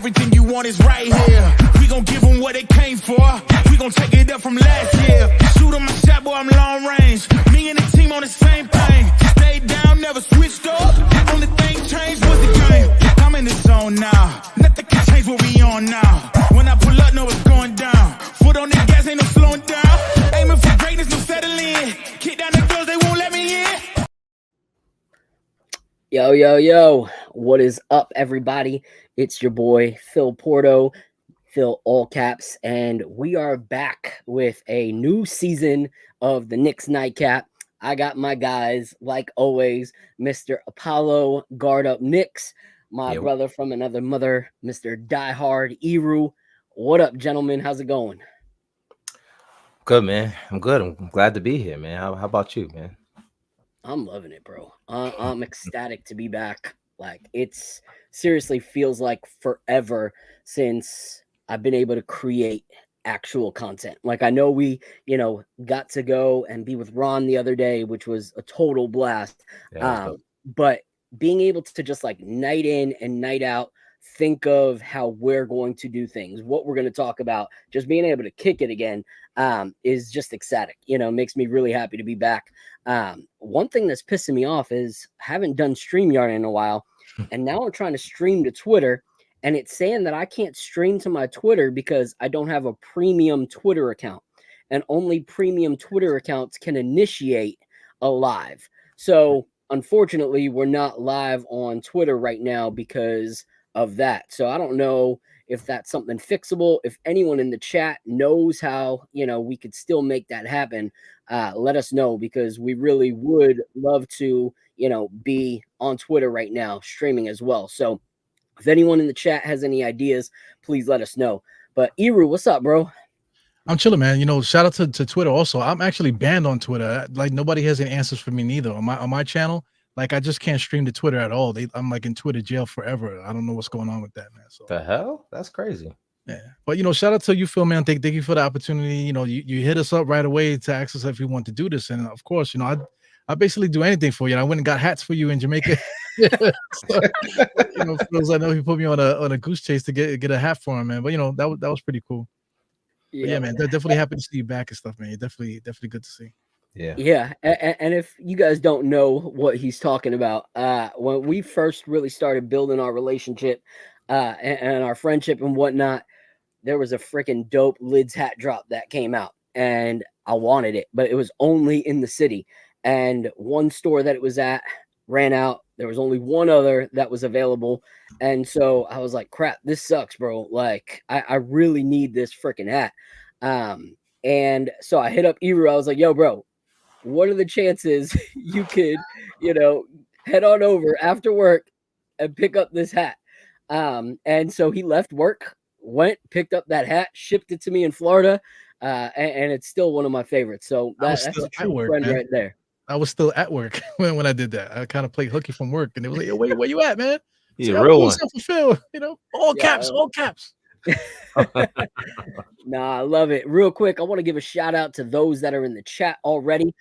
everything you want is right here. We gon' give them what they came for. We gon' take it up from last year. Shoot 'em my shot, boy, I'm long range. Me and the team on the same thing. Stayed down, never switched up. Only thing changed was the game. I'm in the zone now. Nothing can change what we on now. When I pull up, know it's going down. Foot on the gas, ain't no slowing down. Aiming for greatness, no settling. Kick down the doors, they won't let me in. Yo, what is up, everybody? It's your boy Phil Porto, Phil all caps, and we are back with a new season of the Knicks Nightcap. I got my guys, like always, Mr. Apollo, guard up Knicks, my brother from another mother, Mr. Diehard Eru. What up, gentlemen? How's it going? Good, man. I'm good. I'm glad to be here, man. How about you, man? I'm loving it, bro. I'm ecstatic to be back. Like, it's seriously feels like forever since I've been able to create actual content. Like, I know we, got to go and be with Ron the other day, which was a total blast. But being able to just like night in and night out, think of how we're going to do things, what we're going to talk about, just being able to kick it again is just ecstatic. Makes me really happy to be back. One thing that's pissing me off is I haven't done StreamYard in a while, and now I'm trying to stream to Twitter, and it's saying that I can't stream to my Twitter because I don't have a premium Twitter account, and only premium Twitter accounts can initiate a live. So unfortunately, we're not live on Twitter right now because of that. So I don't know if that's something fixable. If anyone in the chat knows how, we could still make that happen, let us know, because we really would love to, be on Twitter right now streaming as well. So if anyone in the chat has any ideas, please let us know. But Eru, what's up, bro? I'm chilling, man. Shout out to Twitter also. I'm actually banned on Twitter. Like, nobody has any answers for me neither. On my channel, like, I just can't stream to Twitter at all. I'm like in Twitter jail forever. I don't know what's going on with that, man. So the hell? That's crazy. Yeah. But shout out to you, Phil, man. Thank you for the opportunity. You hit us up right away to ask us if we want to do this. And of course, I basically do anything for you. I went and got hats for you in Jamaica. So, Phil's, I know he put me on a goose chase to get a hat for him, man. But that was pretty cool. Yeah, man. Definitely happy to see you back and stuff, man. You're definitely good to see. Yeah. And if you guys don't know what he's talking about, when we first really started building our relationship and our friendship and whatnot, there was a freaking dope Lids hat drop that came out, and I wanted it, but it was only in the city, and one store that it was at ran out. There was only one other that was available, and so I was like, crap, this sucks, bro. Like, I really need this freaking hat. And so I hit up Eru. I was like, yo, bro, what are the chances you could, head on over after work and pick up this hat? And so he left work, went, picked up that hat, shipped it to me in Florida, and it's still one of my favorites. So that's a true friend right there. I was still at work when I did that. I kind of played hooky from work, and it was like, yo, where you at, man? He's a real one. Phil, all caps. Nah, I love it. Real quick, I want to give a shout out to those that are in the chat already.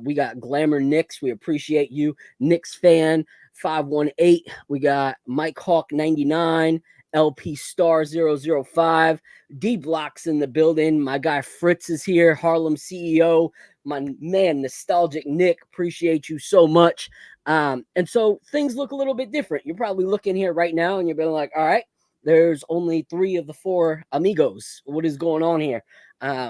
We got Glamour Knicks. We appreciate you. Knicks fan 518. We got Mike Hawk 99, LP Star 005, D Blocks in the building. My guy Fritz is here. Harlem CEO, my man Nostalgic Nick. Appreciate you so much. And so things look a little bit different. You're probably looking here right now and you're being like, all right, there's only 3 of the 4 amigos. What is going on here?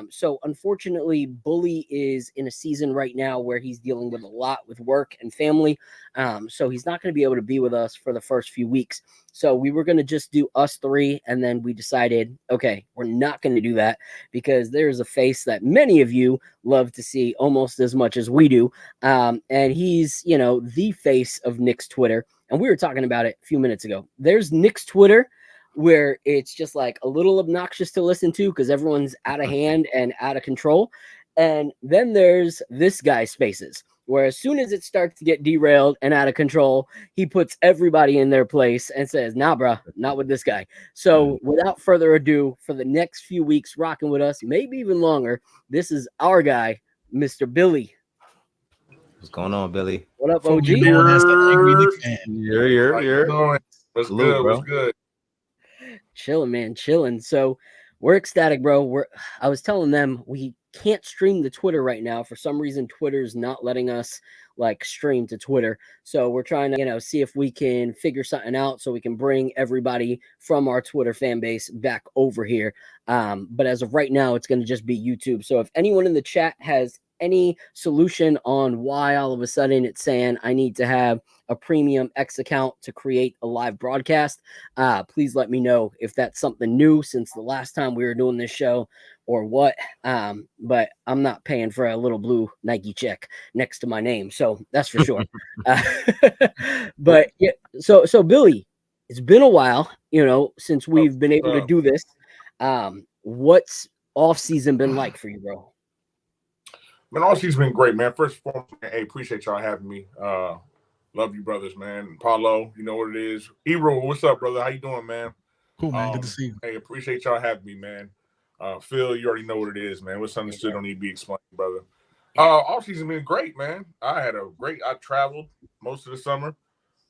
So unfortunately, Bully is in a season right now where he's dealing with a lot with work and family. So he's not going to be able to be with us for the first few weeks. So we were going to just do us 3. And then we decided, okay, we're not going to do that because there's a face that many of you love to see almost as much as we do. And he's, the face of Knicks Twitter. And we were talking about it a few minutes ago. There's Knicks Twitter, where it's just like a little obnoxious to listen to because everyone's out of hand and out of control. And then there's this guy's spaces, where as soon as it starts to get derailed and out of control, he puts everybody in their place and says, nah, bro, not with this guy. So without further ado, for the next few weeks rocking with us, maybe even longer, this is our guy, Mr. Billy. What's going on, Billy? What up, OG? You're. What's good? What's good? Chilling, man, chilling. So we're ecstatic, bro. I was telling them we can't stream the Twitter right now. For some reason, Twitter's not letting us like stream to Twitter. So we're trying to, see if we can figure something out so we can bring everybody from our Twitter fan base back over here. But as of right now, it's going to just be YouTube. So if anyone in the chat has any solution on why all of a sudden it's saying I need to have a premium X account to create a live broadcast, please let me know if that's something new since the last time we were doing this show or what. But I'm not paying for a little blue Nike check next to my name, so that's for sure. But yeah, so Billy, it's been a while, since we've been able to do this. What's off season been like for you, bro? Man, all season's been great, man. First and foremost, hey, appreciate y'all having me. Love you, brothers, man. Paulo, you know what it is. Hero, what's up, brother? How you doing, man? Cool, man. Good to see you. Hey, appreciate y'all having me, man. Phil, you already know what it is, man. What's understood don't need to be explained, brother. All season been great, man. I traveled most of the summer.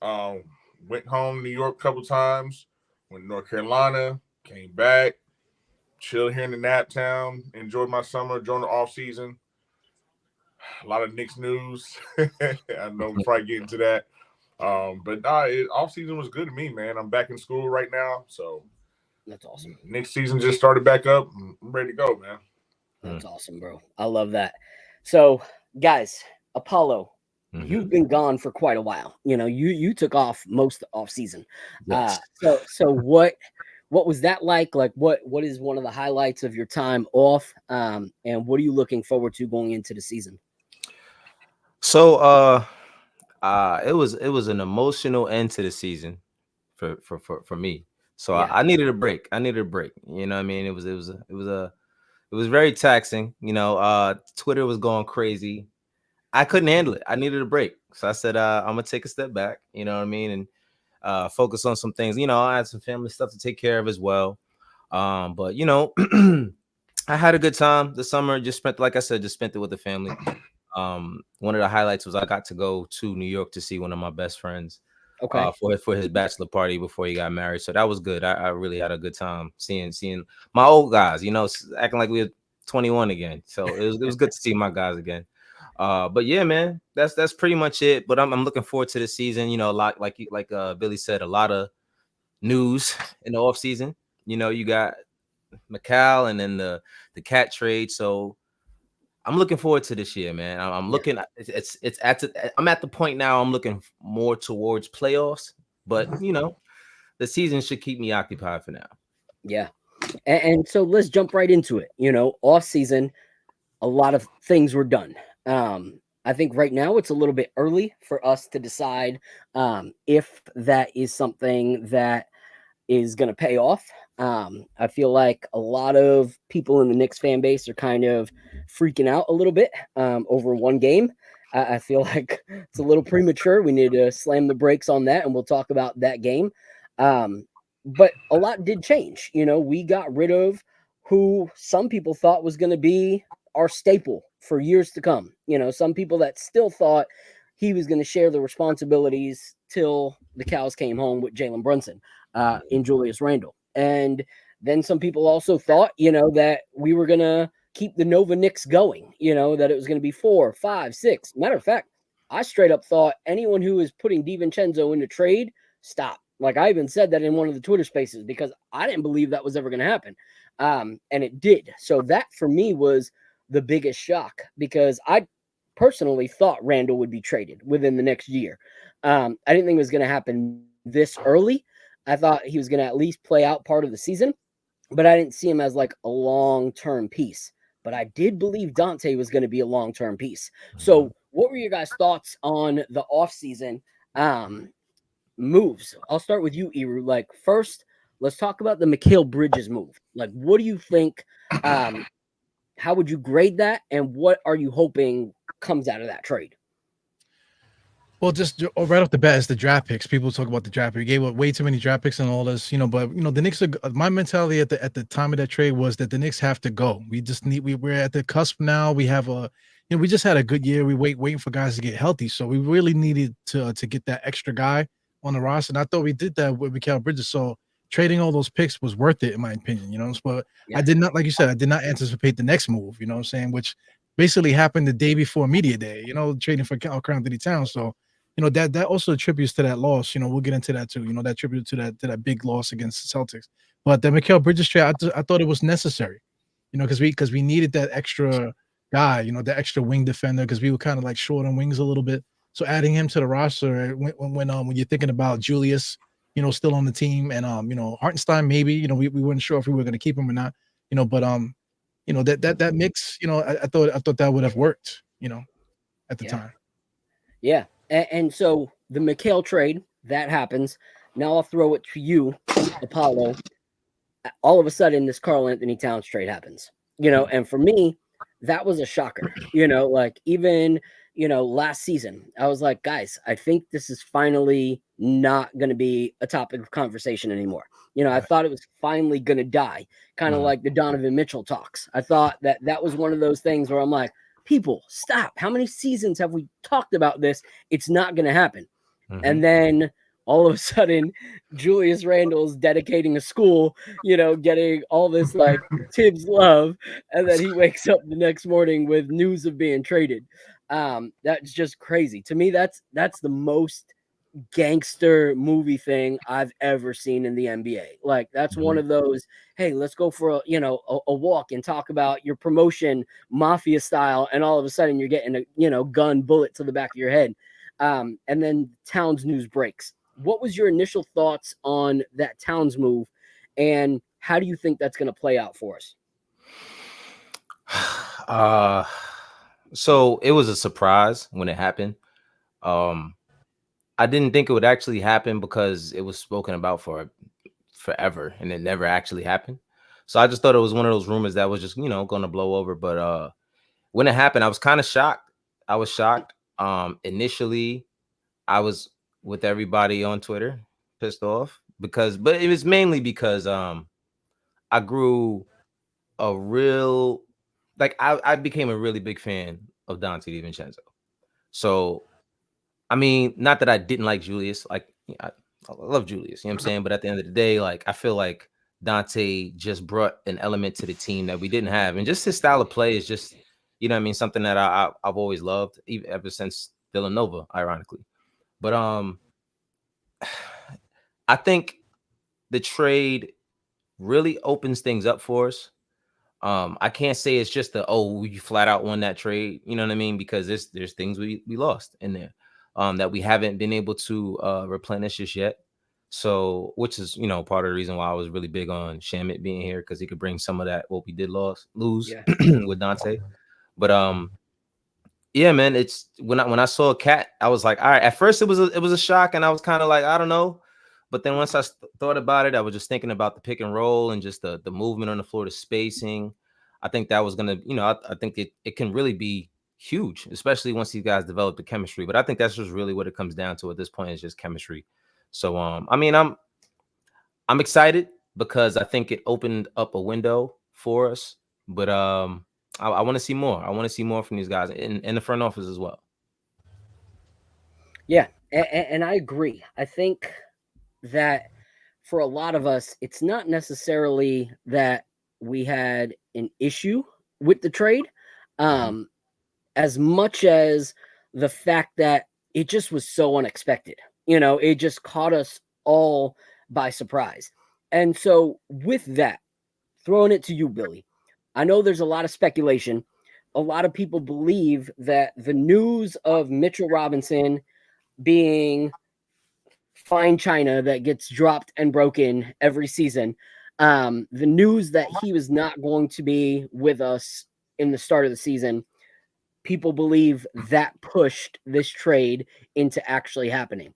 Went home to New York a couple times. Went to North Carolina, came back, chilled here in the Nap Town, enjoyed my summer during the off season. A lot of Knicks news. I know we'll probably get into that. But off season was good to me, man. I'm back in school right now, so that's awesome. Next season just started back up. I'm ready to go, man. That's awesome, bro. I love that. So, guys, Apollo, you've been gone for quite a while. You took off most off season. Yes. So what was that like? Like, what is one of the highlights of your time off? And what are you looking forward to going into the season? So it was an emotional end to the season for me. So yeah. I needed a break. You know what I mean? It was very taxing. Twitter was going crazy. I couldn't handle it. I needed a break. So I said, I'm gonna take a step back, you know what I mean? And focus on some things. I had some family stuff to take care of as well. But I had a good time this summer. Just spent it with the family. One of the highlights was I got to go to New York to see one of my best friends. Okay. For his bachelor party before he got married. So that was good. I really had a good time seeing my old guys, acting like we were 21 again. So it was good to see my guys again. But yeah, man, that's pretty much it. But I'm looking forward to the season. A lot like Billy said, a lot of news in the off season. You got McCall and then the cat trade. So I'm looking forward to this year, man. I'm looking. I'm at the point now. I'm looking more towards playoffs, but the season should keep me occupied for now. Yeah, and so let's jump right into it. Off season, a lot of things were done. I think right now it's a little bit early for us to decide if that is something that is going to pay off. I feel like a lot of people in the Knicks fan base are kind of freaking out a little bit over one game. I feel like it's a little premature. We need to slam the brakes on that, and we'll talk about that game. But a lot did change. We got rid of who some people thought was going to be our staple for years to come. Some people that still thought he was going to share the responsibilities till the cows came home with Jalen Brunson and Julius Randle. And then some people also thought, that we were going to keep the Nova Knicks going, that it was going to be 4, 5, 6. Matter of fact, I straight up thought anyone who is putting DiVincenzo into trade, stop. Like I even said that in one of the Twitter spaces because I didn't believe that was ever going to happen. And it did. So that for me was the biggest shock because I personally thought Randall would be traded within the next year. I didn't think it was going to happen this early. I thought he was going to at least play out part of the season, but I didn't see him as like a long-term piece. But I did believe Dante was going to be a long-term piece. So what were your guys' thoughts on the offseason moves? I'll start with you, Eru. Like first, let's talk about the Mikal Bridges move. Like, what do you think? How would you grade that? And what are you hoping comes out of that trade? Well, just right off the bat, it's the draft picks. People talk about the draft pick. We gave up way too many draft picks and all this, but the Knicks are, my mentality at the time of that trade was that the Knicks have to go. We just we're at the cusp now. We have we just had a good year. We waiting for guys to get healthy. So we really needed to get that extra guy on the roster. And I thought we did that with Mikal Bridges. So trading all those picks was worth it in my opinion. You know, but Yeah. I did not, like you said, I did not anticipate the next move. You know what I'm saying? Which basically happened the day before media day. You know, trading for Carl Anthony Towns. So you know that also attributes to that loss. You know, we'll get into that too. You know, that attribute to that big loss against the Celtics. But the Mikal Bridges trade, I thought it was necessary. You know, because we needed that extra guy. You know, the extra wing defender because we were kind of like short on wings a little bit. So adding him to the roster when you're thinking about Julius, you know, still on the team, and you know, Hartenstein maybe, you know, we weren't sure if we were going to keep him or not, you know, but you know, that mix, you know, I thought that would have worked, you know, at the time. Yeah, and so the Mikal trade that happens. Now I'll throw it to you, Apollo. All of a sudden, this Karl Anthony Towns trade happens. You know, and for me, that was a shocker. You know, like even last season, I was like, guys, I think this is finally not going to be a topic of conversation anymore. You know, I thought it was finally going to die, kind of like the Donovan Mitchell talks. I thought that was one of those things where I'm like, people, stop. How many seasons have we talked about this? It's not going to happen. And then all of a sudden, Julius Randle's dedicating a school, you know, getting all this like Tibbs love, and then he wakes up the next morning with news of being traded. That's just crazy. To me, that's the most gangster movie thing I've ever seen in the NBA. Like that's one of those, hey, let's go for a walk and talk about your promotion mafia style, and all of a sudden you're getting a gun bullet to the back of your head. And then Towns news breaks. What was your initial thoughts on that Towns move, and how do you think that's going to play out for us? So it was a surprise when it happened. I didn't think it would actually happen because it was spoken about for forever and it never actually happened. So I just thought it was one of those rumors that was just, going to blow over. But when it happened, I was kind of shocked. I was shocked. Initially, I was with everybody on Twitter, pissed off but it was mainly because I grew a real I became a really big fan of Dante DiVincenzo. So I mean, not that I didn't like Julius, I love Julius, you know what I'm saying? But at the end of the day, like I feel like Dante just brought an element to the team that we didn't have, and just his style of play is just, something that I've always loved, even ever since Villanova, ironically. But I think the trade really opens things up for us. I can't say it's just we flat out won that trade, you know what I mean? Because there's things we lost in there that we haven't been able to replenish just yet. So, which is, part of the reason why I was really big on Shamit being here, because he could bring some of that what we did lose with Dante. But yeah, man, it's when I saw Cat, I was like, all right. At first, it was a shock, and I was kind of like, I don't know. But then once I thought about it, I was just thinking about the pick and roll and just the movement on the floor, the spacing. I think that was gonna, I think it can really be huge, especially once these guys develop the chemistry. But I think that's just really what it comes down to at this point, is just chemistry. So I mean, I'm excited because I think it opened up a window for us. But I want to see more. I want to see more from these guys in the front office as well. Yeah, and I agree. I think that for a lot of us, it's not necessarily that we had an issue with the trade, as much as the fact that it just was so unexpected. It just caught us all by surprise. And so, with that, throwing it to you, Billy, I know there's a lot of speculation. A lot of people believe that the news of Mitchell Robinson being fine china that gets dropped and broken every season, the news that he was not going to be with us in the start of the season, people believe that pushed this trade into actually happening.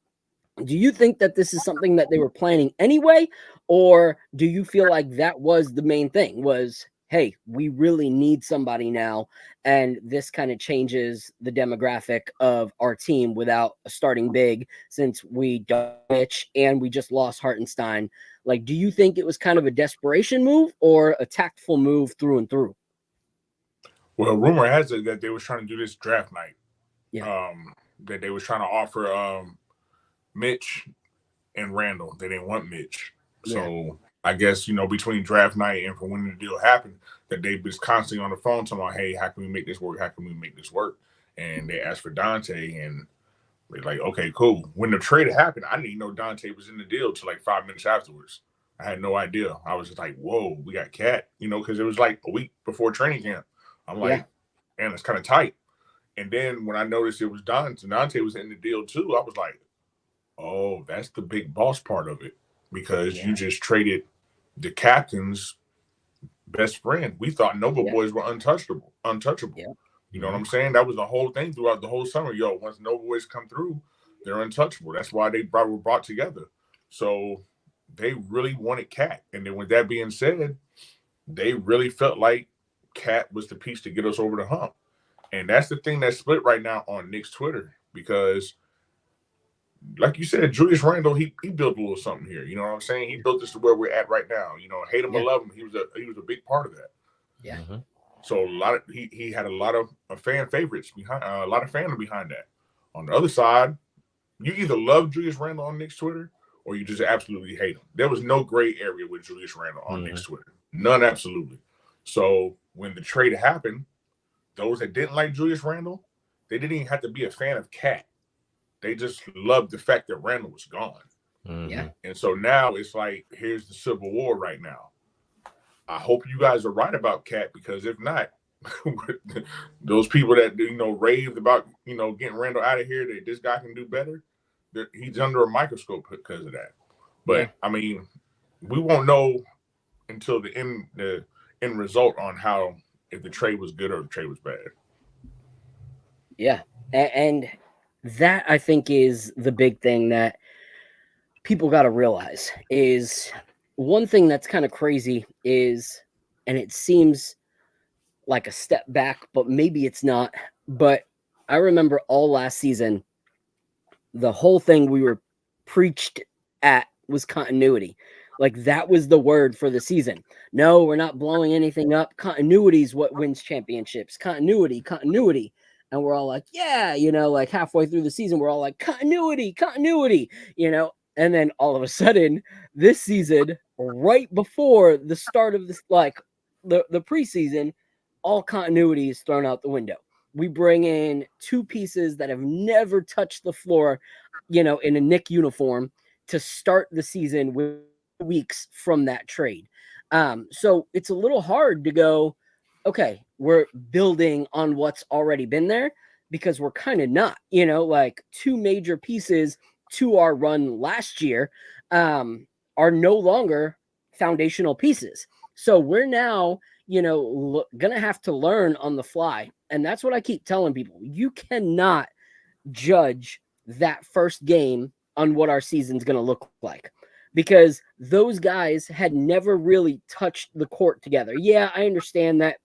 Do you think that this is something that they were planning anyway, or do you feel like that was the main thing, was, hey, we really need somebody now, and this kind of changes the demographic of our team without a starting big, since we don't Mitch and we just lost Hartenstein? Like, do you think it was kind of a desperation move or a tactful move through and through? Well, rumor has it that they was trying to do this draft night. Yeah. That they was trying to offer Mitch and Randall. They didn't want Mitch. So I guess, between draft night and from when the deal happened, that they was constantly on the phone talking about, hey, how can we make this work? How can we make this work? And they asked for Dante, and they're like, okay, cool. When the trade happened, I didn't know Dante was in the deal till like 5 minutes afterwards. I had no idea. I was just like, whoa, we got Cat, because it was like a week before training camp. I'm like, man, it's kind of tight. And then when I noticed it was Dante was in the deal too, I was like, oh, that's the big boss part of it, because you just traded the captain's best friend. We thought Nova Boys were untouchable. Yeah. You know what I'm saying? That was the whole thing throughout the whole summer. Yo, once Nova Boys come through, they're untouchable. That's why they were brought together. So they really wanted Cat. And then with that being said, they really felt like Cat was the piece to get us over the hump. And that's the thing that's split right now on Knicks Twitter, because like you said, Julius Randle, he built a little something here. You know what I'm saying? He built this to where we're at right now. Hate him or love him, he was a big part of that. Yeah. Mm-hmm. So he had a lot of fan favorites behind, a lot of fandom behind that. On the other side, you either love Julius Randle on Knicks Twitter or you just absolutely hate him. There was no gray area with Julius Randle on Knicks Twitter. None, absolutely. So when the trade happened, those that didn't like Julius Randle, they didn't even have to be a fan of Cat. They just loved the fact that Randle was gone. Mm-hmm. Yeah. And so now it's like, here's the Civil War right now. I hope you guys are right about Cat, because if not, those people that raved about getting Randle out of here, that this guy can do better, he's under a microscope because of that. But I mean, we won't know until the end result on how, if the trade was good or the trade was bad. Yeah, and that I think is the big thing that people got to realize. Is one thing that's kind of crazy is, and it seems like a step back, but maybe it's not. But I remember all last season, the whole thing we were preached at was continuity. Like, that was the word for the season. No, we're not blowing anything up. Continuity is what wins championships. Continuity. And we're all like, yeah, like halfway through the season, we're all like, continuity. And then all of a sudden, this season, right before the start of this, like the preseason, all continuity is thrown out the window. We bring in two pieces that have never touched the floor, in a Knick uniform to start the season with weeks from that trade. So it's a little hard to go, okay, we're building on what's already been there, because we're kind of not, like two major pieces to our run last year are no longer foundational pieces. So we're now, gonna have to learn on the fly. And that's what I keep telling people. You cannot judge that first game on what our season's going to look like, because those guys had never really touched the court together. Yeah, I understand that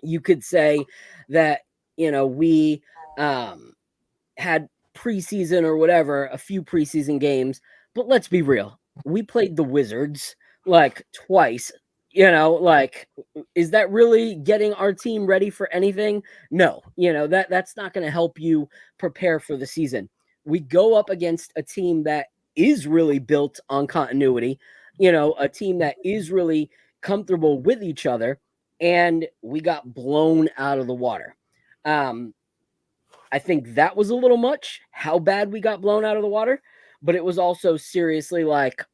you could say that, we had preseason or whatever, a few preseason games, but let's be real. We played the Wizards like twice. Like, is that really getting our team ready for anything? No, that's not going to help you prepare for the season. We go up against a team that is really built on continuity, a team that is really comfortable with each other, and we got blown out of the water. I think that was a little much, how bad we got blown out of the water, but it was also seriously like,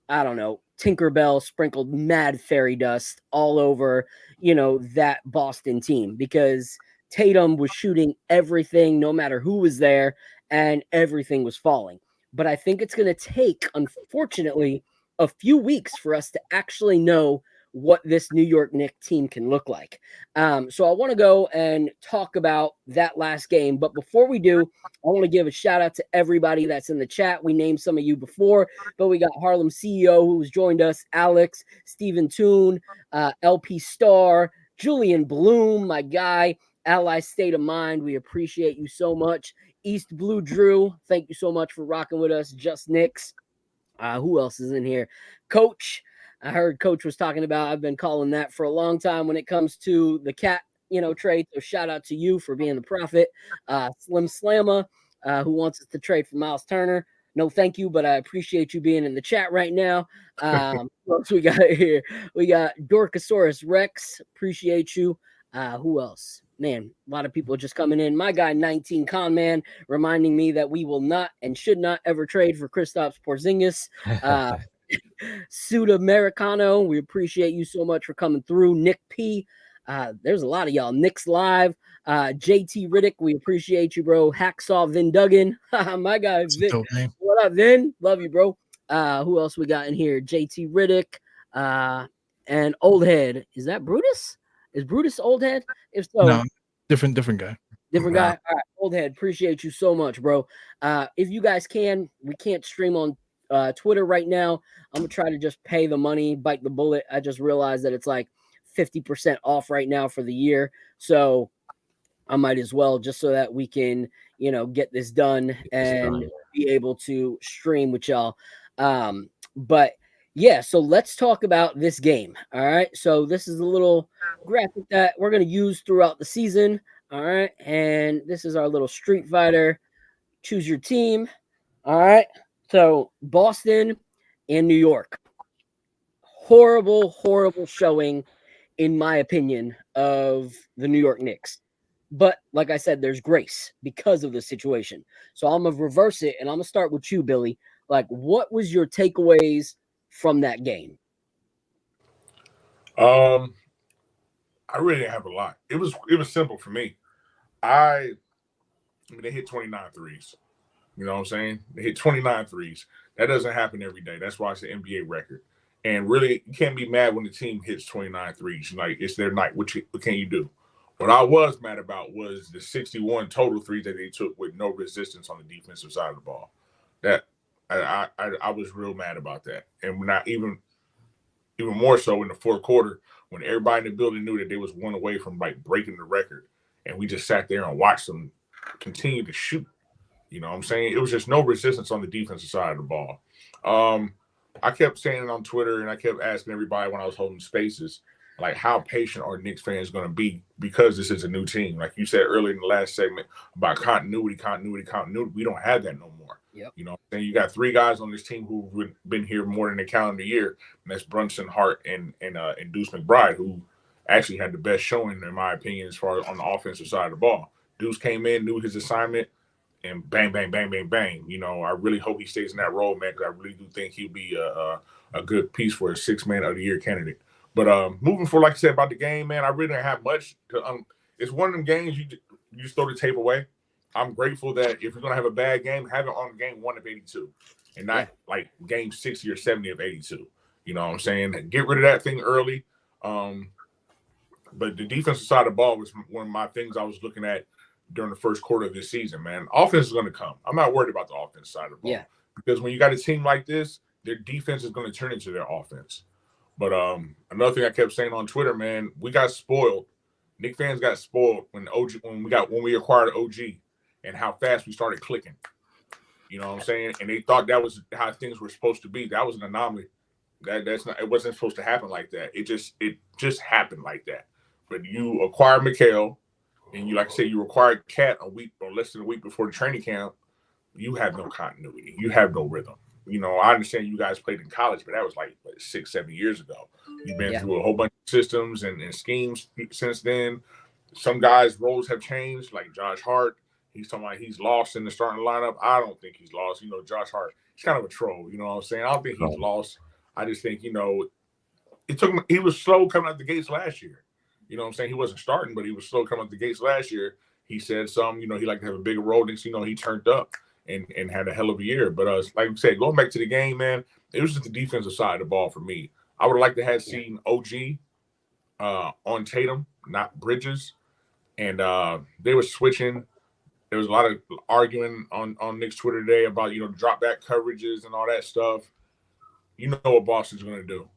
I don't know, Tinkerbell sprinkled mad fairy dust all over, that Boston team, because Tatum was shooting everything, no matter who was there, and everything was falling. But I think it's going to take, unfortunately, a few weeks for us to actually know what this New York Knicks team can look like. So I want to go and talk about that last game. But before we do, I want to give a shout out to everybody that's in the chat. We named some of you before, but we got Harlem CEO who's joined us, Alex, Stephen Toon, LP Star, Julian Bloom, my guy, Ally State of Mind. We appreciate you so much. East Blue Drew, thank you so much for rocking with us. Just Knicks. Who else is in here? Coach. I heard Coach was talking about, I've been calling that for a long time when it comes to the Cat, trade. So shout out to you for being the prophet. Slim Slamma, who wants us to trade for Miles Turner. no thank you, but I appreciate you being in the chat right now. Who else we got here? We got Dorkosaurus Rex. Appreciate you. Who else? Man, a lot of people just coming in. My guy 19 Con Man reminding me that we will not and should not ever trade for Kristaps Porzingis. Suda Americano, we appreciate you so much for coming through. Nick P. There's a lot of y'all. Nick's Live. JT Riddick, we appreciate you, bro. Hacksaw Vin Duggan. My guy Vin. What up, Vin? Love you, bro. Who else we got in here? JT Riddick. And Old Head. Is that Brutus? Is Brutus Old Head? If so, no, different guy. Different guy. All right, Old Head. Appreciate you so much, bro. If you guys can, we can't stream on Twitter right now. I'm gonna try to just pay the money, bite the bullet. I just realized that it's like 50% off right now for the year, so I might as well, just so that we can, get this done and be able to stream with y'all. But yeah, so let's talk about this game. All right, so this is a little graphic that we're gonna use throughout the season. All right, and this is our little Street Fighter. Choose your team. All right, so Boston and New York. Horrible showing, in my opinion, of the New York Knicks. But like I said, there's grace because of the situation. So I'm going to reverse it, and I'm going to start with you, Billy. Like, what was your takeaways from that game? I really didn't have a lot. It was simple for me. I mean, they hit 29 threes. You know what I'm saying? They hit 29 threes. That doesn't happen every day. That's why it's an NBA record. And really, you can't be mad when the team hits 29 threes. Like, it's their night. What can you do? What I was mad about was the 61 total threes that they took with no resistance on the defensive side of the ball. That I was real mad about that. And not even more so in the fourth quarter, when everybody in the building knew that they was one away from like breaking the record, and we just sat there and watched them continue to shoot. You know what I'm saying? It was just no resistance on the defensive side of the ball. I kept saying it on Twitter, and I kept asking everybody when I was holding spaces, like, how patient are Knicks fans going to be, because this is a new team. Like you said earlier in the last segment about continuity. We don't have that no more. Yep. You know, and you got three guys on this team who've been here more than a calendar year, and that's Brunson, Hart, and Deuce McBride, who actually had the best showing, in my opinion, as far as on the offensive side of the ball. Deuce came in, knew his assignment, and bang, bang, bang, bang, bang. You know, I really hope he stays in that role, man, because I really do think he'll be a good piece for a six-man of the year candidate. But moving forward, like I said about the game, man, I really didn't have much. It's one of them games you just throw the tape away. I'm grateful that if you're going to have a bad game, have it on game 1 of 82 and not like game 60 or 70 of 82. You know what I'm saying? Get rid of that thing early. But the defensive side of the ball was one of my things I was looking at during the first quarter of this season, man. Offense is going to come. I'm not worried about the offense side of the ball. Yeah. Because when you got a team like this, their defense is going to turn into their offense. But another thing I kept saying on Twitter, man, we got spoiled. Knicks fans got spoiled when we acquired OG, and how fast we started clicking. You know what I'm saying? And they thought that was how things were supposed to be. That was an anomaly. It wasn't supposed to happen like that. It just happened like that. But you acquired Mikal, and you, like I said, you acquired Cat a week or less than a week before the training camp. You have no continuity. You have no rhythm. You know, I understand you guys played in college, but that was like 6-7 years ago. You've been through a whole bunch of systems and schemes since then. Some guys' roles have changed, like Josh Hart. He's talking about he's lost in the starting lineup. I don't think he's lost. You know, Josh Hart, he's kind of a troll. You know what I'm saying? I don't think he's lost. I just think, you know, he was slow coming out the gates last year. You know what I'm saying? He wasn't starting, but he was slow coming out the gates last year. He said something, you know, he liked to have a bigger role. Next, you know, he turned up and had a hell of a year. But like I said, going back to the game, man, it was just the defensive side of the ball for me. I would have liked to have seen OG on Tatum, not Bridges. And they were switching. There was a lot of arguing on Knicks Twitter today about, you know, drop back coverages and all that stuff. You know what Boston's going to do.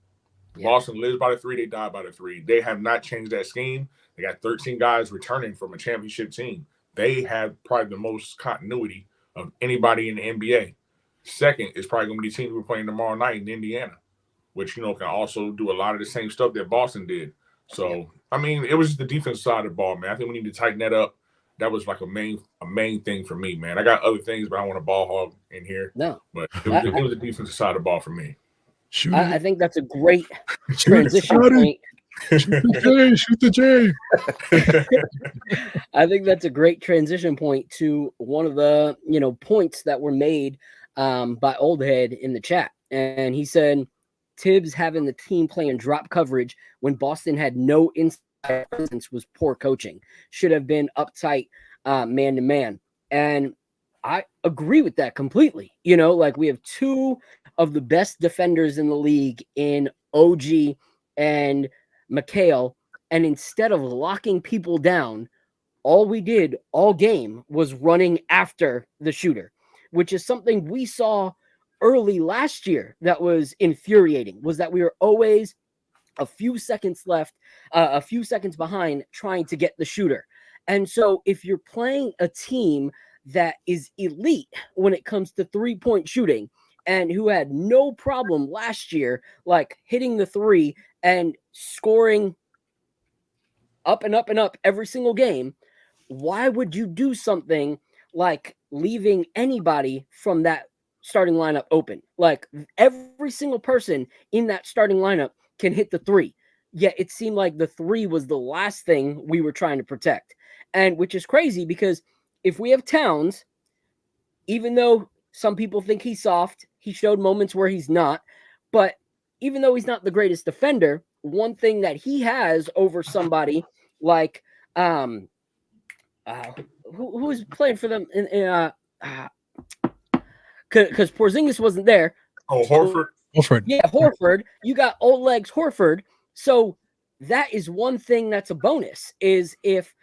Yeah. Boston lives by the three. They die by the three. They have not changed that scheme. They got 13 guys returning from a championship team. They have probably the most continuity of anybody in the NBA. Second is probably going to be the team we're playing tomorrow night in Indiana, which, you know, can also do a lot of the same stuff that Boston did. So, I mean, it was just the defense side of the ball, man. I think we need to tighten that up. that was like a main thing for me, man. I got other things, but I want to ball hog in here. No, but it was the defensive side of the ball for me. I think that's a great transition point. Shoot the J. I think that's a great transition point to one of the points that were made by Oldhead in the chat, and he said Tibbs having the team playing drop coverage when Boston had no inside presence was poor coaching. Should have been uptight man to man, and I agree with that completely. Like we have two of the best defenders in the league in OG and McHale, and instead of locking people down, all we did all game was running after the shooter, which is something we saw early last year that was infuriating, was that we were always a few seconds left, a few seconds behind trying to get the shooter. And so if you're playing a team that is elite when it comes to three-point shooting and who had no problem last year, like hitting the three and scoring up and up and up every single game, why would you do something like leaving anybody from that starting lineup open? Like every single person in that starting lineup can hit the three. Yet it seemed like the three was the last thing we were trying to protect. And which is crazy because if we have Towns, even though some people think he's soft, he showed moments where he's not. But even though he's not the greatest defender, one thing that he has over somebody like who was playing for them because Porzingis wasn't there. Oh, Horford. Yeah, Horford. You got old legs Horford. So that is one thing that's a bonus is if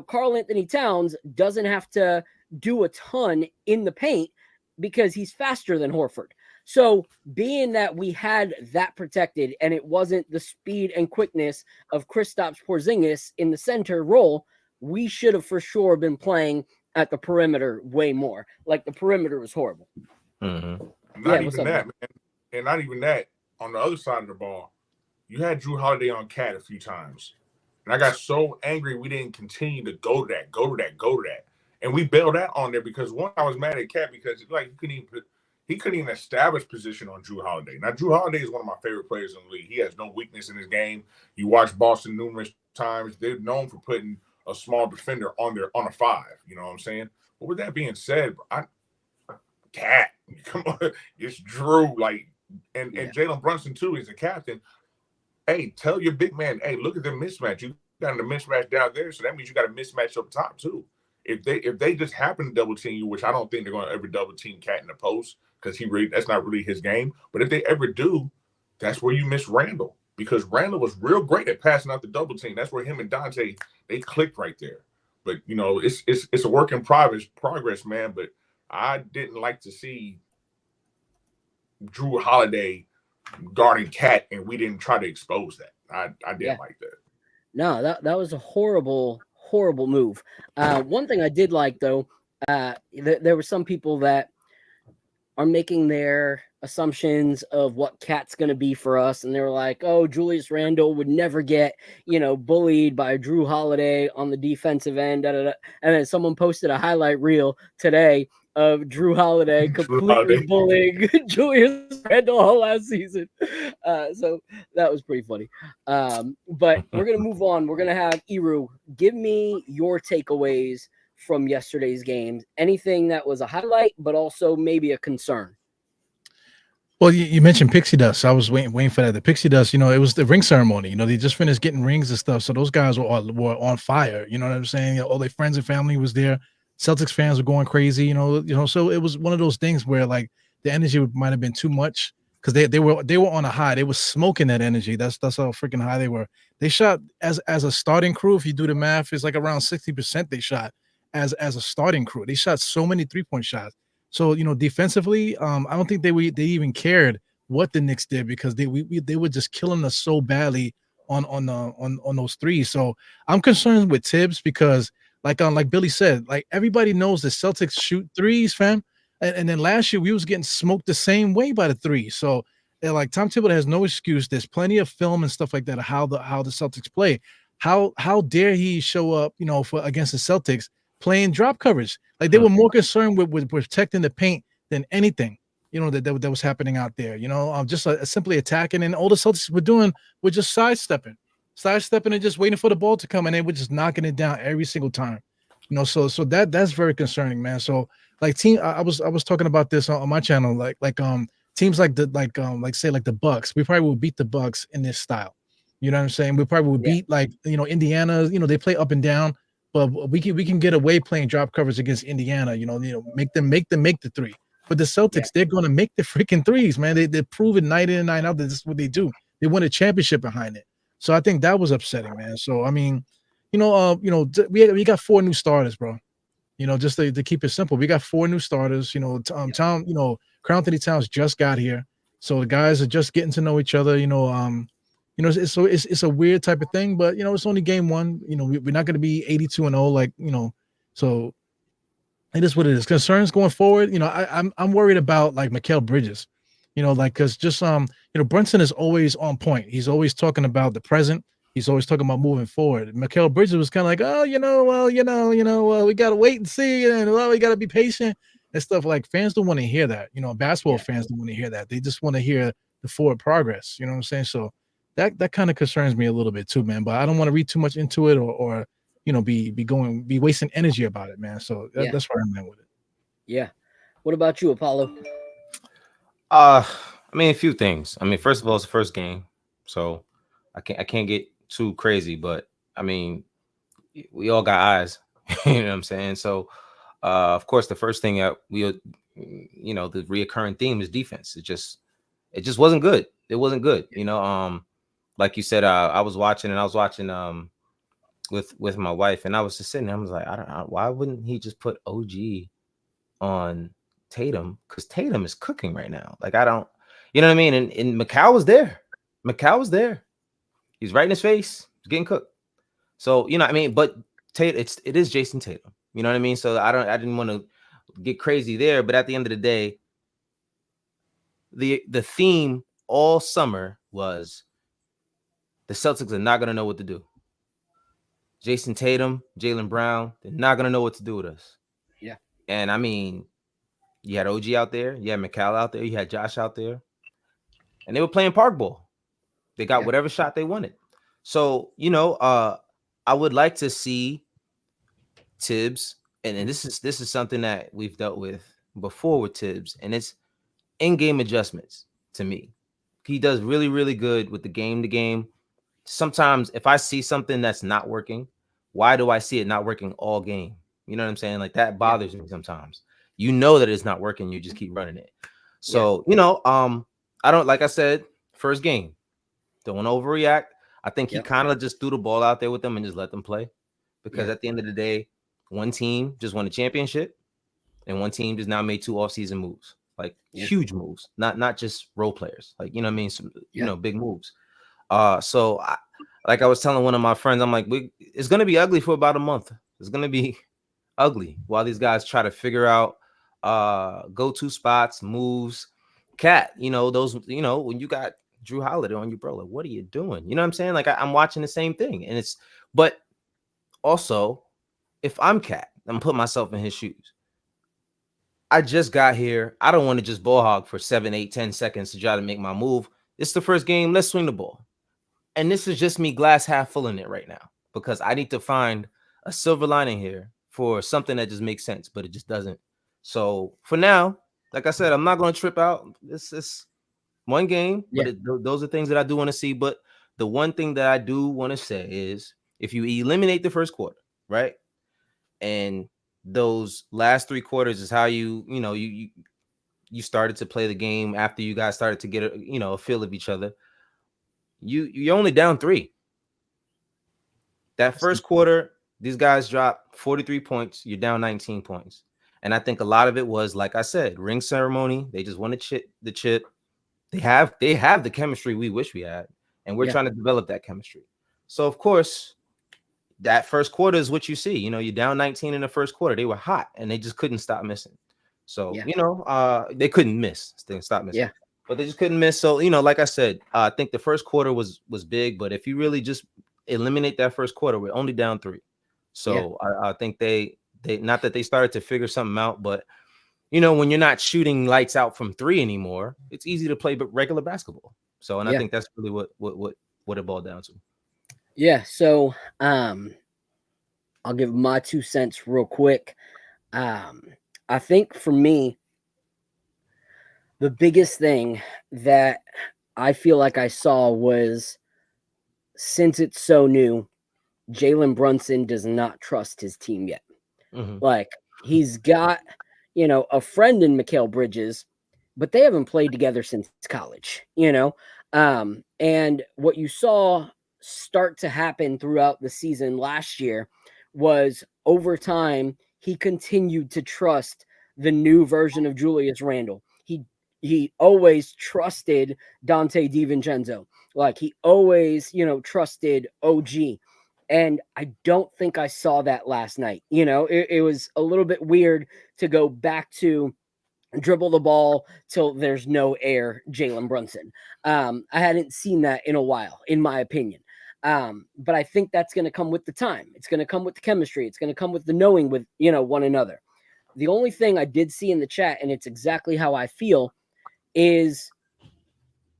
Karl Anthony Towns doesn't have to do a ton in the paint because he's faster than Horford. So being that we had that protected and it wasn't the speed and quickness of Kristaps Porzingis in the center role, we should have for sure been playing at the perimeter way more. Like the perimeter was horrible. Mm-hmm. Not even that, man. And not even that. On the other side of the ball, you had Drew Holiday on Cat a few times. And I got so angry we didn't continue to go to that. And we bailed out on there because one, I was mad at Cat because he couldn't even establish position on Drew Holiday. Now, Drew Holiday is one of my favorite players in the league. He has no weakness in his game. You watch Boston numerous times. They're known for putting a small defender on a five. You know what I'm saying? But with that being said, Cat, come on, it's Drew. And Jalen Brunson too is the captain. Hey, tell your big man, hey, look at the mismatch. You got a mismatch down there, so that means you got a mismatch up top too. If they just happen to double team you, which I don't think they're going to ever double team Cat in the post because that's not really his game. But if they ever do, that's where you miss Randall because Randall was real great at passing out the double team. That's where him and Dante they clicked right there. But it's a work in progress, man. But I didn't like to see Drew Holiday guarding Cat, and we didn't try to expose that. I didn't like that. No, that was a horrible move. One thing I did like though, there were some people that are making their assumptions of what Cat's going to be for us, and they were like, "Oh, Julius Randle would never get bullied by Drew Holiday on the defensive end." Da, da, da. And then someone posted a highlight reel today of Drew Holiday completely bullying Julius Randle all last season. So that was pretty funny. But we're going to move on. We're going to have Iru give me your takeaways from yesterday's games. Anything that was a highlight, but also maybe a concern. Well, you mentioned Pixie Dust. I was waiting for that. The Pixie Dust, it was the ring ceremony. They just finished getting rings and stuff. So those guys were on fire. You know what I'm saying? All their friends and family was there. Celtics fans were going crazy, so it was one of those things where like the energy might have been too much because they were on a high. They were smoking that energy. That's how freaking high they were. They shot as a starting crew. If you do the math, it's like around 60% they shot as a starting crew. They shot so many 3-point shots. So defensively, I don't think they even cared what the Knicks did because they were just killing us so badly on those threes. So I'm concerned with Tibbs because. Like Billy said, like everybody knows the Celtics shoot threes, fam. And then last year we was getting smoked the same way by the three. So like Tom Thibodeau has no excuse. There's plenty of film and stuff like that of how the Celtics play. How dare he show up, for against the Celtics playing drop coverage. Like they were more concerned with protecting the paint than anything, that was happening out there. Just simply attacking, and all the Celtics were doing were just sidestepping and just waiting for the ball to come, and they were just knocking it down every single time. So that's very concerning, man. So like I was talking about this on my channel, like teams like say the Bucks, we probably will beat the Bucks in this style. You know what I'm saying? We probably would beat Indiana. They play up and down, but we can get away playing drop coverage against Indiana. Make them make the three. But the Celtics, they're going to make the freaking threes, man. They prove it night in and night out that this is what they do. They won a championship behind it. So I think that was upsetting, man. So I mean, we got 4 new starters, bro. Just to keep it simple, we got 4 new starters. Carl Anthony Towns just got here, so the guys are just getting to know each other. It's a weird type of thing, but it's only game 1. We're not going to be 82-0, so it is what it is. Concerns going forward, I'm worried about like Mikal Bridges, because just Brunson is always on point. He's always talking about the present. He's always talking about moving forward. Mikal Bridges was kind of like, we gotta wait and see, and we gotta be patient and stuff. Like fans don't want to hear that. Basketball fans don't want to hear that. They just want to hear the forward progress. You know what I'm saying? So that kind of concerns me a little bit too, man. But I don't want to read too much into it or be wasting energy about it, man. So that's where I'm at with it. Yeah. What about you, Apollo? I mean, a few things. I mean, first of all, it's the first game, so I can't get too crazy, but I mean, we all got eyes. You know what I'm saying? So, of course, the first thing that the reoccurring theme is defense. It just wasn't good. It wasn't good. Like you said, I was watching with my wife, and I was just sitting there. I was like, I don't know, why wouldn't he just put OG on Tatum? Because Tatum is cooking right now. Like, I don't, you know what I mean? And Mikal was there. He's right in his face. He's getting cooked. So, but it is Jason Tatum. You know what I mean? So I didn't want to get crazy there. But at the end of the day, the theme all summer was the Celtics are not going to know what to do. Jason Tatum, Jaylen Brown, they're not going to know what to do with us. Yeah. And I mean, you had OG out there, you had Mikal out there, you had Josh out there, and they were playing park ball. They got whatever shot they wanted. So, I would like to see Tibbs, and this is something that we've dealt with before with Tibbs, and it's in-game adjustments to me. He does really, really good with the game-to-game. Sometimes if I see something that's not working, why do I see it not working all game? You know what I'm saying? Like that bothers me sometimes. That it's not working, you just keep running it. So, I don't, like I said, first game, don't overreact. I think he kind of just threw the ball out there with them and just let them play. Because at the end of the day, one team just won a championship and one team just now made 2 offseason moves. Like huge moves, not just role players. Like, you know what I mean? Some, big moves. So like I was telling one of my friends, I'm like, it's going to be ugly for about a month. It's going to be ugly while these guys try to figure out go-to spots, moves. Cat, those, when you got Drew Holiday on you, bro, like, what are you doing? You know what I'm saying? Like, I'm watching the same thing. And but also, if I'm Cat, I'm putting myself in his shoes. I just got here. I don't want to just ball hog for 7, 8, 10 seconds to try to make my move. It's the first game. Let's swing the ball. And this is just me glass half full in it right now, because I need to find a silver lining here for something that just makes sense, but it just doesn't. So for now, like I said, I'm not going to trip out. This is one game, but those are things that I do want to see. But the one thing that I do want to say is if you eliminate the first quarter, right? And those last 3 quarters is how you started to play the game after you guys started to get a feel of each other. You're only down 3. That first quarter, these guys dropped 43 points. You're down 19 points. And I think a lot of it was, like I said, ring ceremony. They just want the chip. They have the chemistry we wish we had. And we're trying to develop that chemistry. So, of course, that first quarter is what you see. You're down 19 in the first quarter. They were hot, and they just couldn't stop missing. So, they couldn't miss. They didn't stop missing. Yeah. But they just couldn't miss. So, like I said, I think the first quarter was big. But if you really just eliminate that first quarter, we're only down 3. So I think they not that they started to figure something out, but when you're not shooting lights out from 3 anymore, it's easy to play regular basketball. So, and I think that's really what it boiled down to. Yeah. So, I'll give my 2 cents real quick. I think for me, the biggest thing that I feel like I saw was, since it's so new, Jalen Brunson does not trust his team yet. Mm-hmm. Like, he's got, a friend in Mikal Bridges, but they haven't played together since college, and what you saw start to happen throughout the season last year was, over time, he continued to trust the new version of Julius Randle. He always trusted Dante DiVincenzo. Like, he always, trusted OG. And I don't think I saw that last night. It was a little bit weird to go back to dribble the ball till there's no air, Jalen Brunson. I hadn't seen that in a while, in my opinion. But I think that's going to come with the time. It's going to come with the chemistry. It's going to come with the knowing with, one another. The only thing I did see in the chat, and it's exactly how I feel, is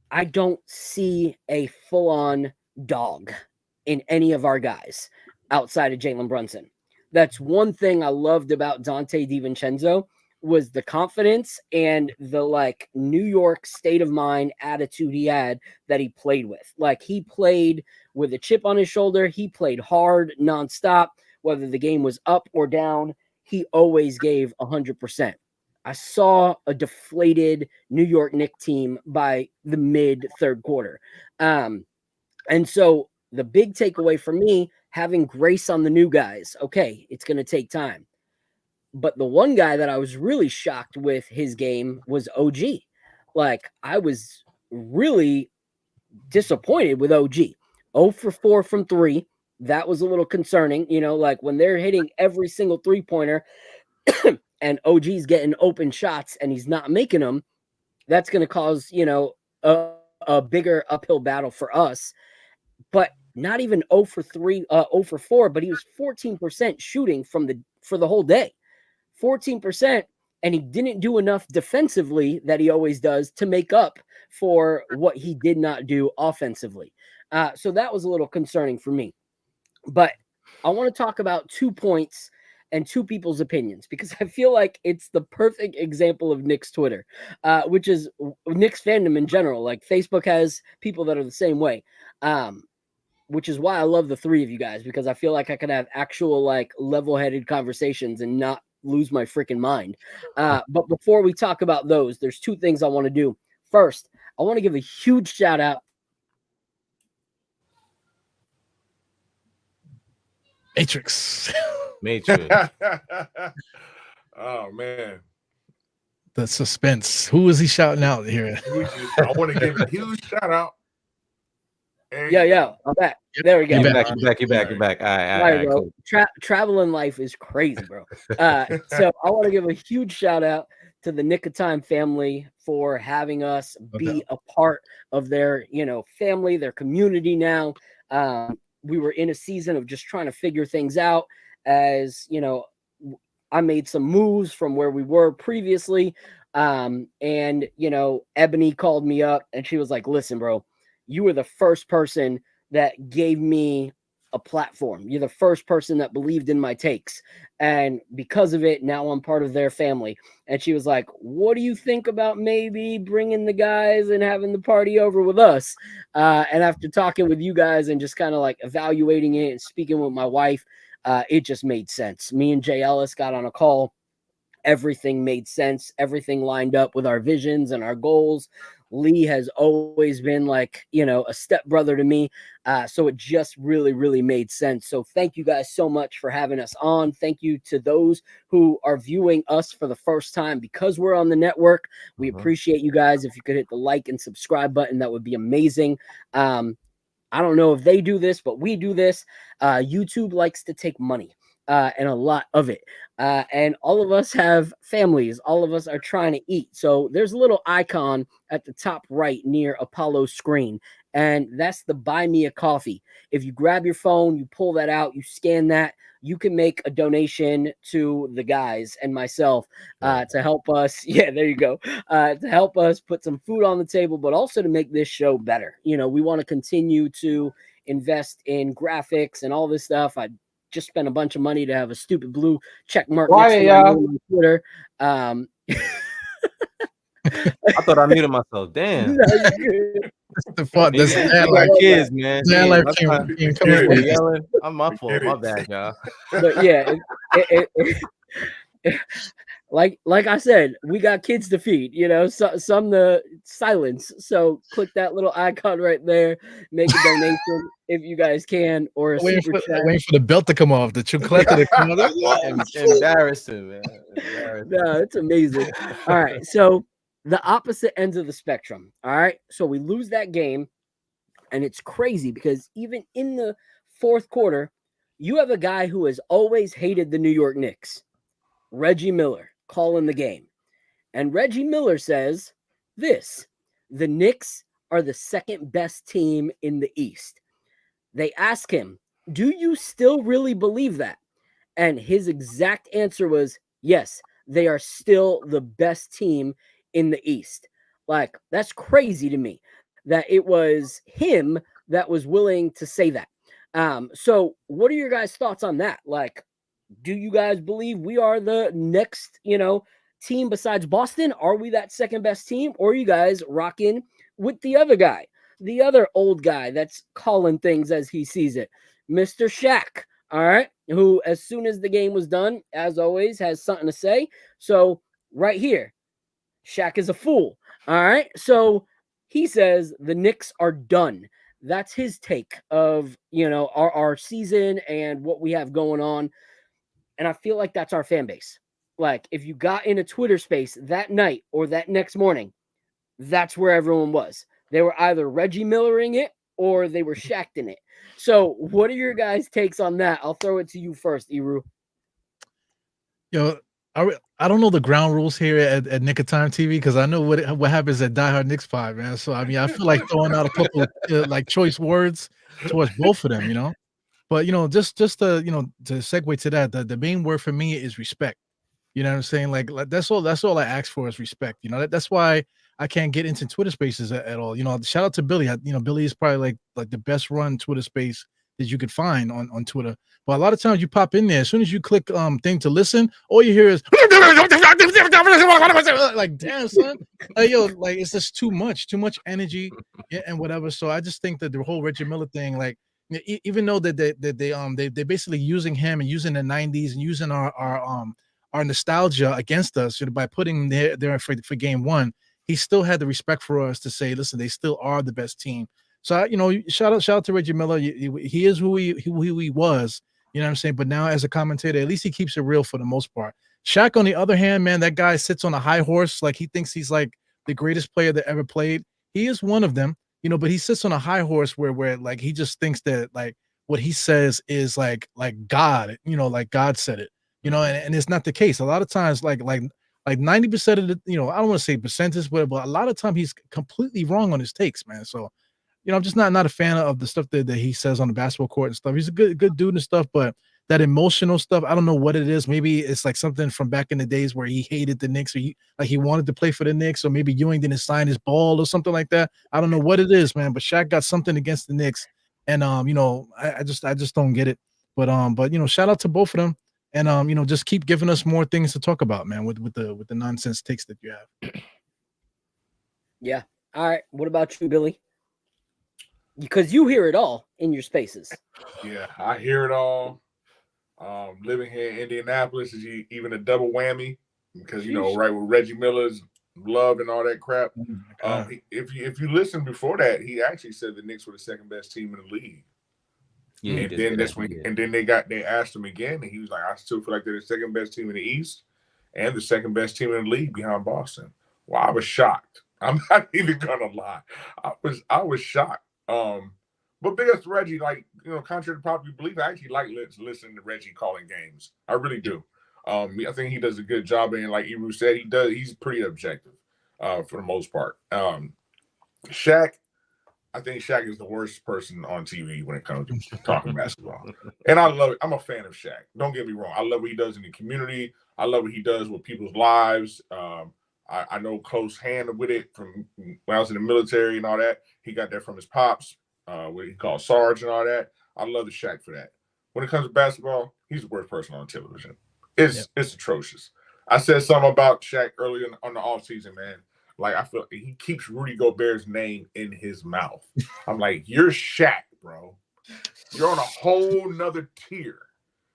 I don't see a full-on dog in any of our guys outside of Jalen Brunson. That's one thing I loved about Dante DiVincenzo, was the confidence and the New York state of mind attitude he had that he played with. Like, he played with a chip on his shoulder. He played hard, nonstop, whether the game was up or down. He always gave 100%. I saw a deflated New York Knicks team by the mid third quarter. And so the big takeaway for me, having grace on the new guys, okay, it's going to take time. But the one guy that I was really shocked with his game was OG. Like, I was really disappointed with OG. 0 for 4 from 3. That was a little concerning. When they're hitting every single three-pointer and OG's getting open shots and he's not making them, that's going to cause, a bigger uphill battle for us. But not even 0 for 3, 0 for 4, but he was 14% shooting for the whole day. 14%, and he didn't do enough defensively that he always does to make up for what he did not do offensively. So that was a little concerning for me. But I want to talk about 2 points and 2 people's opinions, because I feel like it's the perfect example of Knicks Twitter, which is Knicks fandom in general. Like, Facebook has people that are the same way, which is why I love the 3 of you guys, because I feel like I can have actual level-headed conversations and not lose my freaking mind. But before we talk about those, there's 2 things I want to do. First, I want to give a huge shout out. Matrix. Oh man, the suspense. Who is he shouting out here? I want to give a huge shout out. Yeah, I'm back. There we go. You're back. All right, bro. Cool. Traveling life is crazy, bro. So I want to give a huge shout out to the Nick of Time family for having us be a part of their, family, their community now. We were in a season of just trying to figure things out, as, I made some moves from where we were previously. And, Ebony called me up and she was like, listen, bro, you were the first person that gave me a platform. You're the first person that believed in my takes. And because of it, now I'm part of their family. And she was like, what do you think about maybe bringing the guys and having the party over with us? And after talking with you guys and just kind of evaluating it and speaking with my wife, it just made sense. Me and Jay Ellis got on a call. Everything made sense. Everything lined up with our visions and our goals. Lee has always been a stepbrother to me. So it just really, really made sense. So thank you guys so much for having us on. Thank you to those who are viewing us for the first time because we're on the network. We appreciate you guys. If you could hit the like and subscribe button, that would be amazing. I don't know if they do this, but we do this. YouTube likes to take money. And a lot of it. And all of us have families. All of us are trying to eat. So there's a little icon at the top right near Apollo's screen. And that's the Buy Me a Coffee. If you grab your phone, you pull that out, you scan that, you can make a donation to the guys and myself to help us. Yeah, there you go. To help us put some food on the table, but also to make this show better. You know, we want to continue to invest in graphics and all this stuff. I just spent a bunch of money to have a stupid blue check mark next to my name on Twitter. I thought I muted myself. Damn. No, you're good. The fun. This I dad got life. kids, man. Dad life My son- came coming Yeah. from They yelling. I'm my fault. My bad, y'all. But yeah, like I said, we got kids to feed, you know, so, some the silence. So click that little icon right there, make a donation if you guys can, or a super chat. Waiting for the belt to come off, the chocolate to come off. Embarrassing, man. Embarrassing. No, it's amazing. All right, so the opposite ends of the spectrum. All right, so we lose that game, and it's crazy because even in the fourth quarter, you have a guy who has always hated the New York Knicks, Reggie Miller, calling the game. And Reggie Miller says this: the Knicks are the second best team in the East. They ask him, do you still really believe that? And his exact answer was, yes, they are still the best team in the East. Like, that's crazy to me that it was him that was willing to say that. So what are your guys' thoughts on that? Like, do you guys believe we are the next, you know, team besides Boston? Are we that second best team? Or are you guys rocking with the other guy, the other old guy that's calling things as he sees it, Mr. Shaq? All right, who, as soon as the game was done, as always, has something to say. So right here, Shaq is a fool. All right, so he says the Knicks are done. That's his take of, you know, our season and what we have going on. And I feel like that's our fan base. Like, if you got in a Twitter space that night or that next morning, that's where everyone was. They were either Reggie Millering it or they were Shaqting it. So what are your guys' takes on that? I'll throw it to you first, Eru. Yo, I don't know the ground rules here at Nick of Time TV because I know what happens at Die Hard Knicks Pod, man. So I mean, I feel like throwing out a couple like choice words towards both of them, you know. But you know, just to to segue to that, the main word for me is respect. You know what I'm saying? Like that's all I ask for is respect. You know, that's why I can't get into Twitter spaces at all. You know, shout out to Billy. Billy is probably like the best run Twitter space that you could find on Twitter. But a lot of times you pop in there, as soon as you click thing to listen, all you hear is like, damn son, like, yo, like it's just too much energy and whatever. So I just think that the whole Reggie Miller thing, like, even though that they basically using him and using the 90s and using our nostalgia against us by putting him there for game one, he still had the respect for us to say, listen, they still are the best team. So, shout out to Reggie Miller. He is who he was, you know what I'm saying? But now as a commentator, at least he keeps it real for the most part. Shaq, on the other hand, man, that guy sits on a high horse. Like, he thinks he's like the greatest player that ever played. He is one of them, but he sits on a high horse where like he just thinks that like what he says is like God, like God said it, and it's not the case. A lot of times, like 90% of the, I don't want to say percentage, but a lot of time he's completely wrong on his takes, man. So, I'm just not a fan of the stuff that he says on the basketball court and stuff. He's a good dude and stuff, but that emotional stuff, I don't know what it is. Maybe it's like something from back in the days where he hated the Knicks, or he wanted to play for the Knicks, or maybe Ewing didn't sign his ball or something like that. I don't know what it is, man. But Shaq got something against the Knicks, and I just don't get it. But shout out to both of them, and just keep giving us more things to talk about, man, with the nonsense takes that you have. Yeah. All right. What about you, Billy? Because you hear it all in your spaces. Yeah, I hear it all. Living here in Indianapolis is even a double whammy because right with Reggie Miller's love and all that crap. If you listen before that, he actually said the Knicks were the second best team in the league. Yeah, and then that's when, and then they asked him again, and he was like, "I still feel like they're the second best team in the East and the second best team in the league behind Boston." Well, I was shocked. I'm not even gonna lie. I was shocked. But because Reggie, like, contrary to popular belief, I actually like listening to Reggie calling games. I really do. I think he does a good job, and like Eru said, he's pretty objective for the most part. Shaq, I think Shaq is the worst person on TV when it comes to talking basketball. And I love it. I'm a fan of Shaq. Don't get me wrong. I love what he does in the community. I love what he does with people's lives. I know close hand with it from when I was in the military and all that. He got that from his pops, what he called Sarge and all that. I love the Shaq for that. When it comes to basketball, he's the worst person on television. It's atrocious. I said something about Shaq earlier on the offseason, man. Like, I feel he keeps Rudy Gobert's name in his mouth. I'm like, you're Shaq, bro. You're on a whole nother tier.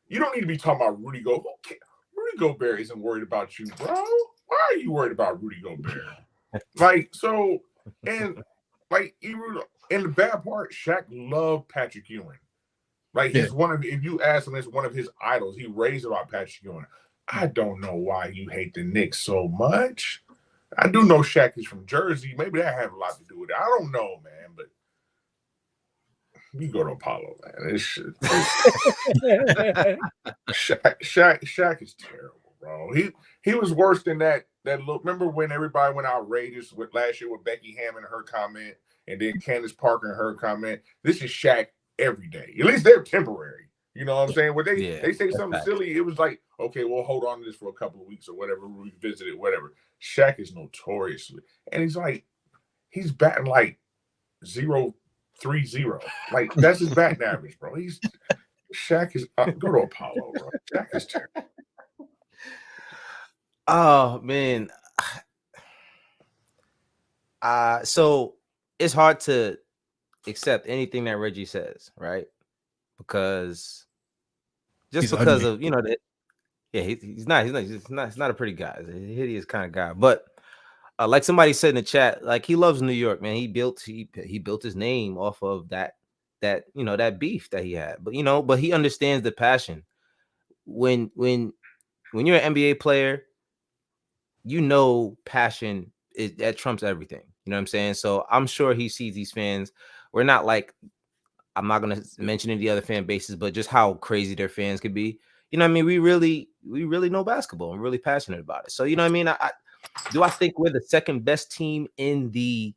You don't need to be talking about Rudy Gobert. Rudy Gobert isn't worried about you, bro. Why are you worried about Rudy Gobert? Like, so, and like, and the bad part, Shaq loved Patrick Ewing. Like, he's if you ask him, it's one of his idols. He raised about Patrick Ewing. I don't know why you hate the Knicks so much. I do know Shaq is from Jersey. Maybe that had a lot to do with it. I don't know, man, but you go to Apollo, man. Shaq is terrible, bro. He was worse than that look. Remember when everybody went outrageous with last year with Becky Hammond and her comment, and then Candace Parker and her comment? This is Shaq every day. At least they're temporary. You know what I'm saying? When they say something silly, it was like, okay, we'll hold on to this for a couple of weeks or whatever, we revisit it, whatever. Shaq is notoriously, and he's batting like 0.30. Like, that's his batting average, bro. Shaq is go to Apollo, bro. Shaq is terrible. Oh man. So it's hard to accept anything that Reggie says, right? Because he's because ugly. Of that. Yeah, he's not a pretty guy. He's a hideous kind of guy. But like somebody said in the chat, like, he loves New York, man. He built his name off of that beef that he had. But he understands the passion. When you're an NBA player, passion that trumps everything. You know what I'm saying? So I'm sure he sees these fans. We're not like, I'm not going to mention any other fan bases, but just how crazy their fans could be. You know what I mean? We really know basketball. I'm really passionate about it. So, you know what I mean? I think we're the second best team in the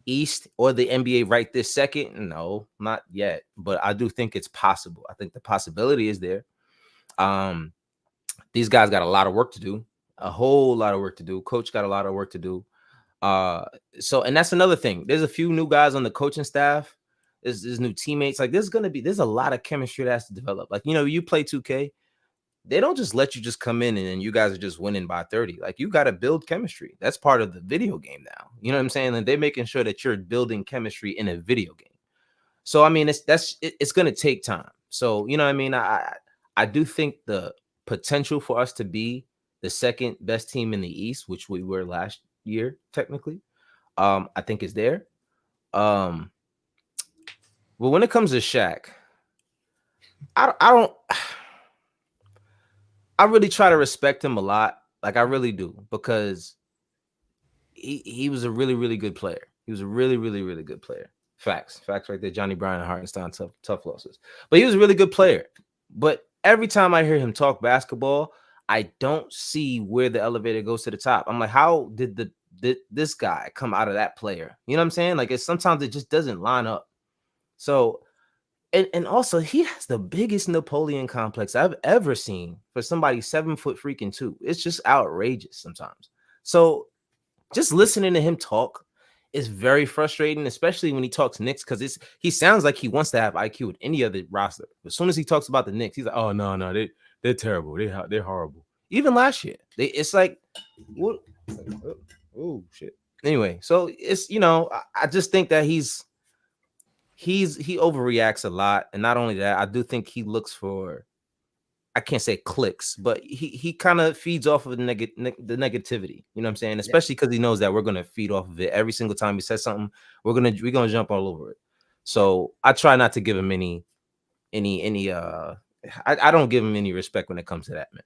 East or the NBA right this second? No, not yet. But I do think it's possible. I think the possibility is there. These guys got a lot of work to do. A whole lot of work to do. Coach got a lot of work to do. And that's another thing. There's a few new guys on the coaching staff. There's new teammates. Like, there's a lot of chemistry that has to develop. Like, you play 2K, they don't just let you just come in and you guys are just winning by 30. Like, you got to build chemistry. That's part of the video game now. You know what I'm saying? And they're making sure that you're building chemistry in a video game. So, I mean, it's going to take time. So, you know what I mean? I do think the potential for us to be the second best team in the East, which we were last year, technically, I think is there. But when it comes to Shaq, I really try to respect him a lot. Like, I really do, because he was a really, really good player. He was a really, really, really good player. Facts right there. Johnny Bryan and Hartenstein, tough losses. But he was a really good player. But every time I hear him talk basketball, I don't see where the elevator goes to the top. I'm like, how did this guy come out of that player? You know what I'm saying? Like, sometimes it just doesn't line up. So, and also, he has the biggest Napoleon complex I've ever seen for somebody 7 foot freaking 2. It's just outrageous sometimes. So, just listening to him talk is very frustrating, especially when he talks Knicks, because he sounds like he wants to have IQ with any other roster. As soon as he talks about the Knicks, he's like, "Oh no, they're terrible. They're horrible." Even last year, it's like, what? Oh shit. Anyway, so it's I just think that he overreacts a lot, and not only that, I do think he looks for, I can't say clicks, but he kind of feeds off of the negativity. You know what I'm saying? Especially because he knows that we're gonna feed off of it every single time he says something. We're gonna jump all over it. So I try not to give him any. I don't give him any respect when it comes to that, man.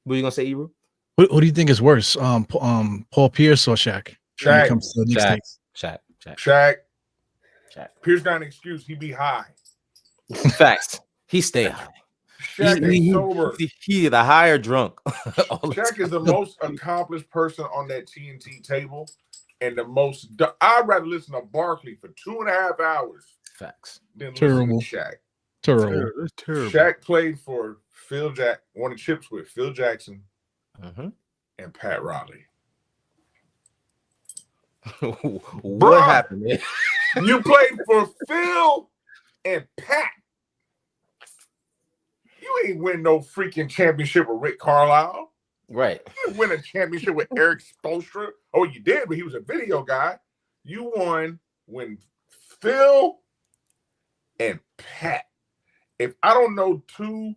What are you gonna say, Ebru? Who do you think is worse, Paul Pierce or Shaq? When it comes to the Knicks? Shaq. Pierce got an excuse. He be high. Facts. He stay high. Shaq is sober. He either high or drunk. Shaq is the most accomplished person on that TNT table. and the most. I'd rather listen to Barkley for 2.5 hours Facts. than Terrible. listen to Shaq. Terrible. That's terrible. Shaq played for won the chips with Phil Jackson and Pat Riley. What happened, man? You played for Phil and Pat. You ain't win no freaking championship with Rick Carlisle. Right. You didn't win a championship with Eric Spoelstra. Oh, you did, but he was a video guy. You won when Phil and Pat. If I don't know two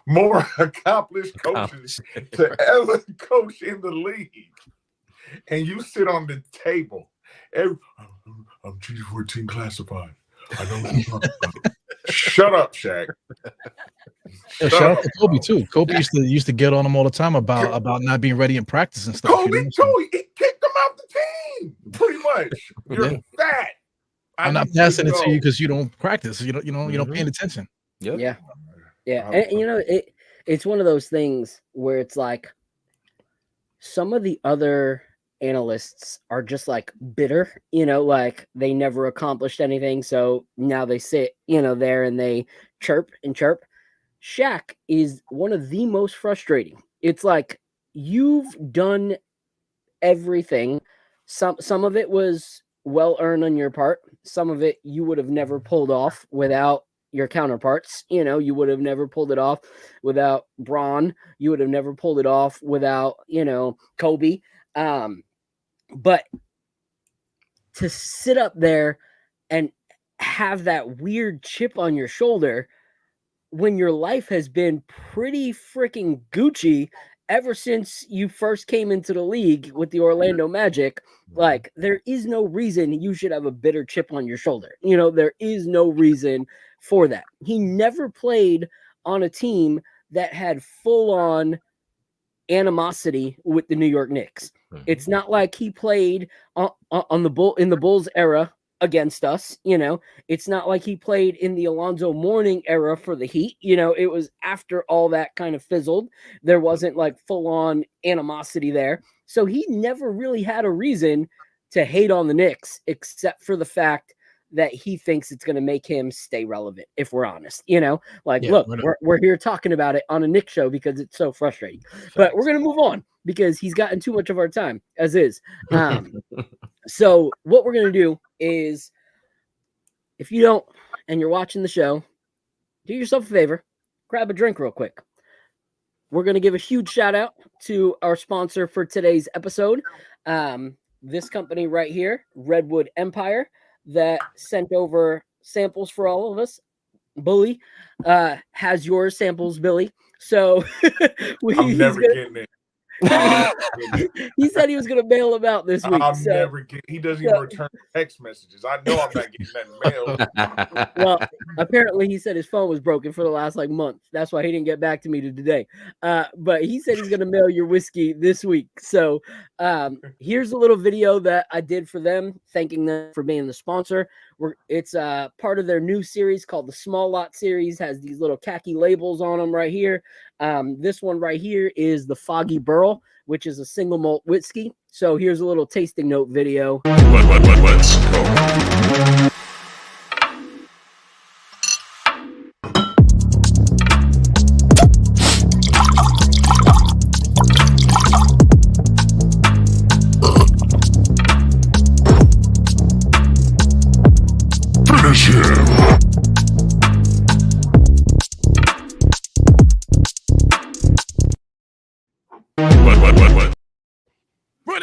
more accomplished coaches to ever coach in the league, and you sit on the table, I'm G14 classified. I know what you're talking about. Shut up, Shaq. Yeah, shout out to Kobe too. Kobe used to get on him all the time about not being ready in practice and stuff. Kobe, he kicked him out the team. Pretty much. You're fat. I'm not passing it to you because you don't practice. You don't pay attention. Yeah. And it's one of those things where it's like some of the other analysts are just like bitter, like they never accomplished anything. So now they sit, there and they chirp and chirp. Shaq is one of the most frustrating. It's like you've done everything. Some of it was well earned on your part. Some of it you would have never pulled off without your counterparts. You would have never pulled it off without Bron. You would have never pulled it off without, Kobe. But to sit up there and have that weird chip on your shoulder when your life has been pretty freaking Gucci ever since you first came into the league with the Orlando Magic, like there is no reason you should have a bitter chip on your shoulder. There is no reason for that. He never played on a team that had full on animosity with the New York Knicks. It's not like he played in the Bulls era against us. It's not like he played in the Alonzo Mourning era for the Heat. It was after all that kind of fizzled. There wasn't like full on animosity there. So he never really had a reason to hate on the Knicks, except for the fact that he thinks it's going to make him stay relevant, if we're honest. Look, we're here talking about it on a Knicks show because it's so frustrating. But we're going to move on because he's gotten too much of our time, as is. So what we're going to do is, if you don't, and you're watching the show, do yourself a favor, grab a drink real quick. We're going to give a huge shout out to our sponsor for today's episode. This company right here, Redwood Empire, that sent over samples for all of us. Bully has your samples, Billy. So I'm never getting it. He said he was going to mail them out this week. He doesn't even return text messages. I know I'm not getting that mail. Well, apparently he said his phone was broken for the last month. That's why he didn't get back to me today. But he said he's going to mail your whiskey this week. So here's a little video that I did for them, thanking them for being the sponsor. It's part of their new series called the Small Lot Series. Has these little khaki labels on them right here. This one right here is the Foggy Burl, which is a single malt whiskey. So here's a little tasting note video. Let's go. Finish him.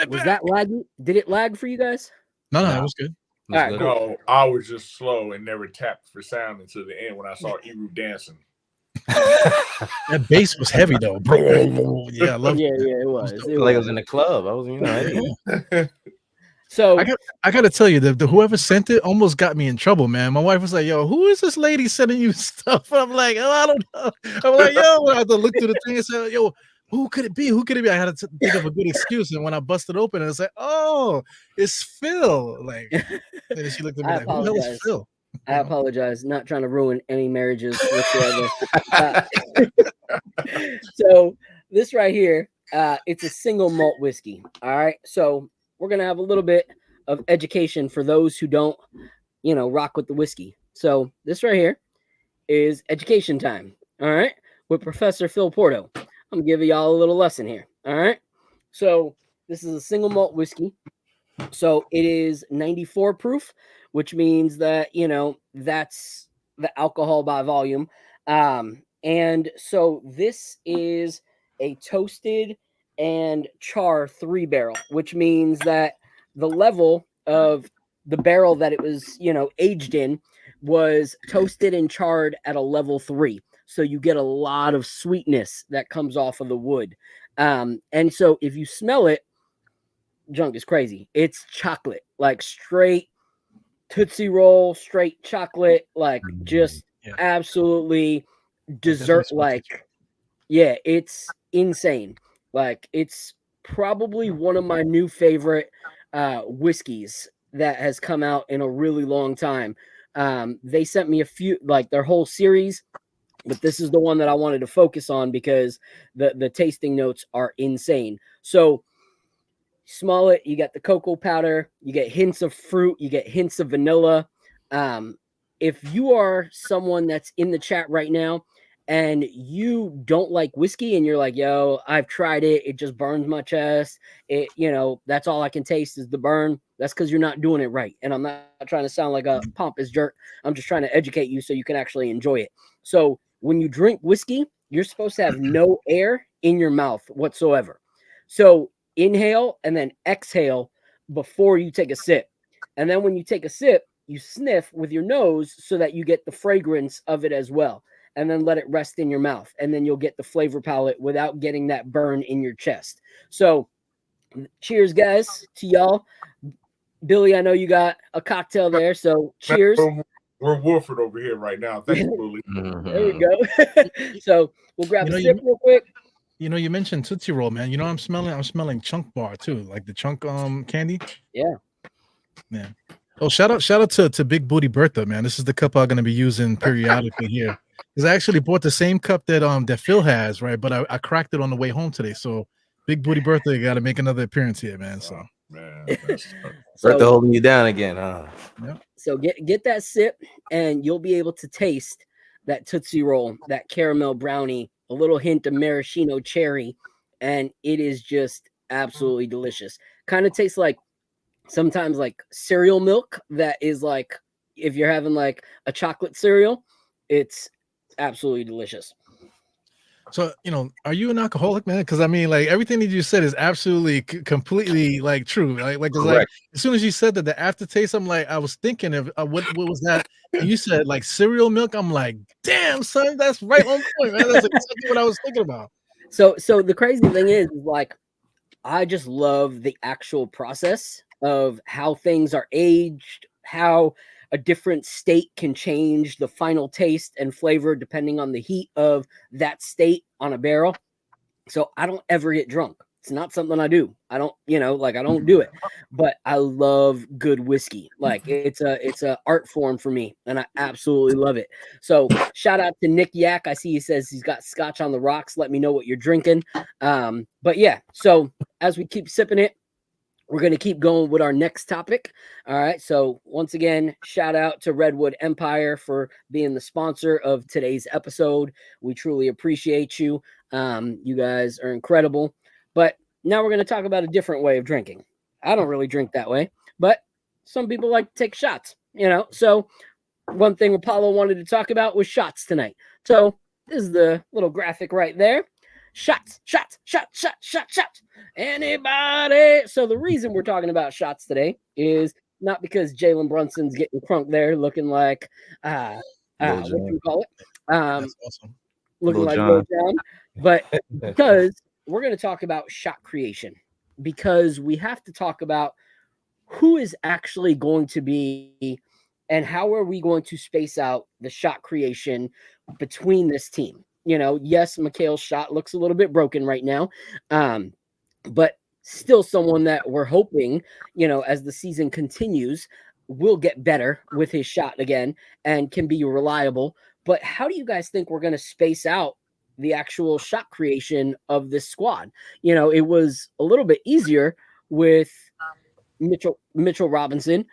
Was that laggy? Did it lag for you guys? No, it was good. All right, cool. No, I was just slow and never tapped for sound until the end when I saw Eru dancing. That bass was heavy though, bro. Yeah, I love it was. It was in the club. I was, So I gotta tell you, the whoever sent it almost got me in trouble, man. My wife was like, "Yo, who is this lady sending you stuff?" I'm like, "Oh, I don't know." I'm like, "Yo," I had to look through the thing and say, "Yo, who could it be? Who could it be?" I had to think of a good excuse, and when I busted open, I was like, "Oh, it's Phil." Like, and she looked at me like, "Who the hell is Phil?" I apologize, not trying to ruin any marriages whatsoever. So this right here, it's a single malt whiskey. All right, so we're going to have a little bit of education for those who don't, rock with the whiskey. So this right here is education time. All right. With Professor Phil Porto. I'm going to give y'all a little lesson here. All right. So this is a single malt whiskey. So it is 94 proof, which means that, that's the alcohol by volume. And so this is a toasted and char 3-barrel, which means that the level of the barrel that it was, aged in was toasted and charred at a level 3. So you get a lot of sweetness that comes off of the wood. And so if you smell it, junk is crazy. It's chocolate, like straight Tootsie Roll, straight chocolate, like just absolutely dessert like. Yeah, it's insane. Like it's probably one of my new favorite whiskeys that has come out in a really long time. They sent me a few, like their whole series, but this is the one that I wanted to focus on because the tasting notes are insane. So smell it, you get the cocoa powder, you get hints of fruit, you get hints of vanilla. If you are someone that's in the chat right now and you don't like whiskey and you're like, yo, I've tried it, it just burns my chest, that's all I can taste is the burn, that's because you're not doing it right. And I'm not trying to sound like a pompous jerk. I'm just trying to educate you so you can actually enjoy it. So when you drink whiskey, you're supposed to have no air in your mouth whatsoever. So inhale and then exhale before you take a sip. And then when you take a sip, you sniff with your nose so that you get the fragrance of it as well. And then let it rest in your mouth. And then you'll get the flavor palette without getting that burn in your chest. So cheers, guys, to y'all. Billy, I know you got a cocktail there. So cheers. We're Wolford over here right now. Thanks, Billy. There we go. So we'll grab a sip real quick. You mentioned Tootsie Roll, man. I'm smelling Chunk Bar too, like the Chunk candy. Yeah. Oh, shout out to Big Booty Bertha, man. This is the cup I'm gonna be using periodically here. Because I actually bought the same cup that Phil has, right? But I cracked it on the way home today. So Big Booty Bertha got to make another appearance here, man. So man, Bertha holding you down again, huh? Yeah. So get that sip, and you'll be able to taste that Tootsie Roll, that caramel brownie, a little hint of maraschino cherry, and it is just absolutely delicious. Kind of tastes like sometimes like cereal milk that is like if you're having like a chocolate cereal, it's absolutely delicious. So, are you an alcoholic, man? Because I mean, like everything that you said is absolutely completely like true. Like as soon as you said that the aftertaste, I'm like, I was thinking of what was that? And you said like cereal milk. I'm like, damn, son, that's right on point, man. That's exactly what I was thinking about. So the crazy thing is like, I just love the actual process of how things are aged, how a different state can change the final taste and flavor depending on the heat of that state on a barrel. So I don't ever get drunk. It's not something I do. I don't, I don't do it. But I love good whiskey. Like it's a art form for me, and I absolutely love it. So shout out to Nick Yak. I see he says he's got scotch on the rocks. Let me know what you're drinking. But yeah, so as we keep sipping it, we're going to keep going with our next topic. All right. So once again, shout out to Redwood Empire for being the sponsor of today's episode. We truly appreciate you. You guys are incredible. But now we're going to talk about a different way of drinking. I don't really drink that way, but some people like to take shots, So one thing Apollo wanted to talk about was shots tonight. So this is the little graphic right there. Shots. Anybody? So the reason we're talking about shots today is not because Jalen Brunson's getting crunk there, looking like what do you call it? That's awesome. Looking like Lil Jon, but because we're going to talk about shot creation, because we have to talk about who is actually going to be and how are we going to space out the shot creation between this team. Yes, Mikhail's shot looks a little bit broken right now, but still someone that we're hoping, as the season continues, will get better with his shot again and can be reliable. But how do you guys think we're going to space out the actual shot creation of this squad? It was a little bit easier with Mitchell Robinson,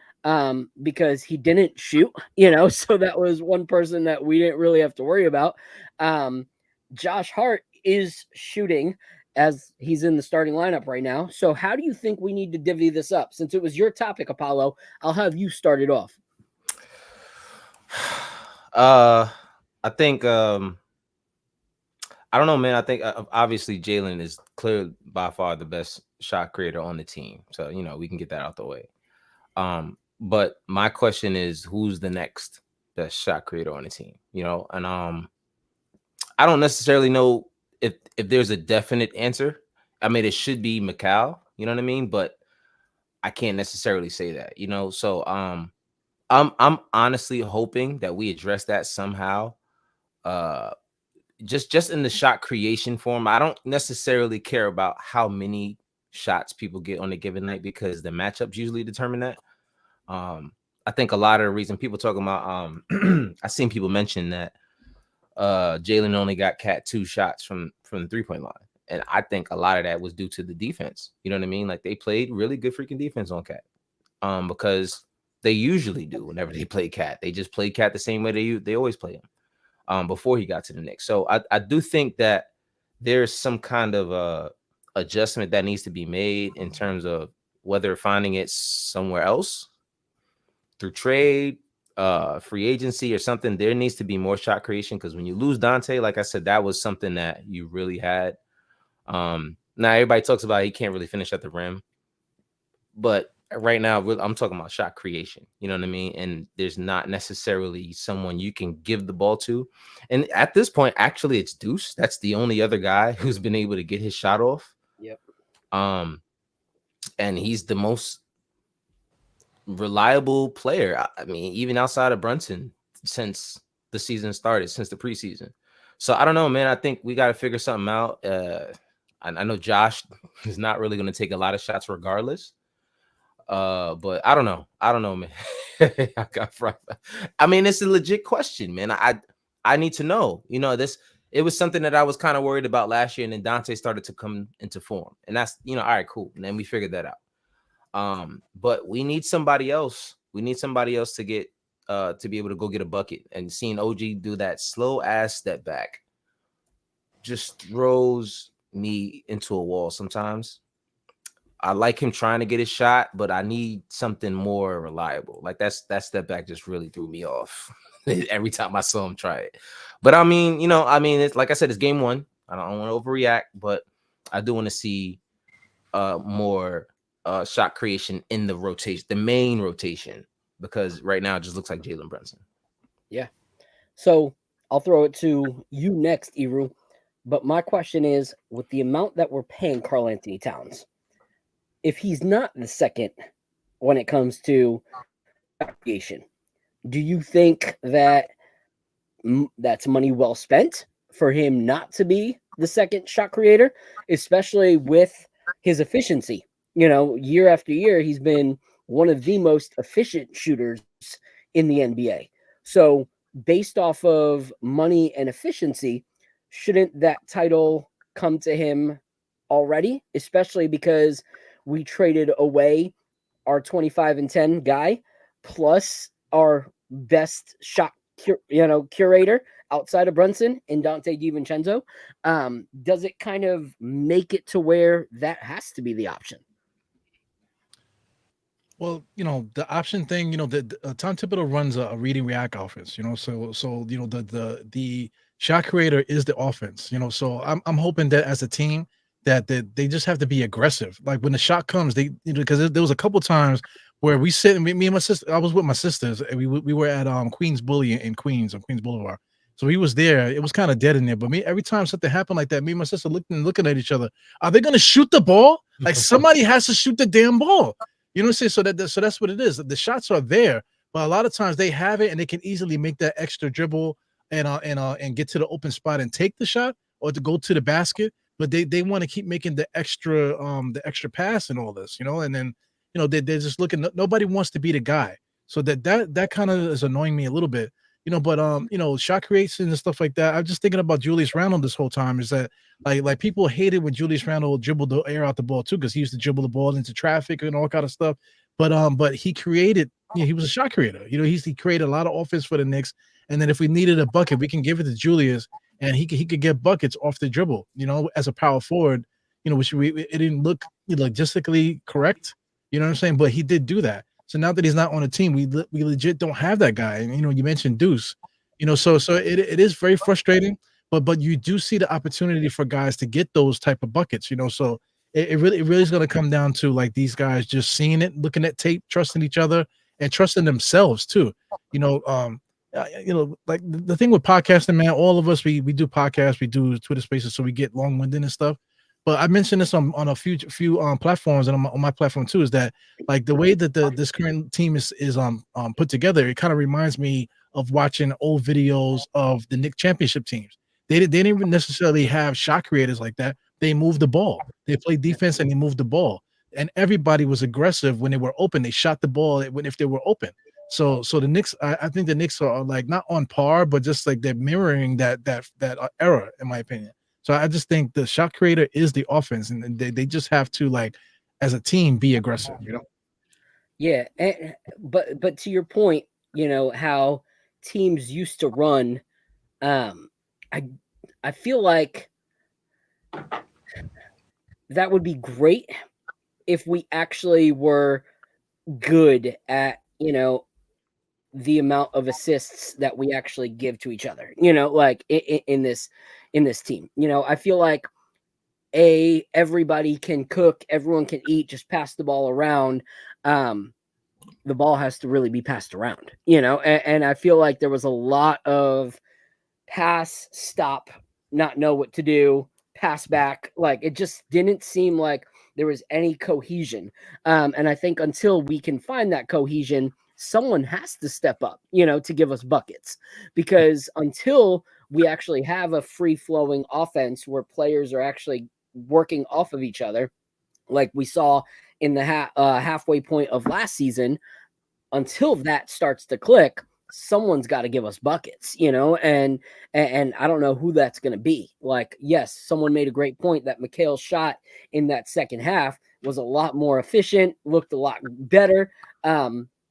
because he didn't shoot, so that was one person that we didn't really have to worry about. Josh Hart is shooting as he's in the starting lineup right now. So how do you think we need to divvy this up? Since it was your topic, Apollo, I'll have you start it off. I think I don't know, man. I think obviously Jalen is clearly by far the best shot creator on the team. So, we can get that out the way. But my question is, who's the next best shot creator on the team? And I don't necessarily know if there's a definite answer. I mean, it should be Mikal, you know what I mean? But I can't necessarily say that, So I'm honestly hoping that we address that somehow. Just in the shot creation form. I don't necessarily care about how many shots people get on a given night because the matchups usually determine that. I think a lot of the reason people talking about I've seen people mention that Jalen only got Cat 2 shots from the 3-point line. And I think a lot of that was due to the defense. You know what I mean? Like they played really good freaking defense on Cat. Because they usually do whenever they play Cat. They just play Cat the same way they always play him. Before he got to the Knicks. So I do think that there's some kind of adjustment that needs to be made in terms of whether finding it somewhere else through trade, free agency or something. There needs to be more shot creation because when you lose Dante, like I said, that was something that you really had. Now everybody talks about he can't really finish at the rim, but right now I'm talking about shot creation, you know what I mean? And there's not necessarily someone you can give the ball to. And at this point, actually it's Deuce. That's the only other guy who's been able to get his shot off. Yep. And he's the most reliable player. I mean, even outside of Brunson since the season started, since the preseason. So I don't know, man. I think we got to figure something out. I know Josh is not really going to take a lot of shots regardless. But I don't know, man. I mean, it's a legit question, man. I need to know, it was something that I was kind of worried about last year, and then Dante started to come into form, and that's, all right, cool. And then we figured that out. But we need somebody else. We need somebody else to get, to be able to go get a bucket. And seeing OG do that slow ass step back just throws me into a wall sometimes. I like him trying to get his shot, but I need something more reliable. Like that step back just really threw me off every time I saw him try it. But I mean, it's like I said, it's game one. I don't want to overreact, but I do want to see more shot creation in the rotation, the main rotation, because right now it just looks like Jalen Brunson. Yeah. So I'll throw it to you next, Eru. But my question is, with the amount that we're paying Karl Anthony Towns, if he's not the second when it comes to creation, do you think that that's money well spent for him not to be the second shot creator, especially with his efficiency? Year after year, he's been one of the most efficient shooters in the NBA. So based off of money and efficiency, shouldn't that title come to him already, especially because we traded away our 25 and 10 guy plus our best shot curator outside of Brunson and Dante DiVincenzo? Does it kind of make it to where that has to be the option? Well, the option thing, the Tom Thibodeau runs a read and react offense, so the shot creator is the offense, so I'm hoping that as a team that they just have to be aggressive. Like when the shot comes, they, because there was a couple times where me and my sister, I was with my sisters, and we were at Queens Bully in Queens on Queens Boulevard. So he was there. It was kind of dead in there. But every time something happened like that, me and my sister looking at each other. Are they going to shoot the ball? Like somebody has to shoot the damn ball. You know what I'm saying? So that's what it is. The shots are there, but a lot of times they have it and they can easily make that extra dribble and get to the open spot and take the shot or to go to the basket. But they want to keep making the extra pass and all this, and then they're just looking. Nobody wants to be the guy. So that kind of is annoying me a little bit. Shot creation and stuff like that. I'm just thinking about Julius Randle this whole time. Is that like people hated when Julius Randle dribbled the air out the ball too, because he used to dribble the ball into traffic and all kind of stuff. But he created, he was a shot creator. He created a lot of offense for the Knicks. And then if we needed a bucket, we can give it to Julius, and he could get buckets off the dribble. As a power forward, which it didn't look logistically correct. You know what I'm saying? But he did do that. So now that he's not on the team, we legit don't have that guy. And you mentioned Deuce, so it is very frustrating. But you do see the opportunity for guys to get those type of buckets. So it really is going to come down to like these guys just seeing it, looking at tape, trusting each other, and trusting themselves too. Like the thing with podcasting, man. All of us we do podcasts, we do Twitter Spaces, so we get long-winded and stuff. But I mentioned this on a few platforms, and on my platform too, is that like the way that this current team is put together, it kind of reminds me of watching old videos of the Knicks championship teams. They didn't even necessarily have shot creators like that. They moved the ball. They played defense and they moved the ball. And everybody was aggressive when they were open. They shot the ball if they were open. So the Knicks, I think the Knicks are like not on par, but just like they're mirroring that era, in my opinion. So I just think the shot creator is the offense, and they just have to, like, as a team, be aggressive, Yeah, but to your point, how teams used to run, I feel like that would be great if we actually were good at, the amount of assists that we actually give to each other, like in this team. I feel like everybody can cook, everyone can eat, just pass the ball around. The ball has to really be passed around, and I feel like there was a lot of pass, stop, not know what to do, pass back. Like it just didn't seem like there was any cohesion. And I think until we can find that cohesion, someone has to step up, to give us buckets, because until we actually have a free flowing offense where players are actually working off of each other, like we saw in the halfway point of last season, until that starts to click, someone's got to give us buckets, and I don't know who that's going to be. Like, yes, someone made a great point that Mikhail's shot in that second half was a lot more efficient, looked a lot better.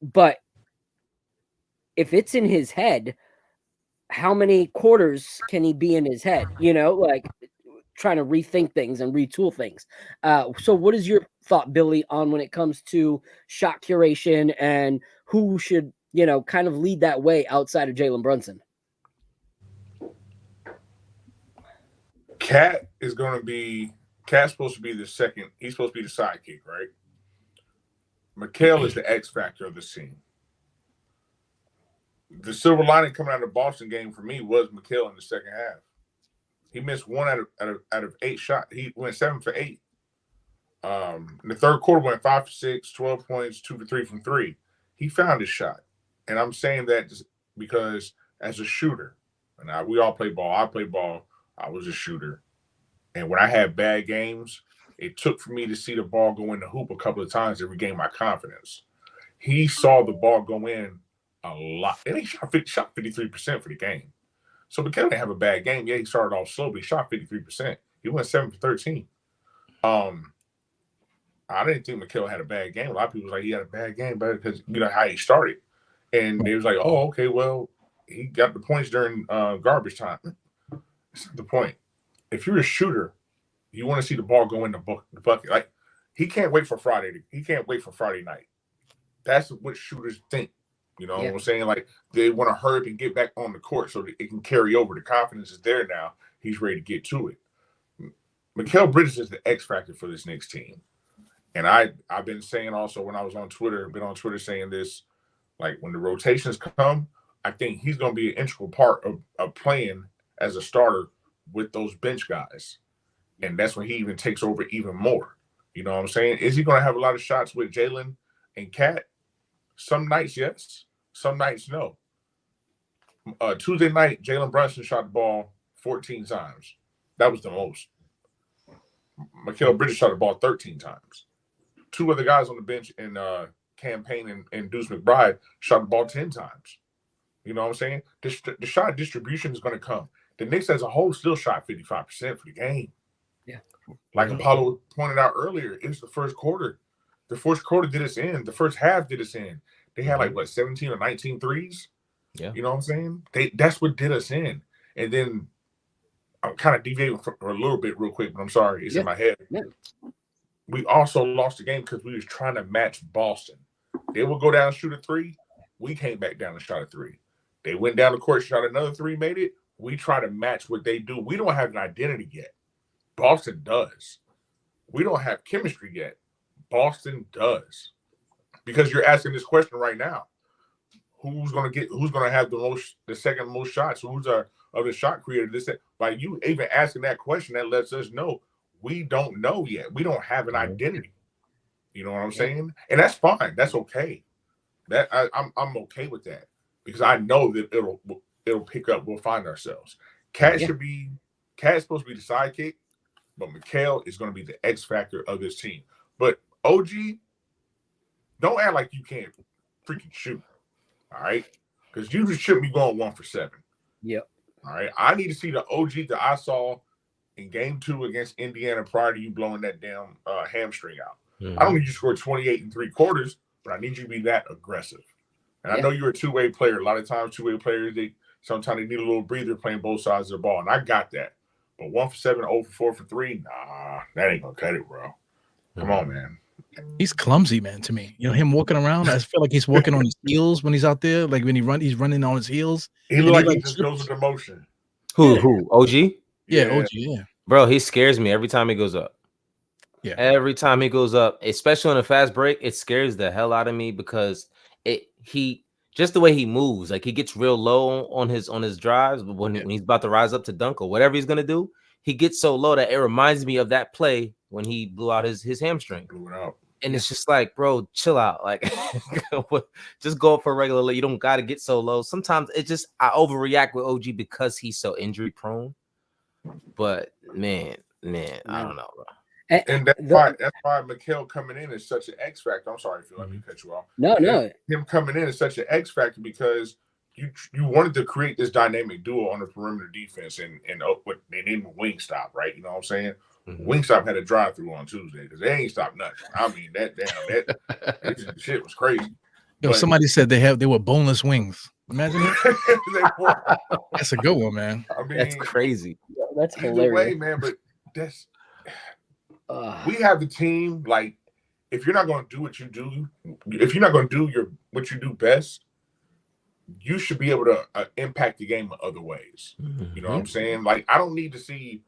But if it's in his head, how many quarters can he be in his head? Like trying to rethink things and retool things. So what is your thought, Billy, on when it comes to shot curation and who should, kind of lead that way outside of Jalen Brunson? Cat's supposed to be the second. He's supposed to be the sidekick, right? Mikhail is the X factor of the scene. The silver lining coming out of the Boston game for me was Mikhail in the second half. He missed one out of 8 shots. He went 7 for 8. In the third quarter, went 5 for 6, 12 points, 2 for 3 from 3. He found his shot. And I'm saying that just because as a shooter, and we all play ball. I play ball. I was a shooter. And when I had bad games, it took for me to see the ball go in the hoop a couple of times to regain my confidence. He saw the ball go in a lot. And he shot 53% for the game. So Mikhail didn't have a bad game. Yeah, he started off slow, but he shot 53%. He went 7 for 13. I didn't think Mikhail had a bad game. A lot of people was like, he had a bad game, but because how he started. And they was like, oh, okay, well, he got the points during garbage time. That's not the point. If you're a shooter, you want to see the ball go in the bucket. Like, he can't wait for Friday. He can't wait for Friday night. That's what shooters think. You know what I'm saying? Like, they want to hurry up and get back on the court so that it can carry over. The confidence is there now. He's ready to get to it. Mikal Bridges is the X factor for this Knicks team. And I've been saying also when I was on Twitter, saying this, like when the rotations come, I think he's going to be an integral part of playing as a starter with those bench guys. And that's when he even takes over even more. You know what I'm saying? Is he going to have a lot of shots with Jalen and Cat? Some nights, yes. Some nights, no. Tuesday night, Jalen Brunson shot the ball 14 times. That was the most. Mikal Bridges shot the ball 13 times. 2 other guys on the bench in Campaign and Deuce McBride shot the ball 10 times. You know what I'm saying? The shot distribution is going to come. The Knicks as a whole still shot 55% for the game. Yeah. Like Apollo pointed out earlier, it was the first quarter. The first quarter did us in. The first half did us in. They had like, 17 or 19 threes? Yeah. You know what I'm saying? That's what did us in. And then I'm kind of deviating for a little bit real quick, but I'm sorry. It's in my head. Yeah. We also lost the game because we was trying to match Boston. They would go down and shoot a three. We came back down and shot a three. They went down the court, shot another three, made it. We try to match what they do. We don't have an identity yet. Boston does. We don't have chemistry yet. Boston does. Because you're asking this question right now. Who's gonna have the second most shots? Who's our other shot creator? By you even asking that question, that lets us know we don't know yet. We don't have an identity. You know what I'm saying? And that's fine. That's okay. I'm okay with that because I know that it'll pick up. We'll find ourselves. Cat's supposed to be the sidekick, but Mikal is going to be the X factor of this team. But OG, don't act like you can't freaking shoot. All right, because you just shouldn't be going 1 for 7. Yep. All right, I need to see the OG that I saw in Game 2 against Indiana prior to you blowing that damn hamstring out. I don't need you to score 28 and 3/4, but I need you to be that aggressive. And I know you're a two-way player. A lot of times, two-way players, sometimes they need a little breather playing both sides of the ball, and I got that. But 1 for 7, 0 for 4 for 3, nah, that ain't gonna cut it, bro. Come on, man. He's clumsy, man. To me, him walking around, I feel like he's walking on his heels when he's out there. Like when he's running on his heels. He looks like he just goes with emotion. Who? OG? Yeah, OG. Yeah, bro, he scares me every time he goes up. Yeah, every time he goes up, especially on a fast break, it scares the hell out of me because he just the way he moves, like he gets real low on his drives, but when he's about to rise up to dunk or whatever he's gonna do, he gets so low that it reminds me of that play when he blew out his hamstring. Blew it out. And it's just like, bro, chill out. Like, just go up for a regular. You don't got to get so low. Sometimes I overreact with OG because he's so injury prone. But man, I don't know, bro. And that's why Mikal coming in is such an X factor. I'm sorry if you let me cut you off. No. Him coming in is such an X factor because you wanted to create this dynamic duo on the perimeter defense and what they named Wingstop, right? You know what I'm saying? Wingstop had a drive-through on Tuesday because they ain't stopped nothing. I mean, that shit was crazy. Yo, somebody said they were boneless wings. Imagine it. That's a good one, man. I mean, that's crazy. That's hilarious, way, man. But that's we have the team. Like, if you're not going to do what you do, if you're not going to do what you do best, you should be able to impact the game in other ways. You know what I'm saying? Like, I don't need to see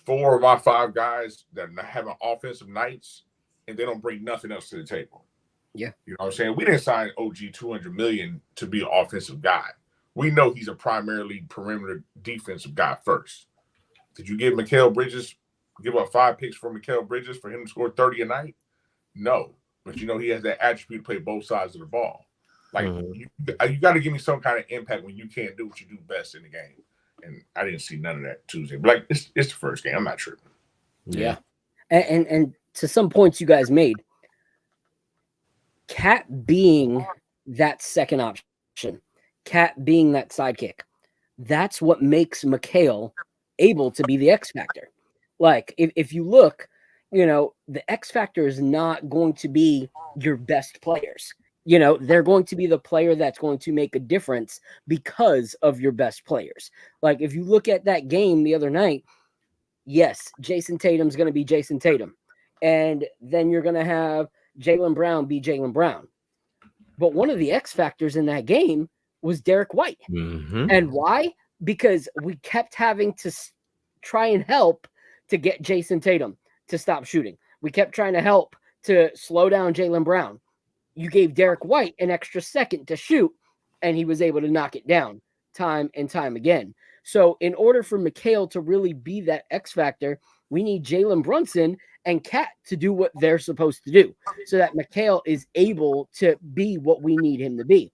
4 of my 5 guys that are having offensive nights and they don't bring nothing else to the table. Yeah. You know what I'm saying? We didn't sign OG $200 million to be an offensive guy. We know he's a primarily perimeter defensive guy first. Did you give Mikal Bridges, give up 5 picks for Mikal Bridges for him to score 30 a night? No. But he has that attribute to play both sides of the ball. Like, you got to give me some kind of impact when you can't do what you do best in the game. And I didn't see none of that Tuesday. But like, it's the first game. I'm not tripping. Yeah. And to some points you guys made, Cat being that second option, Cat being that sidekick, that's what makes Mikal able to be the X factor. Like, if you look, the X factor is not going to be your best players. They're going to be the player that's going to make a difference because of your best players. Like, if you look at that game the other night, yes, Jason Tatum's going to be Jason Tatum. And then you're going to have Jaylen Brown be Jaylen Brown. But one of the X factors in that game was Derek White. And why? Because we kept having to try and help to get Jason Tatum to stop shooting. We kept trying to help to slow down Jaylen Brown. You gave Derek White an extra second to shoot, and he was able to knock it down time and time again. So in order for Mikal to really be that X factor, we need Jalen Brunson and Cat to do what they're supposed to do so that Mikal is able to be what we need him to be.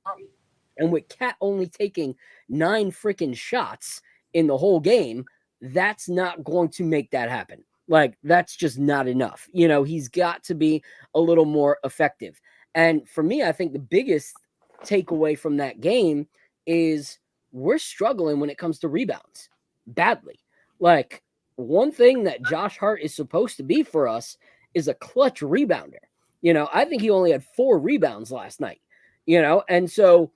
And with Cat only taking 9 freaking shots in the whole game, that's not going to make that happen. Like, that's just not enough. He's got to be a little more effective. And for me, I think the biggest takeaway from that game is we're struggling when it comes to rebounds badly. Like, one thing that Josh Hart is supposed to be for us is a clutch rebounder. You know, I think he only had 4 rebounds last night, you know, and so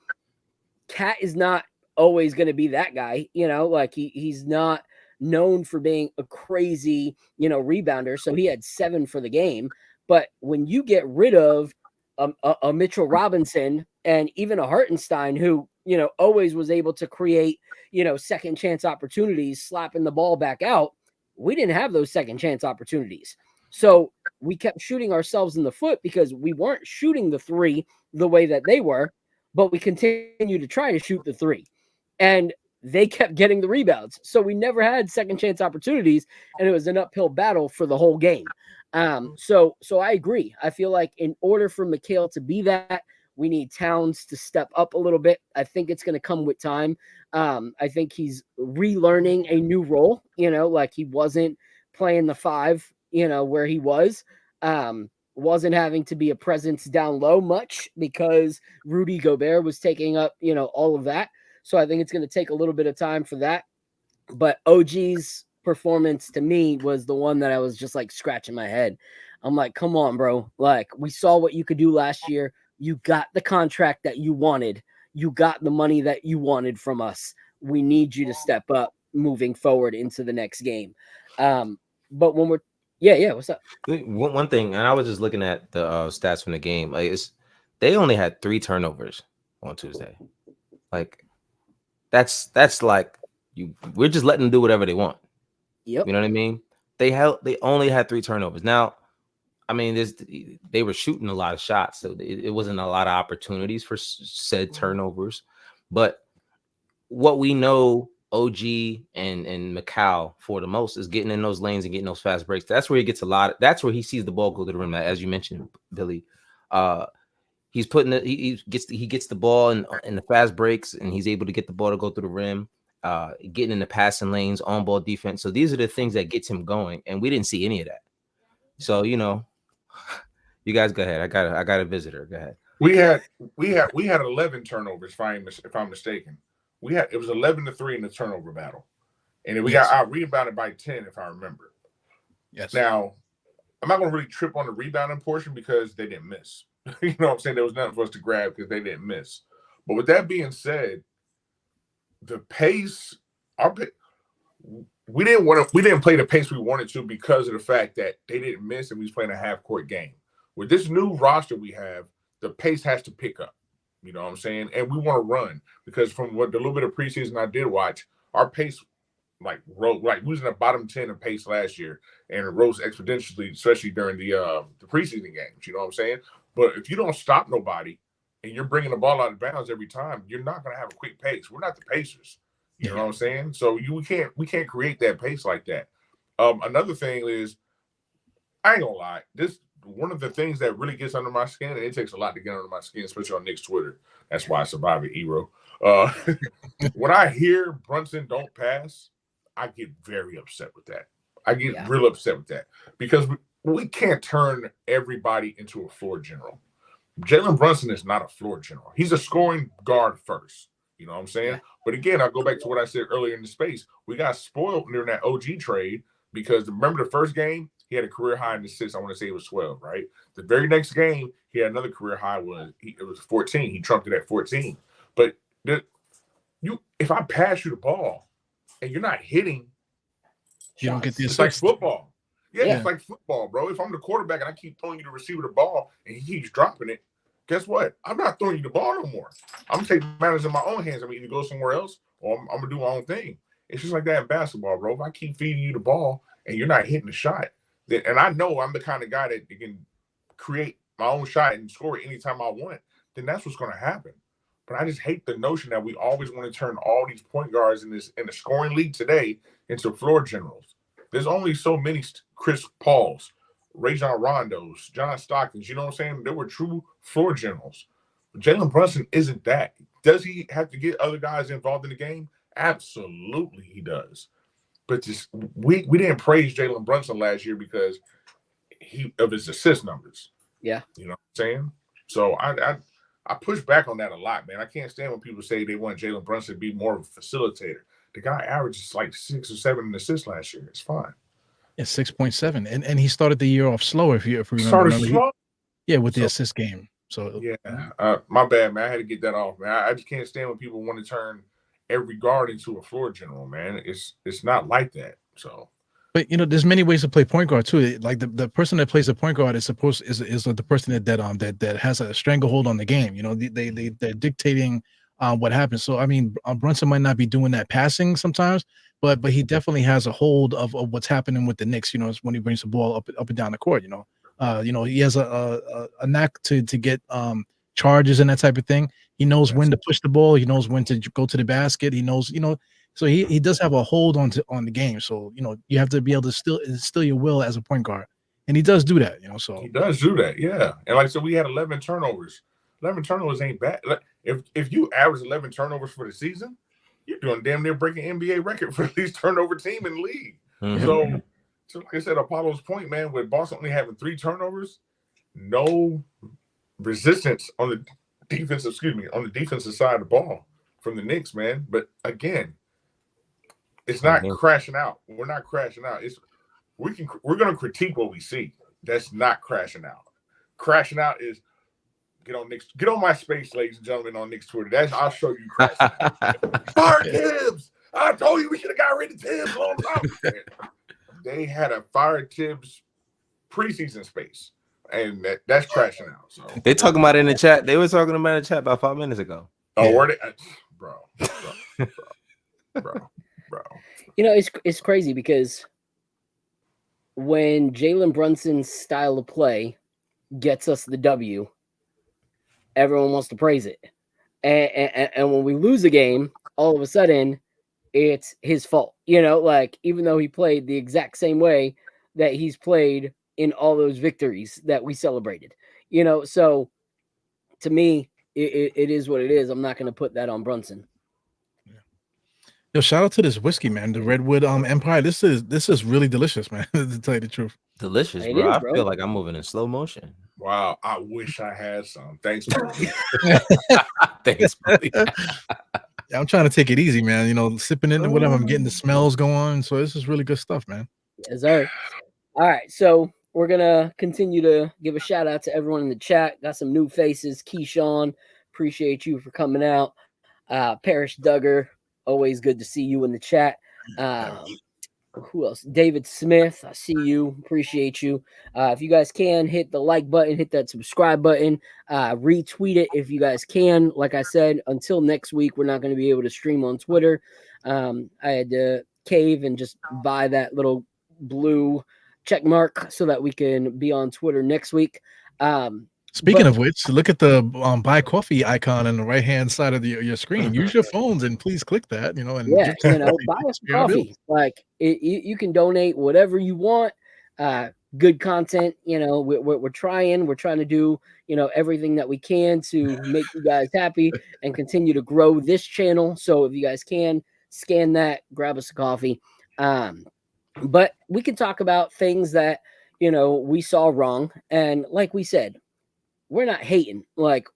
Cat is not always going to be that guy, you know, like he's not known for being a crazy, you know, rebounder. So he had 7 for the game. But when you get rid of a Mitchell Robinson and even a Hartenstein, who, you know, always was able to create, you know, second chance opportunities, slapping the ball back out, we didn't have those second chance opportunities. So we kept shooting ourselves in the foot because we weren't shooting the 3 the way that they were, but we continued to try to shoot the 3. And they kept getting the rebounds. So we never had second chance opportunities, and it was an uphill battle for the whole game. So I agree. I feel like in order for Mikal to be that, we need Towns to step up a little bit. I think it's going to come with time. I think he's relearning a new role, you know, like he wasn't playing the 5, you know, where he was. Wasn't having to be a presence down low much because Rudy Gobert was taking up, you know, all of that. So I think it's going to take a little bit of time for that. But OG's performance to me was the one that I was just like scratching my head. I'm like, come on, bro. Like, we saw what you could do last year. You got the contract that you wanted. You got the money that you wanted from us. We need you to step up moving forward into the next game. But when we're, yeah, what's up? One thing, and I was just looking at the stats from the game. Like, they only had 3 turnovers on Tuesday. Like, that's like we're just letting them do whatever they want. Yep. You know what I mean? They only had 3 turnovers. Now, I mean, they were shooting a lot of shots, so it wasn't a lot of opportunities for said turnovers. But what we know OG and Mikal for the most is getting in those lanes and getting those fast breaks. That's where he gets a lot. That's where he sees the ball go to the rim. As you mentioned, Billy, he's putting it. He gets the ball in the fast breaks, and he's able to get the ball to go through the rim. Getting in the passing lanes, on ball defense. So these are the things that gets him going, and we didn't see any of that. So, you know, you guys go ahead. I got a visitor. Go ahead. We had 11 turnovers, if I'm mistaken. It was 11-3 in the turnover battle, and then we got out rebounded by 10, if I remember. Yes. Now, I'm not going to really trip on the rebounding portion because they didn't miss. You know what I'm saying? There was nothing for us to grab because they didn't miss. But with that being said, the pace, we didn't play the pace we wanted to because of the fact that they didn't miss and we was playing a half court game. With this new roster we have, the pace has to pick up. You know what I'm saying? And we want to run because from what the little bit of preseason I did watch, our pace rose. Like, we was in the bottom 10 of pace last year, and it rose exponentially, especially during the preseason games. You know what I'm saying? But if you don't stop nobody and you're bringing the ball out of bounds every time, you're not going to have a quick pace. We're not the Pacers. You know what I'm saying? So we can't create that pace like that. Another thing is, I ain't gonna lie, one of the things that really gets under my skin, and it takes a lot to get under my skin, especially on Nick's Twitter. That's why I survive at Eero. When I hear Brunson don't pass, I get very upset with that. I get real upset with that because we can't turn everybody into a floor general. Jalen Brunson is not a floor general. He's a scoring guard first. You know what I'm saying? Yeah. But again, I'll go back to what I said earlier in the space. We got spoiled during that OG trade because remember the first game, he had a career high in assists. I want to say it was 12, right? The very next game, he had another career high. It was 14. He trumped it at 14. But if I pass you the ball and you're not hitting, you don't get the assist. It's like football. Yeah, it's like football, bro. If I'm the quarterback and I keep throwing you the receiver the ball and he keeps dropping it, guess what? I'm not throwing you the ball no more. I'm going to take matters in my own hands. I'm either go somewhere else or I'm going to do my own thing. It's just like that in basketball, bro. If I keep feeding you the ball and you're not hitting the shot, and I know I'm the kind of guy that can create my own shot and score it anytime I want, then that's what's going to happen. But I just hate the notion that we always want to turn all these point guards in the scoring league today into floor generals. There's only so many Chris Pauls, Rajon Rondos, John Stocktons, you know what I'm saying? They were true floor generals. Jalen Brunson isn't that. Does he have to get other guys involved in the game? Absolutely he does. But just we didn't praise Jalen Brunson last year because of his assist numbers. Yeah. You know what I'm saying? So I push back on that a lot, man. I can't stand when people say they want Jalen Brunson to be more of a facilitator. The guy averages like 6 or 7 assists last year. It's fine. Yeah, 6.7, and he started the year off slower. If you remember, Started slow. With the assist game. So yeah, my bad, man. I had to get that off, man. I just can't stand when people want to turn every guard into a floor general, man. It's not like that. So. But there's many ways to play point guard too. Like the person that plays the point guard is the person that has a stranglehold on the game. They're dictating what happens. So I mean, Brunson might not be doing that passing sometimes, but he definitely has a hold of what's happening with the Knicks. When he brings the ball up and down the court. He has a knack to get charges and that type of thing. He knows when to push the ball. He knows when to go to the basket. He knows So he does have a hold on the game. So you have to be able to instill your will as a point guard, and he does do that. So he does do that, yeah. And like so, we had 11 turnovers. 11 turnovers ain't bad. If you average 11 turnovers for the season, you're doing damn near breaking NBA record for the least turnover team in the league. Mm-hmm. So like I said, Apollo's point, man, with Boston only having 3 turnovers, no resistance on the defensive side of the ball from the Knicks, man. But again, it's not crashing out. We're not crashing out. We're going to critique what we see. That's not crashing out. Crashing out is get on my space, ladies and gentlemen, on Knicks Twitter. I'll show you crashing out. Fire Tibbs. I told you we should have got rid of Tibbs a long time ago. They had a fire Tibbs preseason space, and that's crashing out. So they talking about it in the chat. They were talking about it in the chat about 5 minutes ago. Oh, were they? Bro. It's crazy because when Jalen Brunson's style of play gets us the W, everyone wants to praise it. And when we lose a game, all of a sudden, it's his fault. Even though he played the exact same way that he's played in all those victories that we celebrated. So to me, it is what it is. I'm not going to put that on Brunson. Yo, shout out to this whiskey, man. The Redwood Empire. This is really delicious, man. To tell you the truth. Delicious, bro. I feel like I'm moving in slow motion. Wow, I wish I had some. Thanks, bro. Thanks, buddy. Yeah, I'm trying to take it easy, man. Sipping into whatever. I'm getting the smells going. So this is really good stuff, man. Yes, sir. All right, so we're gonna continue to give a shout out to everyone in the chat. Got some new faces. Keyshawn, appreciate you for coming out. Parrish Duggar, always good to see you in the chat. Who else? David Smith, I see you. Appreciate you. If you guys can, hit the like button, hit that subscribe button, retweet it if you guys can. Like I said, until next week, we're not going to be able to stream on Twitter. I had to cave and just buy that little blue check mark so that we can be on Twitter next week. Speaking of which, look at the buy coffee icon on the right-hand side of your screen. Use your phones and please click that, and buy us coffee. Like you can donate whatever you want. Good content. We're trying to do, everything that we can to make you guys happy and continue to grow this channel. So if you guys can scan that, grab us a coffee. But we can talk about things that, we saw wrong. And like we said, we're not hating. Like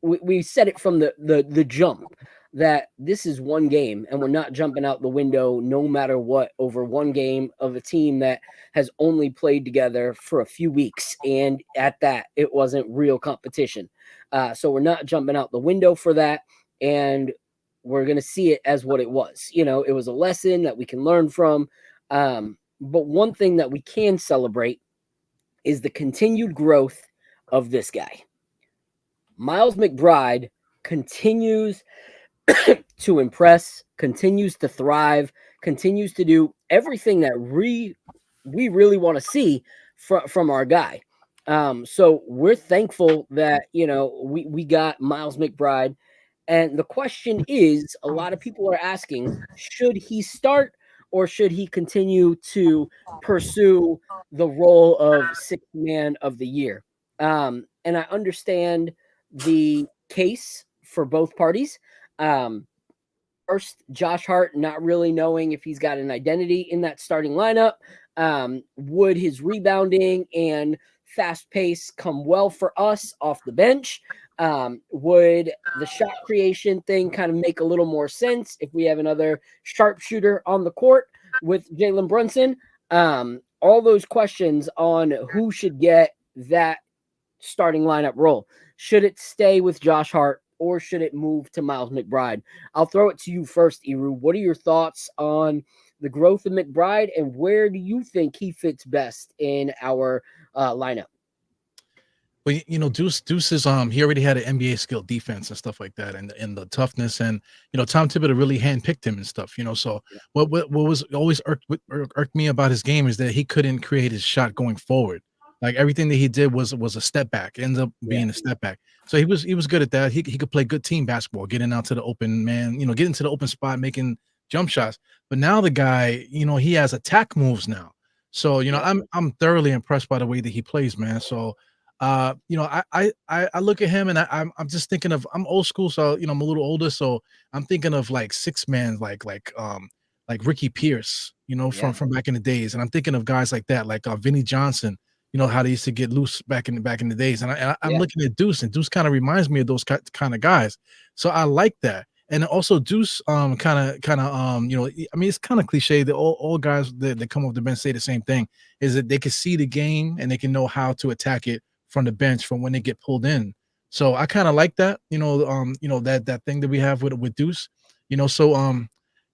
we said it from the jump that this is one game and we're not jumping out the window no matter what over one game of a team that has only played together for a few weeks. And at that, it wasn't real competition. So we're not jumping out the window for that. And we're going to see it as what it was. It was a lesson that we can learn from. But one thing that we can celebrate is the continued growth of this guy. Miles McBride continues to impress, continues to thrive, continues to do everything that we really want to see from our guy. So we're thankful that, we got Miles McBride. And the question is, a lot of people are asking, should he start or should he continue to pursue the role of sixth man of the year? And I understand the case for both parties. First, Josh Hart not really knowing if he's got an identity in that starting lineup. Would his rebounding and fast pace come well for us off the bench? Would the shot creation thing kind of make a little more sense if we have another sharpshooter on the court with Jalen Brunson? All those questions on who should get that starting lineup role. Should it stay with Josh Hart or should it move to Miles McBride? I'll throw it to you first, Eru. What are your thoughts on the growth of McBride and where do you think he fits best in our lineup? But Deuce is he already had an NBA skill defense and stuff like that, and the toughness, and Tom Thibodeau really handpicked him and stuff. So what was always irked me about his game is that he couldn't create his shot going forward. Like everything that he did was a step back, ended up being a step back. So he was good at that. He could play good team basketball, getting out to the open man, getting to the open spot, making jump shots. But now the guy, he has attack moves now. So I'm thoroughly impressed by the way that he plays, man. So. I look at him and I'm just thinking of, I'm old school, so I'm a little older, so I'm thinking of like six man, like Ricky Pierce, from back in the days, and I'm thinking of guys like that, like Vinnie Johnson, how they used to get loose back in the days, and I'm looking at Deuce, and Deuce kind of reminds me of those kind of guys, so I like that. And also Deuce, I mean, it's kind of cliche that all guys that come off the bench say the same thing, is that they can see the game and they can know how to attack it from the bench from when they get pulled in. So I kind of like that, that thing that we have with Deuce,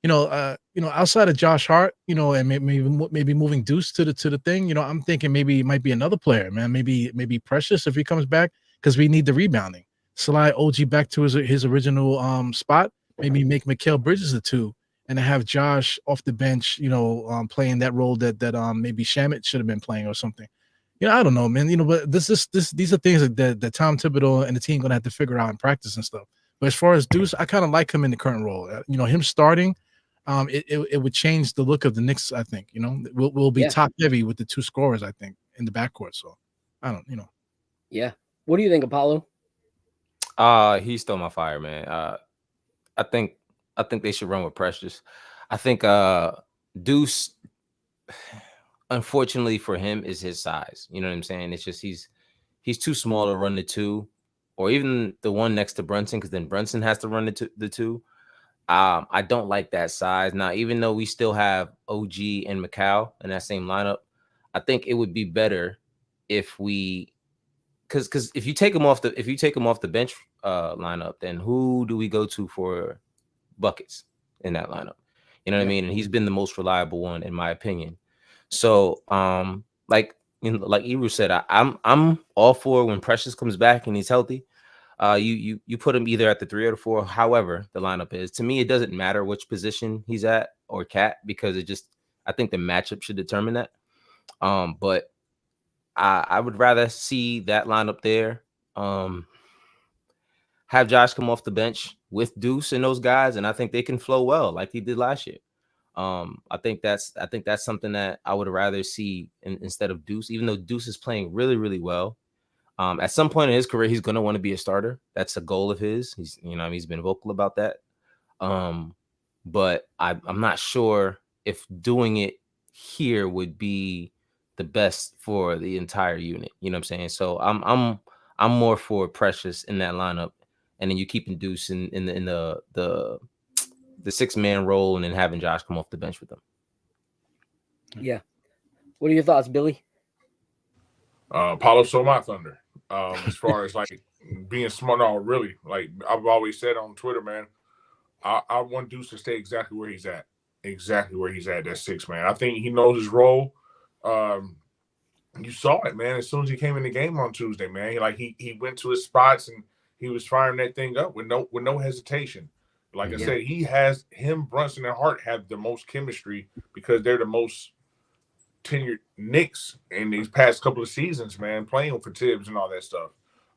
outside of Josh Hart, and maybe moving Deuce to the thing, I'm thinking maybe it might be another player, man. Maybe Precious if he comes back, because we need the rebounding. Slide OG back to his original spot. Maybe make Mikal Bridges the two, and have Josh off the bench, playing that role that maybe Shamet should have been playing or something. I don't know, man. But these are things that Tom Thibodeau and the team gonna have to figure out in practice and stuff. But as far as Deuce, I kind of like him in the current role. Him starting, it would change the look of the Knicks. I think. We'll be top heavy with the two scorers. I think in the backcourt. So I don't. Yeah. What do you think, Apollo? He stole my fire, man. I think they should run with Precious. I think Deuce, unfortunately for him, is his size. You know what I'm saying? It's just he's too small to run the two, or even the one next to Brunson, because then Brunson has to run the two. I don't like that size. Now, even though we still have OG and Mikal in that same lineup, I think it would be better if we, because if you take him off the bench lineup, then who do we go to for buckets in that lineup? You know what I mean? And he's been the most reliable one, in my opinion. So, like Eru said, I'm all for when Precious comes back and he's healthy. You put him either at the 3 or the 4, however the lineup is. To me, it doesn't matter which position he's at or Cat, because I think the matchup should determine that. But I would rather see that lineup there. Have Josh come off the bench with Deuce and those guys, and I think they can flow well like he did last year. I think that's something that I would rather see instead of Deuce, even though Deuce is playing really, really well. At some point in his career, he's going to want to be a starter. That's a goal of his. He's been vocal about that. But I'm not sure if doing it here would be the best for the entire unit. You know what I'm saying? So I'm more for Precious in that lineup, and then you keeping Deuce in the 6-man role, and then having Josh come off the bench with them. Yeah. What are your thoughts, Billy? Paulo stole my thunder. As far as like being smart, no, really, like I've always said on Twitter, man, I want Deuce to stay exactly where he's at. That 6 man. I think he knows his role. You saw it, man. As soon as he came in the game on Tuesday, man, he went to his spots and he was firing that thing up with no hesitation. Like I said, Brunson and Hart have the most chemistry because they're the most tenured Knicks in these past couple of seasons, man, playing for Tibbs and all that stuff.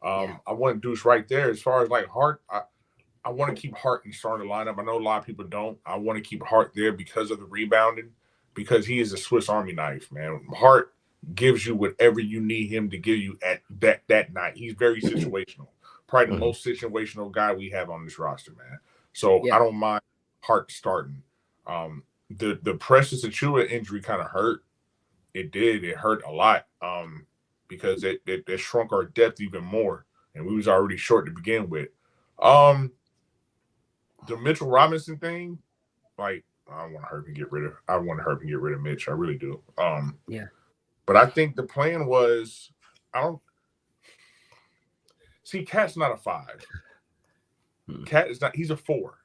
I want Deuce right there. As far as like Hart, I want to keep Hart in the starting lineup. I know a lot of people don't. I want to keep Hart there because of the rebounding, because he is a Swiss Army knife, man. Hart gives you whatever you need him to give you at that night. He's very situational. Probably the most situational guy we have on this roster, man. So I don't mind Hart starting. The Precious Achiuwa injury kind of hurt. It did. It hurt a lot. because it shrunk our depth even more, and we was already short to begin with. The Mitchell Robinson thing, like I want to hurt and get rid of Mitch. I really do. Yeah. But I think the plan was, I don't see Cat's not a 5. Cat is not. He's a 4.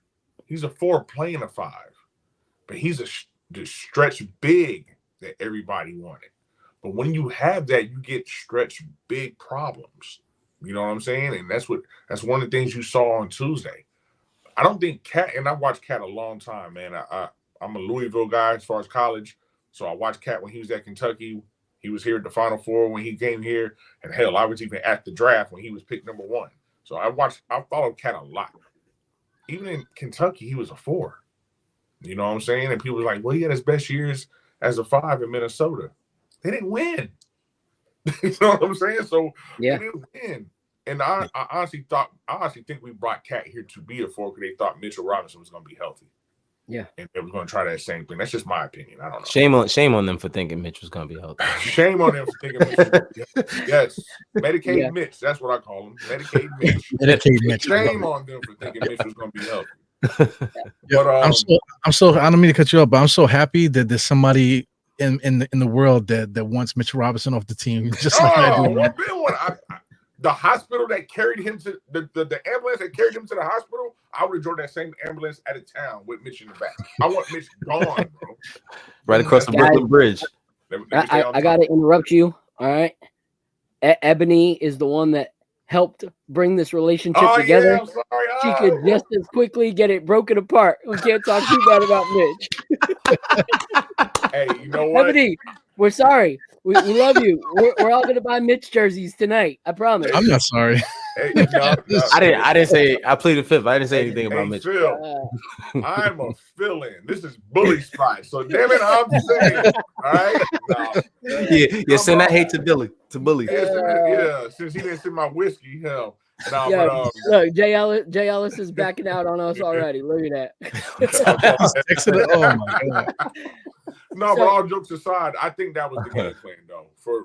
He's a 4 playing a 5, but he's the stretch big that everybody wanted. But when you have that, you get stretch big problems. You know what I'm saying? And that's one of the things you saw on Tuesday. I don't think Cat, and I watched Cat a long time, man. I'm a Louisville guy as far as college, so I watched Cat when he was at Kentucky. He was here at the Final Four when he came here, and hell, I was even at the draft when he was picked number 1. So I followed Cat a lot. Even in Kentucky, he was a 4. You know what I'm saying? And people were like, well, he had his best years as a 5 in Minnesota. They didn't win. You know what I'm saying? So yeah, they didn't win. And I honestly think we brought Cat here to be a 4 because they thought Mitchell Robinson was going to be healthy. Yeah. And they was going to try that same thing. That's just my opinion. I don't know. Shame on them for thinking Mitch was going to be healthy. Shame on them for thinking Mitch was going to be healthy. Yes. Medicaid Mitch. That's what I call him. Medicaid Mitch. Medicaid Mitch. Shame on them for thinking Mitch was going to be healthy. But I'm so I don't mean to cut you up, but I'm so happy that there's somebody in the world that wants Mitchell Robinson off the team. Just like I do. The hospital that carried him to the ambulance that carried him to the hospital, I would have drove that same ambulance out of town with Mitch in the back. I want Mitch gone, bro. Right across the Brooklyn Bridge. I got to interrupt you. All right. Ebony is the one that helped bring this relationship together. Yeah, I'm sorry. She could just as quickly get it broken apart. We can't talk too bad about Mitch. Hey, you know what? Ebony, we're sorry. We love you. We're all gonna buy Mitch jerseys tonight. I promise. I'm not sorry. Hey, no, I didn't say. I pleaded fifth. I didn't say anything about Mitch. Phil, I'm a fill-in. This is bully spot. So damn it, I'm saying. All right. No. Yeah. Send that hate to Billy. To Bully. Yeah. Since he didn't send my whiskey, hell. No, yeah, but, look, Jay Ellis is backing out on us already. Look at that. Oh my god. No, but all jokes aside, I think that was the game plan, though, for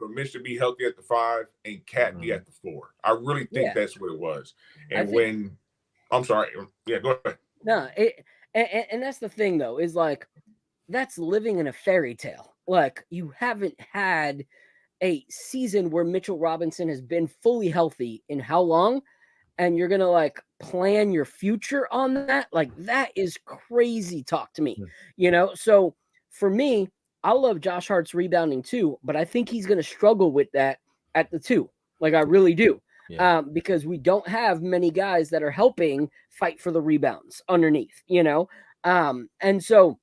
Mitch to be healthy at the 5 and Cat be at the 4. I really think that's what it was. And I'm sorry, go ahead. No, and that's the thing, though, is like that's living in a fairy tale. Like you haven't had a season where Mitchell Robinson has been fully healthy in how long? And you're gonna like plan your future on that? Like that is crazy talk to me, you know? So for me, I love Josh Hart's rebounding too, but I think he's going to struggle with that at the 2. Like I really do. Yeah. Because we don't have many guys that are helping fight for the rebounds underneath, you know? And so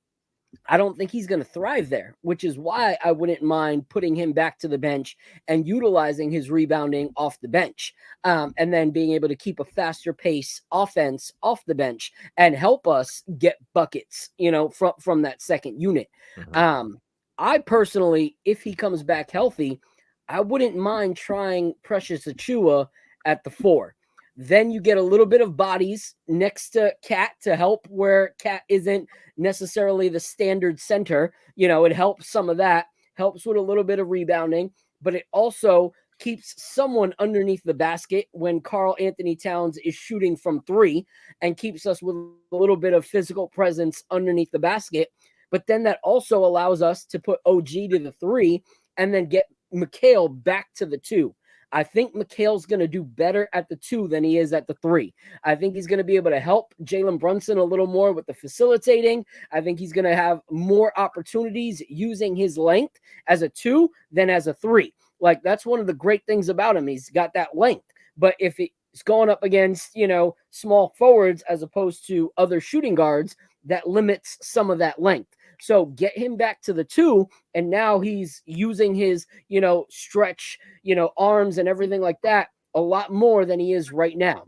I don't think he's going to thrive there, which is why I wouldn't mind putting him back to the bench and utilizing his rebounding off the bench. And then being able to keep a faster pace offense off the bench and help us get buckets, you know, from that second unit. Mm-hmm. I personally, if he comes back healthy, I wouldn't mind trying Precious Achiuwa at the 4. Then you get a little bit of bodies next to Cat to help where Cat isn't necessarily the standard center. You know, it helps some of that, helps with a little bit of rebounding, but it also keeps someone underneath the basket when Karl Anthony Towns is shooting from 3 and keeps us with a little bit of physical presence underneath the basket. But then that also allows us to put OG to the 3 and then get Mikal back to the 2. I think Mikhail's going to do better at the 2 than he is at the 3. I think he's going to be able to help Jalen Brunson a little more with the facilitating. I think he's going to have more opportunities using his length as a 2 than as a 3. Like, that's one of the great things about him. He's got that length. But if it's going up against, you know, small forwards as opposed to other shooting guards, that limits some of that length. So get him back to the 2, and now he's using his, you know, stretch, you know, arms and everything like that a lot more than he is right now.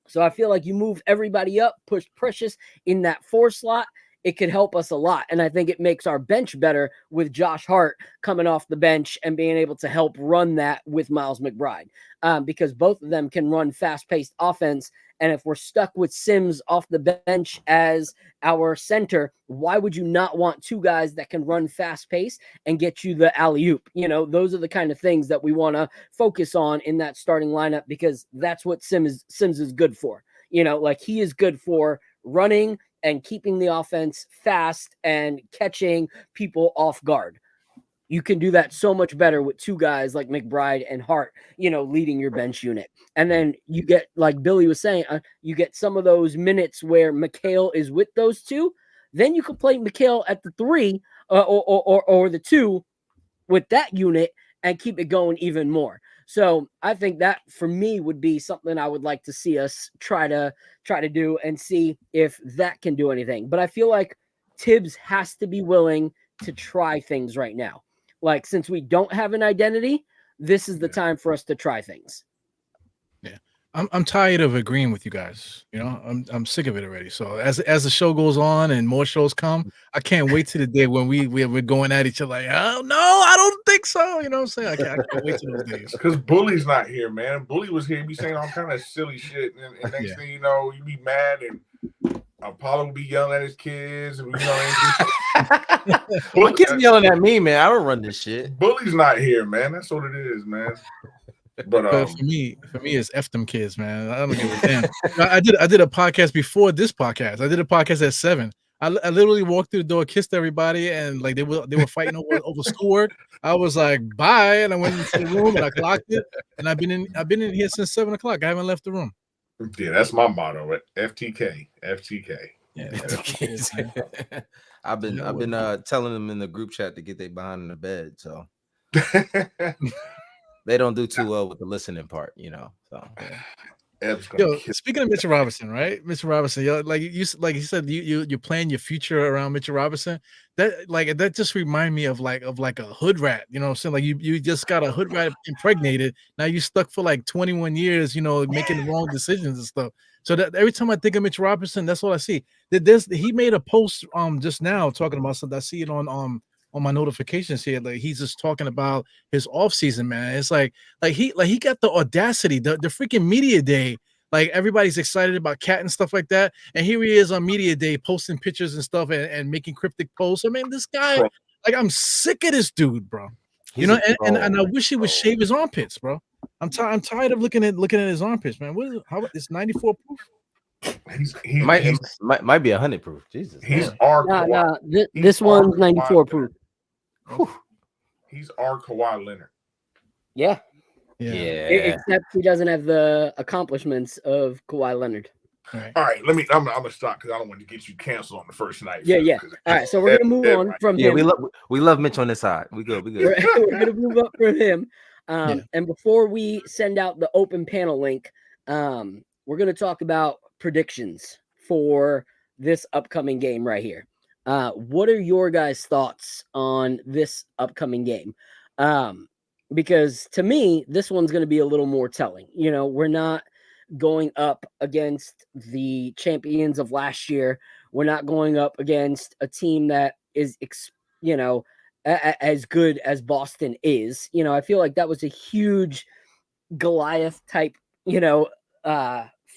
So I feel like you move everybody up, push Precious in that 4 slot, it could help us a lot. And I think it makes our bench better with Josh Hart coming off the bench and being able to help run that with Miles McBride, because both of them can run fast-paced offense. And if we're stuck with Sims off the bench as our center, why would you not want two guys that can run fast-paced and get you the alley-oop? Those are the kind of things that we want to focus on in that starting lineup, because that's what Sims is good for. Like, he is good for running and keeping the offense fast and catching people off guard. You can do that so much better with two guys like McBride and Hart, leading your bench unit. And then you get, like Billy was saying, you get some of those minutes where McHale is with those two. Then you can play McHale at the 3 or the 2 with that unit and keep it going even more. So I think that for me would be something I would like to see us try to do and see if that can do anything. But I feel like Tibbs has to be willing to try things right now. Like, since we don't have an identity, this is the time for us to try things. Yeah. I'm tired of agreeing with you guys. I'm sick of it already. So as the show goes on and more shows come, I can't wait to the day when we're going at each other like, oh no, I don't think so. You know what I'm saying? I can't wait to those days. Because Bully's not here, man. Bully was here, be saying all kind of silly shit, and next thing you know, you be mad, and Apollo will be yelling at his kids, and My kids yelling at me, man. I don't run this shit. Bully's not here, man. That's what it is, man. But for me, it's F them kids, man. I don't give a damn. I did a podcast before this podcast. I did a podcast at 7. I literally walked through the door, kissed everybody, and like they were fighting over schoolwork. I was like, bye, and I went into the room and I clocked it. And I've been in here since 7 o'clock. I haven't left the room. Yeah, that's my motto. FTK. Yeah, I've been telling them in the group chat to get their behind in the bed, so they don't do too well with the listening part, So yo, speaking of Mitchell Robinson, right? Mitchell Robinson, like you said, you're playing your future around Mitchell Robinson. That just remind me of like a hood rat. You know what I'm saying? Like you just got a hood rat impregnated. Now you stuck for like 21 years, making the wrong decisions and stuff. So that every time I think of Mitchell Robinson, that's what I see. He made a post just now talking about something. I see it on my notifications here. Like, he's just talking about his offseason, man. It's like he got the audacity, the freaking media day. Like, everybody's excited about Cat and stuff like that. And here he is on media day posting pictures and stuff and making cryptic posts. I mean, this guy, like, I'm sick of this dude, bro. And I wish he would shave his armpits, bro. I'm tired of looking at his armpits, man. It's 94 proof? He might be 100 proof. Jesus. He's our this one's 94 proof. He's our Kawhi Leonard. Yeah. Yeah. Except he doesn't have the accomplishments of Kawhi Leonard. All right, I'm gonna stop because I don't want to get you canceled on the first night. Yeah. All right, so we're gonna move on from him. We love Mitch on this side. We good. We're gonna move up from him. And before we send out the open panel link, we're gonna talk about predictions for this upcoming game right here. What are your guys' thoughts on this upcoming game? Because to me, this one's going to be a little more telling. We're not going up against the champions of last year. We're not going up against a team that is, as good as Boston is. I feel like that was a huge Goliath type,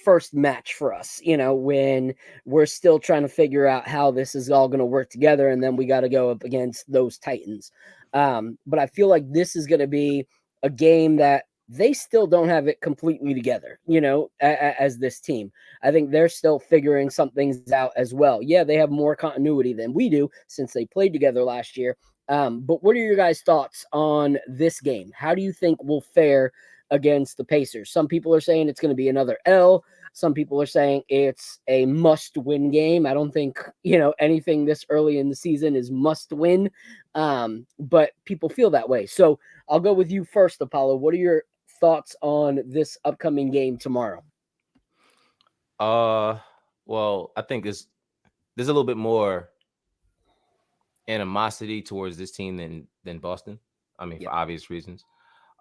first match for us, when we're still trying to figure out how this is all going to work together. And then we got to go up against those Titans. But I feel like this is going to be a game that they still don't have it completely together, as this team. I think they're still figuring some things out as well. Yeah, they have more continuity than we do since they played together last year. But what are your guys' thoughts on this game? How do you think we'll fare against the Pacers? Some people are saying it's going to be another L. Some people are saying it's a must-win game. I don't think, anything this early in the season is must-win, but people feel that way. So I'll go with you first, Apollo. What are your thoughts on this upcoming game tomorrow? Well, I think there's a little bit more animosity towards this team than Boston. I mean, for obvious reasons.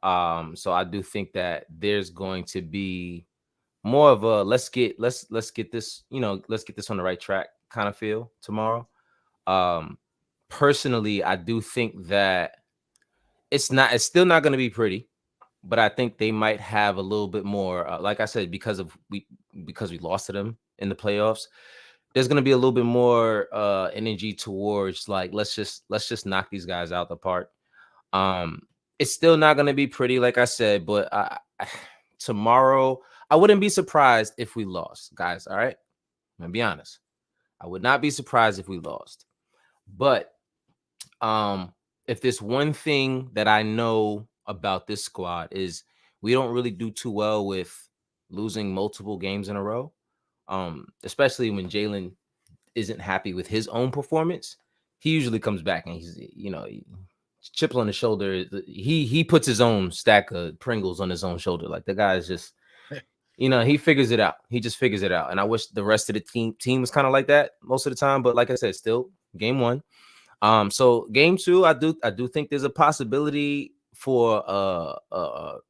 So I do think that there's going to be more of a let's get this, let's get this on the right track kind of feel tomorrow. Personally, I do think that it's still not going to be pretty, but I think they might have a little bit more, like I said, because we lost to them in the playoffs. There's going to be a little bit more energy towards like let's just knock these guys out the park. It's still not going to be pretty, like I said, but tomorrow I wouldn't be surprised if we lost, guys. All right, I'm gonna be honest. I would not be surprised if we lost, but if there's one thing that I know about this squad is we don't really do too well with losing multiple games in a row, especially when Jalen isn't happy with his own performance. He usually comes back and he's, chips on his shoulder. He puts his own stack of Pringles on his own shoulder. Like the guy is just, he figures it out. He just figures it out. And I wish the rest of the team was kind of like that most of the time. But like I said, still game one. So game two, I do think there's a possibility for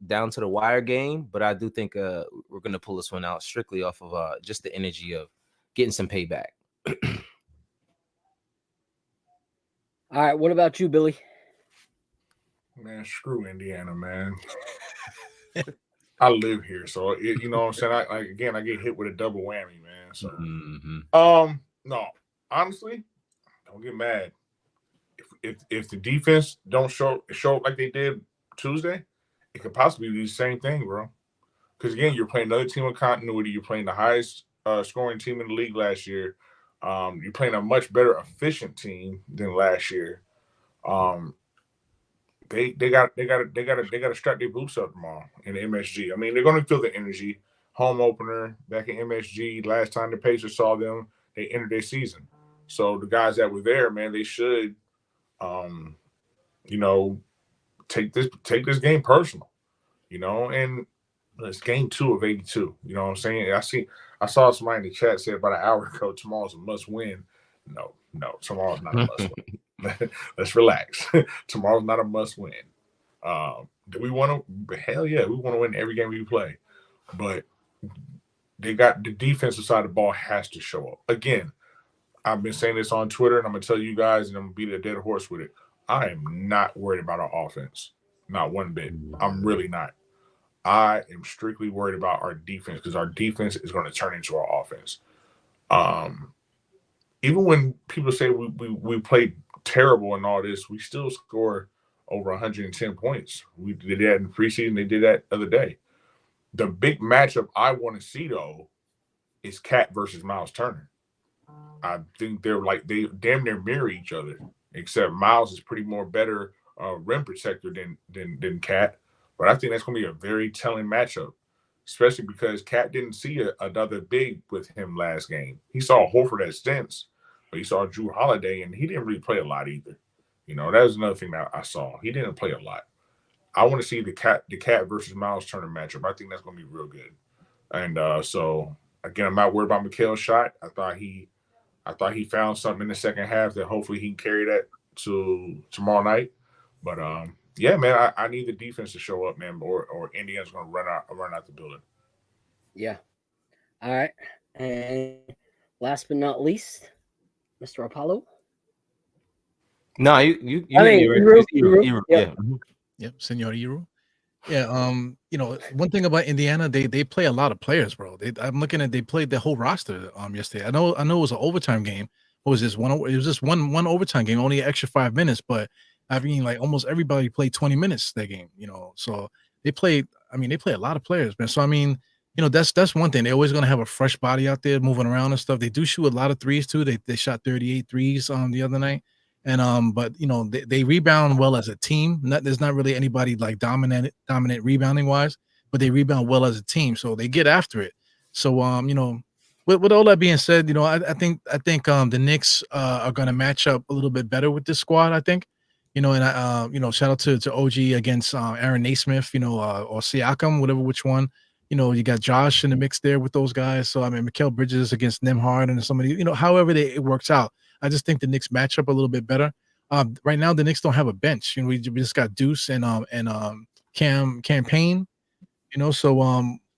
down to the wire game, but I do think we're gonna pull this one out strictly off of just the energy of getting some payback. All right, what about you, Billy? Man, screw Indiana, man. I live here, so you know what I'm saying. I get hit with a double whammy, man. So, no, honestly, don't get mad. If the defense don't show up like they did Tuesday, it could possibly be the same thing, bro. Because again, you're playing another team with continuity. You're playing the highest scoring team in the league last year. You're playing a much better efficient team than last year. They got to strap their boots up tomorrow in the MSG. I mean, they're going to feel the energy. Home opener back in MSG. Last time the Pacers saw them, they entered their season. So the guys that were there, man, they should, take this game personal, and it's game 2 of 82. You know what I'm saying? I saw somebody in the chat say about an hour ago, tomorrow's a must win. No, tomorrow's not a must win. Let's relax. Tomorrow's not a must win. Do we want to? Hell yeah, we want to win every game we play. But they got the defensive side of the ball has to show up. Again, I've been saying this on Twitter, and I'm going to tell you guys, and I'm going to beat a dead horse with it. I am not worried about our offense. Not one bit. I'm really not. I am strictly worried about our defense because our defense is going to turn into our offense. Even when people say we played terrible and all this, we still score over 110 points. We did that in preseason. They did that the other day. The big matchup I want to see, though, is Cat versus Miles Turner. I think they damn near mirror each other, except Miles is pretty more better rim protector than Cat. But I think that's going to be a very telling matchup, especially because Cat didn't see another big with him last game. He saw Horford at stints, but he saw Drew Holiday, and he didn't really play a lot either. That was another thing that I saw. He didn't play a lot. I want to see the Cat versus Miles Turner matchup. I think that's going to be real good. And so again, I'm not worried about Mikal's shot. I thought he found something in the second half that hopefully he can carry that to tomorrow night. But yeah, man, I need the defense to show up, man, or Indiana's going to run out the building. Yeah. All right. And last but not least, Mr. Apollo. No, you yeah. Yep, Senor Iru. Yeah, one thing about Indiana, they play a lot of players, bro. I'm looking at they played the whole roster yesterday. I know it was an overtime game. What was this one? It was just one overtime game, only an extra 5 minutes, but I mean, like almost everybody played 20 minutes that game, So they played. I mean, they play a lot of players, man. So I mean, that's one thing. They're always gonna have a fresh body out there moving around and stuff. They do shoot a lot of threes too. They shot 38 threes the other night. And but they rebound well as a team. There's not really anybody like dominant rebounding wise, but they rebound well as a team, so they get after it. So with all that being said, I think the Knicks are going to match up a little bit better with this squad. I think, and shout out to OG against Aaron Naismith, or Siakam, which one. You got Josh in the mix there with those guys. So I mean, Mikal Bridges against Nembhard and somebody, however it works out. I just think the Knicks match up a little bit better. Right now, the Knicks don't have a bench. We just got Deuce and Campaign. So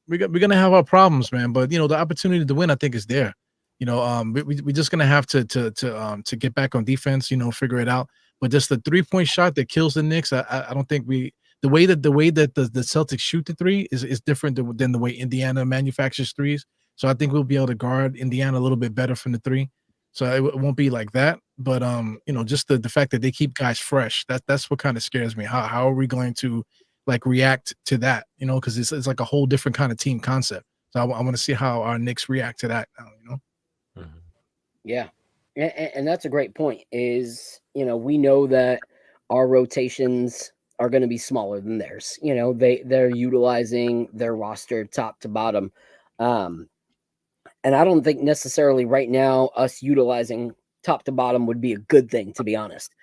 we're gonna have our problems, man. But the opportunity to win, I think, is there. we're just gonna have to get back on defense, figure it out. But just the 3-point shot that kills the Knicks, I don't think the way that the Celtics shoot the three is different than the way Indiana manufactures threes. So I think we'll be able to guard Indiana a little bit better from the three. So it won't be like that. But just the fact that they keep guys fresh, that's what kind of scares me. How are we going to like react to that? Because it's like a whole different kind of team concept. So I want to see how our Knicks react to that now. Mhm. Yeah. And that's a great point is, we know that our rotations are going to be smaller than theirs. They're utilizing their roster top to bottom. And I don't think necessarily right now us utilizing top to bottom would be a good thing, to be honest,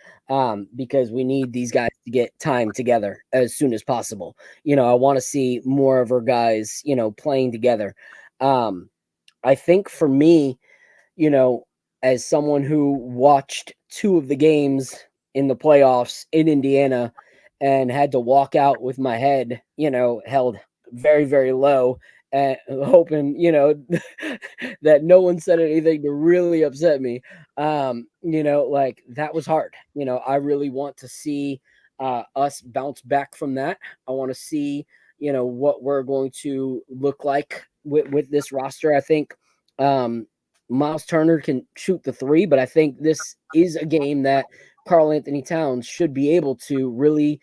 because we need these guys to get time together as soon as possible. I want to see more of our guys, playing together. I think for me, as someone who watched 2 of the games in the playoffs in Indiana and had to walk out with my head, held very, very low and hoping, that no one said anything to really upset me. Like that was hard. I really want to see us bounce back from that. I want to see, what we're going to look like with this roster. I think Miles Turner can shoot the 3, but I think this is a game that Karl Anthony Towns should be able to really,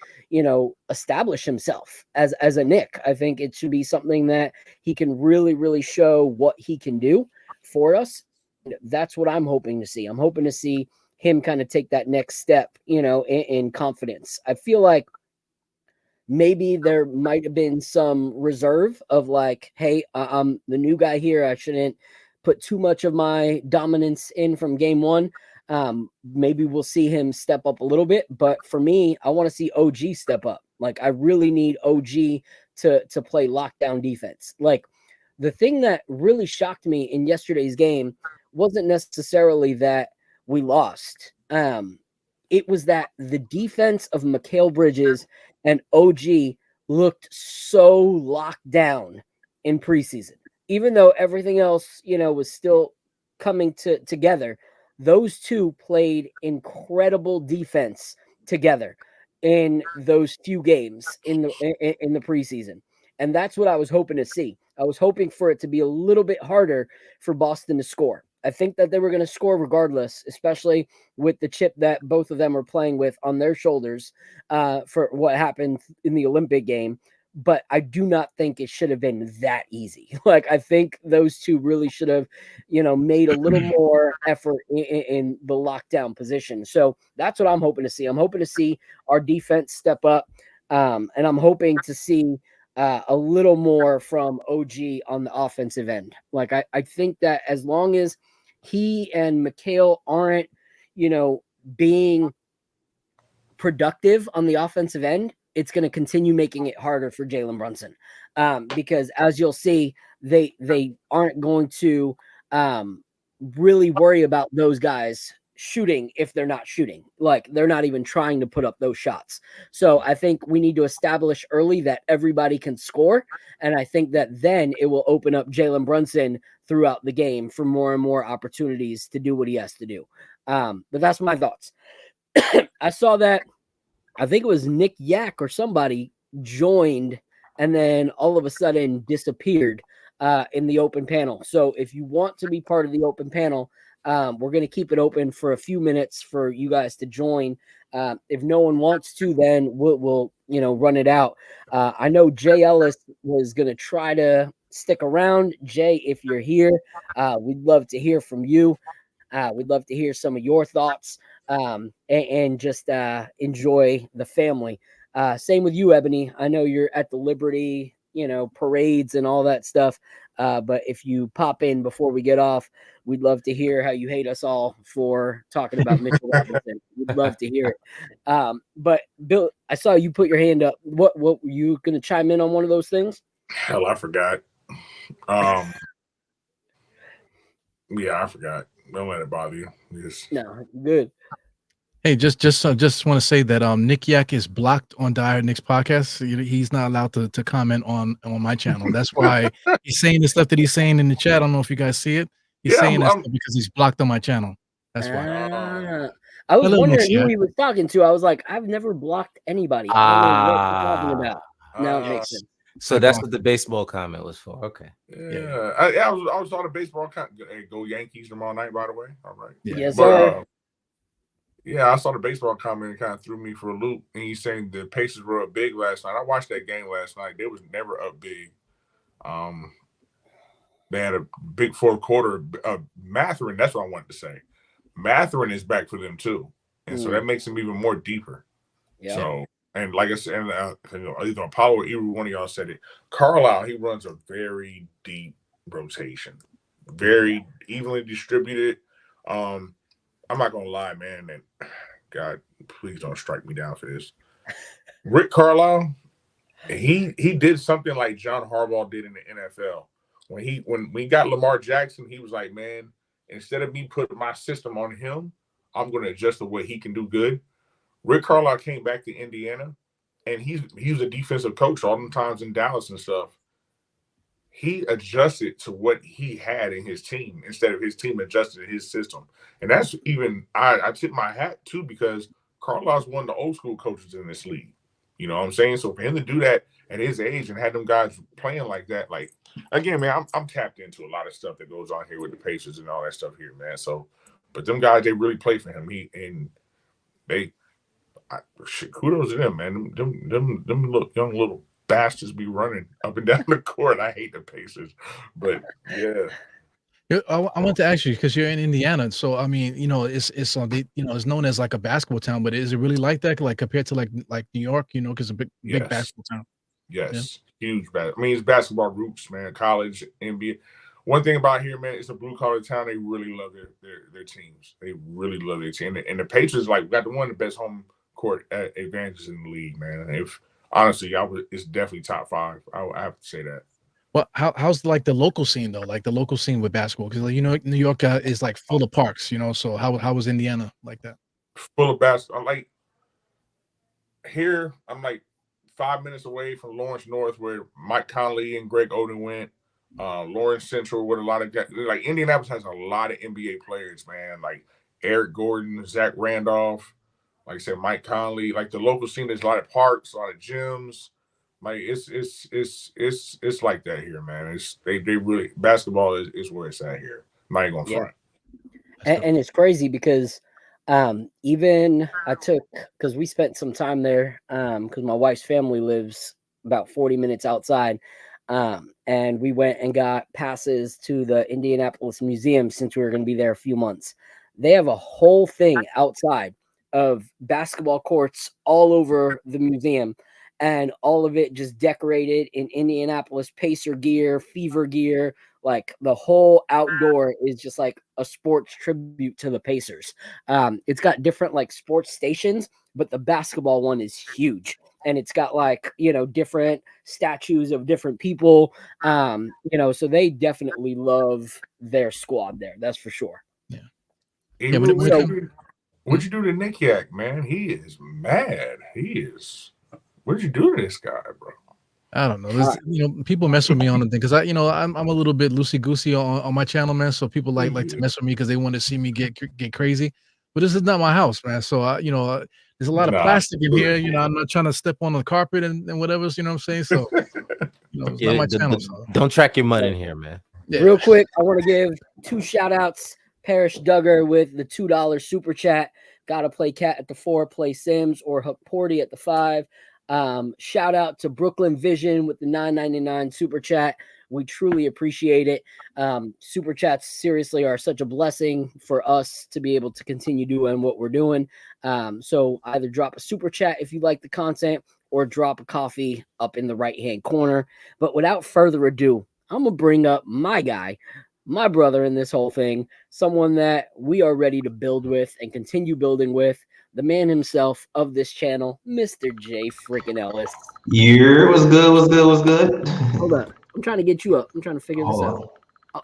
establish himself as a Knick. I think it should be something that he can really, really show what he can do for us. That's what I'm hoping to see. I'm hoping to see him kind of take that next step, in confidence. I feel like maybe there might have been some reserve of like, hey, I'm the new guy here. I shouldn't put too much of my dominance in from game 1. Maybe we'll see him step up a little bit, but for me, I want to see OG step up. Like I really need OG to play lockdown defense. Like the thing that really shocked me in yesterday's game wasn't necessarily that we lost. It was that the defense of Mikal Bridges and OG looked so locked down in preseason. Even though everything else, was still coming together, those 2 played incredible defense together in those few games in the preseason. And that's what I was hoping to see. I was hoping for it to be a little bit harder for Boston to score. I think that they were going to score regardless, especially with the chip that both of them are playing with on their shoulders for what happened in the Olympic game. But I do not think it should have been that easy. Like, I think those 2 really should have, made a little more effort in the lockdown position. So that's what I'm hoping to see. I'm hoping to see our defense step up. And I'm hoping to see a little more from OG on the offensive end. Like, I think that as long as he and Mikal aren't, being productive on the offensive end, it's going to continue making it harder for Jalen Brunson, because as you'll see, they aren't going to really worry about those guys shooting if they're not shooting. Like they're not even trying to put up those shots. So I think we need to establish early that everybody can score, and I think that then it will open up Jalen Brunson throughout the game for more and more opportunities to do what he has to do. But that's my thoughts. I saw that. I think it was Nick Yak or somebody joined and then all of a sudden disappeared in the open panel. So if you want to be part of the open panel, we're going to keep it open for a few minutes for you guys to join. If no one wants to, then we'll run it out. I know Jay Ellis was going to try to stick around. Jay, if you're here, we'd love to hear from you. We'd love to hear some of your thoughts and just enjoy the family. Same with you, Ebony. I know you're at the Liberty, parades and all that stuff. But if you pop in before we get off, we'd love to hear how you hate us all for talking about Mitchell Robinson. We'd love to hear it. But Bill, I saw you put your hand up. What were you going to chime in on one of those things? Hell, I forgot. Yeah, I forgot. Don't let it bother you. No, good. Hey, just want to say that Nick Yak is blocked on Dire Knicks podcast. He's not allowed to comment on my channel. That's why he's saying the stuff that he's saying in the chat. I don't know if you guys see it. He's saying that because he's blocked on my channel. That's why. I was wondering who he was talking to. I was like, I've never blocked anybody. I don't know what you're talking about. Now it makes sense. So that's what the baseball comment was for. Okay. Yeah. I was on the baseball comment. Hey, go Yankees tomorrow night, by the way. All right. Yeah. Yes, sir. Yeah, I saw the baseball comment and kind of threw me for a loop. And he's saying the Pacers were up big last night. I watched that game last night. They was never up big. They had a big fourth quarter. Mathurin, that's what I wanted to say. Mathurin is back for them too. And so that makes them even more deeper. Yeah. So, and like I said, either Apollo or Eru, one of y'all said it. Carlisle, he runs a very deep rotation. Very evenly distributed. I'm not gonna lie, man. And God, please don't strike me down for this. Rick Carlisle, he did something like John Harbaugh did in the NFL. When we got Lamar Jackson, he was like, man, instead of me putting my system on him, I'm gonna adjust the way he can do good. Rick Carlisle came back to Indiana, and he was a defensive coach all the times in Dallas and stuff. He adjusted to what he had in his team instead of his team adjusted to his system. And that's even, I tip my hat too, because Carlisle's one of the old school coaches in this league. You know what I'm saying? So for him to do that at his age and have them guys playing like that, like, again, man, I'm tapped into a lot of stuff that goes on here with the Pacers and all that stuff here, man. So, but them guys, they really play for him. Kudos to them, man. Them young little bastards be running up and down the court. I hate the Pacers, but yeah. I want to ask you, because you're in Indiana, so I mean, it's known as like a basketball town, but is it really like that, like compared to like New York, because it's a big basketball town? Yes, huge. I mean, it's basketball roots, man. College, NBA. One thing about here, man, it's a blue collar town. They really love their teams. They really love their team, and the Patriots got one of the best home court advantages in the league, man. If honestly, it's definitely top 5. I have to say that. Well, how's like the local scene though? Like the local scene with basketball, because New York is like full of parks, So how was Indiana like that? Full of basketball. Like here, I'm like 5 minutes away from Lawrence North, where Mike Conley and Greg Oden went. Lawrence Central, with a lot of guys. Like Indianapolis has a lot of NBA players, man. Like Eric Gordon, Zach Randolph. Like I said, Mike Conley. Like the local scene, there's a lot of parks, a lot of gyms. Like it's like that here, man. They really, basketball is where it's at here. I'm not even gonna front. And it's crazy because even because we spent some time there because my wife's family lives about 40 minutes outside, and we went and got passes to the Indianapolis Museum since we were going to be there a few months. They have a whole thing outside of basketball courts all over the museum, and all of it just decorated in Indianapolis Pacer gear, Fever gear. Like the whole outdoor is just like a sports tribute to the Pacers. It's got different like sports stations, but the basketball one is huge. And it's got like, different statues of different people. So they definitely love their squad there. That's for sure. Yeah. What'd you do to Nightcap, man? He is mad. What'd you do to this guy, bro? I don't know. People mess with me on the thing because I'm a little bit loosey goosey on my channel, man. So people like to mess with me because they want to see me get crazy. But this is not my house, man. So there's a lot of plastic in here. I'm not trying to step on the carpet and whatever. You know what I'm saying? So it's not my channel. So. Don't track your mud in here, man. Yeah. Real quick, I want to give 2 shout outs. Parrish Duggar with the $2 super chat. Gotta play Cat at the 4, play Sims, or Hook Porty at the 5. Shout out to Brooklyn Vision with the $9.99 super chat. We truly appreciate it. Super chats seriously are such a blessing for us to be able to continue doing what we're doing. So either drop a super chat if you like the content, or drop a coffee up in the right-hand corner. But without further ado, I'm going to bring up my guy, my brother in this whole thing, someone that we are ready to build with and continue building with, the man himself of this channel, Mr. J freaking Ellis. Yeah, what's good? Hold on. I'm trying to get you up. I'm trying to figure this out.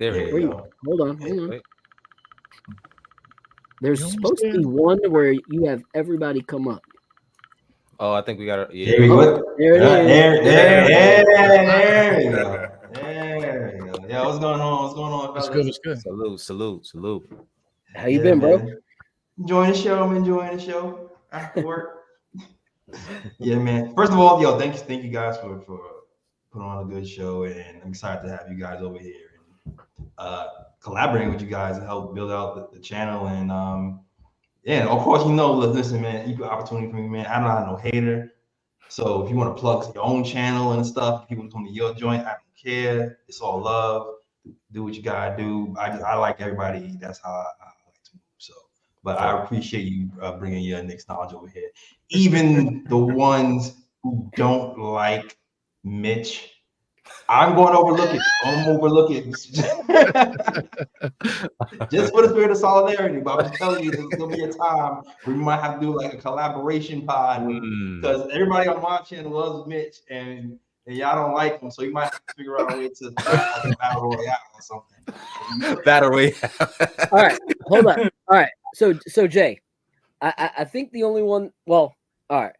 There you go. Hold on. There's supposed to be one where you have everybody come up. Oh, I think we got it. Yeah. There it is. There we go. Yeah, what's going on? What's going on, It's fellas? good. It's good. Salute. How you been, bro? Man. Enjoying the show. I'm enjoying the show after work. Yeah, man. First of all, yo, thank you guys for putting on a good show, and I'm excited to have you guys over here and collaborating with you guys to help build out the channel. And yeah, of course, listen, man, equal opportunity for me, man. I'm not no hater. So if you want to plug your own channel and stuff, people come to your joint, I don't care. It's all love. Do what you gotta do. I like everybody. That's how I like to move. So, but I appreciate you bringing your Knicks knowledge over here. Even the ones who don't like Mitch, I'm going to overlook it. Just for the spirit of solidarity. But I'm just telling you, there's gonna be a time where we might have to do like a collaboration pod because everybody on my channel loves Mitch and y'all don't like him, so you might have to figure out a way to like a battle royale or something. Battle royale. All right, hold on. All right, so Jay, I think the only one. Well, all right.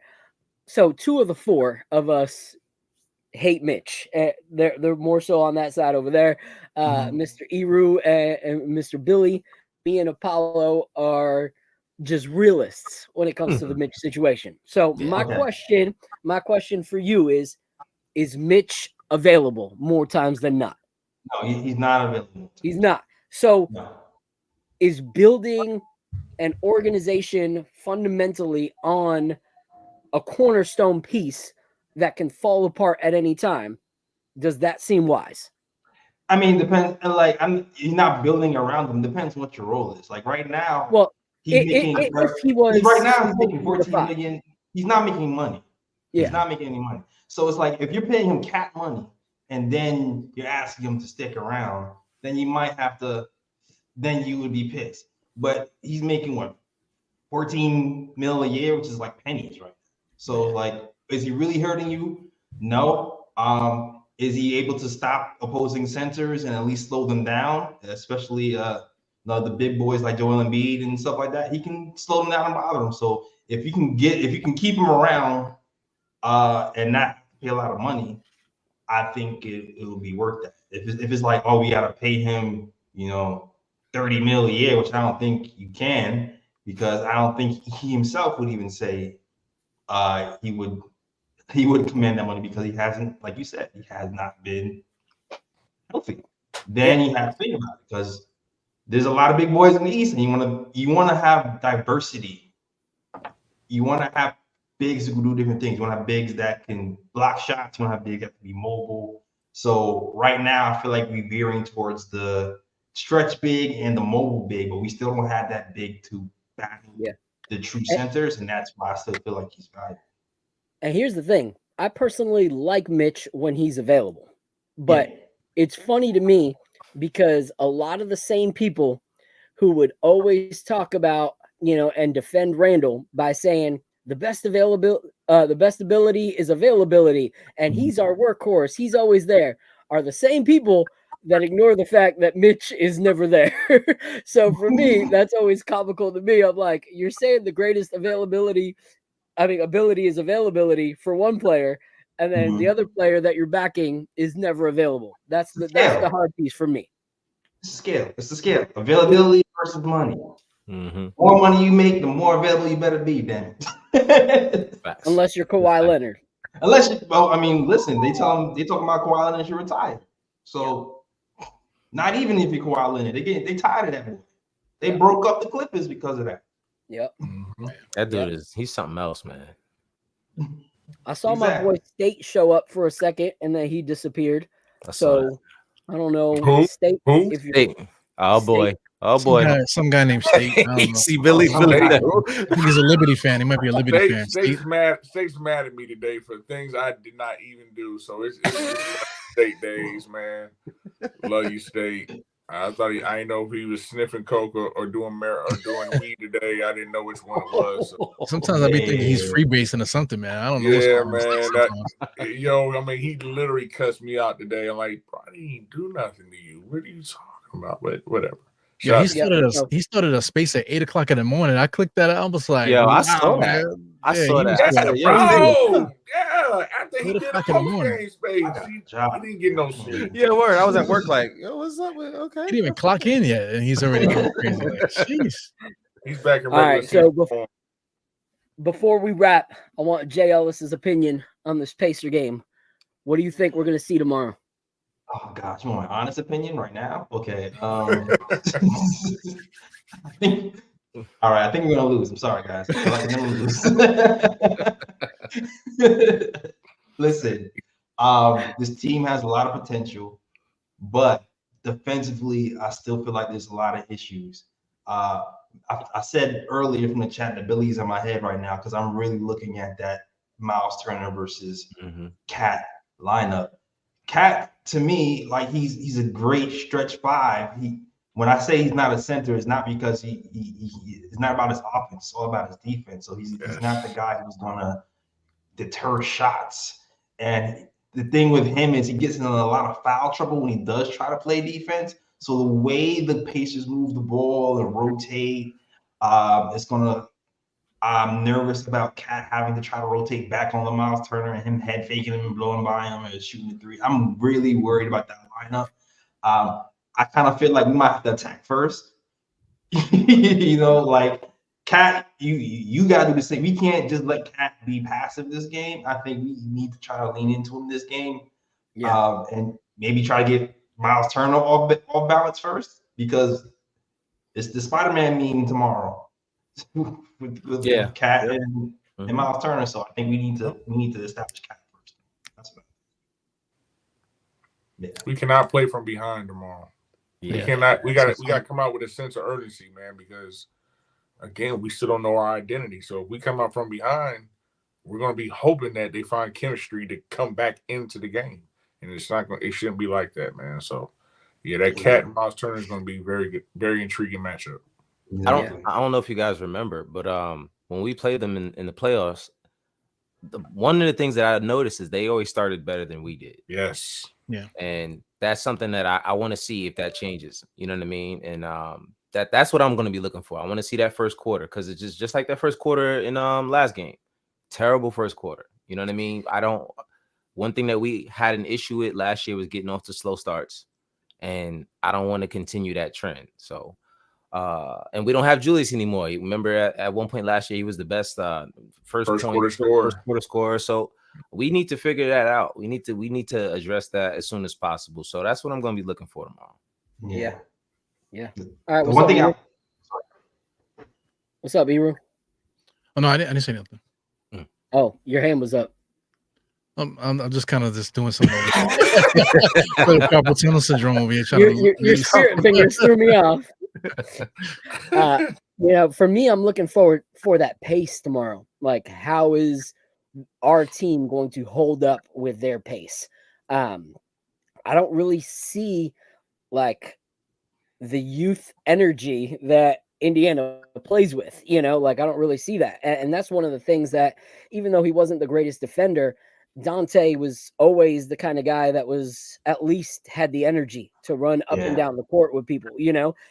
So 2 of the 4 of us hate Mitch. They're more so on that side over there. Mr. Eru and Mr. Billy, me and Apollo are just realists when it comes to the Mitch situation. So my question for you is Mitch available more times than not? No, he's not available. He's not. So No. is building an organization fundamentally on a cornerstone piece that can fall apart at any time, does that seem wise? I mean, depends. Like, you're not building around him. Depends what your role is. Like right now, well, he's making 14 million. He's not making money. He's not making any money. So it's like if you're paying him cat money and then you're asking him to stick around, then you might have to. Then you would be pissed. But he's making what, 14 mil a year, which is like pennies, right? So like, is he really hurting you? No. Is he able to stop opposing centers and at least slow them down, especially the big boys like Joel Embiid and stuff like that? He can slow them down and bother them. So if you can keep him around and not pay a lot of money, I think it will be worth that. If it's like, oh, we got to pay him, 30 mil a year, which I don't think you can, because I don't think he himself would even say he would command that money, because he hasn't, like you said, he has not been healthy. Then you have to think about it, because there's a lot of big boys in the East, and you want to have diversity. You want to have bigs who can do different things. You want to have bigs that can block shots. You want to have bigs that can be mobile. So right now, I feel like we're veering towards the stretch big and the mobile big, but we still don't have that big to battle the true centers, and that's why I still feel like he's valuable. And here's the thing. I personally like Mitch when he's available. But it's funny to me because a lot of the same people who would always talk about, and defend Randall by saying the best ability is availability, and he's our workhorse, he's always there, are the same people that ignore the fact that Mitch is never there. So for me, that's always comical to me. I'm like, you're saying the greatest ability is availability for one player, and then the other player that you're backing is never available. That's the hard piece for me. It's the scale. Availability versus money. The more money you make, the more available you better be, damn it. Unless you're Kawhi Leonard. Listen, they talking about Kawhi Leonard should retire. So not even if you're Kawhi Leonard, they tired of that boy. They broke up the Clippers because of that. Yep. That dude he's something else, man. I saw my boy State show up for a second and then he disappeared. I don't know. State. If you're Oh boy. Some guy named State. I don't know. See Billy. I think he's a Liberty fan. He might be a Liberty fan. State's mad at me today for things I did not even do. So it's State days, man. Love you, State. I didn't know if he was sniffing coke or doing weed today. I didn't know which one it was. So. Sometimes I be thinking he's freebasing or something, man. I don't know. Yeah, man. He literally cussed me out today. I'm like, bro, I didn't do nothing to you. What are you talking about? But whatever. Yeah, he started a space at 8 o'clock in the morning. I clicked that out. I was like, I saw that. I saw that. Yeah, after he did a post-game space, he didn't get no sleep. Yeah, word. I was at work like, yo, what's up? Okay. He didn't even clock in yet, and he's already going crazy. Like, jeez. He's back in All regular right, so season. before we wrap, I want Jay Ellis's opinion on this Pacer game. What do you think we're going to see tomorrow? Oh gosh, you want my honest opinion right now? Okay. I think we're gonna lose. I'm sorry, guys. We're gonna lose. Listen, this team has a lot of potential, but defensively, I still feel like there's a lot of issues. I said earlier from the chat that Billy's in my head right now because I'm really looking at that Miles Turner versus Cat lineup. Cat, to me, like he's a great stretch five. When I say he's not a center, it's not because it's not about his offense, it's all about his defense. So he's not the guy who's gonna deter shots. And the thing with him is he gets in a lot of foul trouble when he does try to play defense. So the way the Pacers move the ball and rotate, it's gonna. I'm nervous about Cat having to try to rotate back on the Miles Turner and him head faking him and blowing by him and shooting the three. I'm really worried about that lineup. I kind of feel like we might have to attack first. Like Cat, you gotta do the same. We can't just let Cat be passive this game. I think we need to try to lean into him this game. Yeah. And maybe try to get Miles Turner off balance first because it's the Spider-Man meme tomorrow. with Cat and Miles Turner, so I think we need to establish Cat first. That's what. Yeah. We cannot play from behind tomorrow. Yeah. We cannot. We got to come out with a sense of urgency, man, because again, we still don't know our identity. So if we come out from behind, we're going to be hoping that they find chemistry to come back into the game, and it's not going. It shouldn't be like that, man. So yeah, that Cat and Miles Turner is going to be very good, very intriguing matchup. I don't know if you guys remember, but when we played them in the playoffs, one of the things that I noticed is they always started better than we did. Yes. Yeah. And that's something that I want to see if that changes. You know what I mean? And that's what I'm going to be looking for. I want to see that first quarter because it's just like that first quarter in last game. Terrible first quarter. You know what I mean? One thing that we had an issue with last year was getting off to slow starts, and I don't want to continue that trend. So. And we don't have Julius anymore. You remember at one point last year, he was the best first quarter scorer. So we need to figure that out. We need to address that as soon as possible. So that's what I'm going to be looking for tomorrow. Yeah. All right. What's up, Ebro? Oh no, I didn't say nothing. Oh, your hand was up. I'm just kind of just doing something. Carpal tunnel syndrome over here. Your spirit fingers threw me off. For me, I'm looking forward for that pace tomorrow. Like, how is our team going to hold up with their pace? I don't really see like the youth energy that Indiana plays with, I don't really see that. And that's one of the things that, even though he wasn't the greatest defender, Dante was always the kind of guy that was at least had the energy to run up and down the court with people,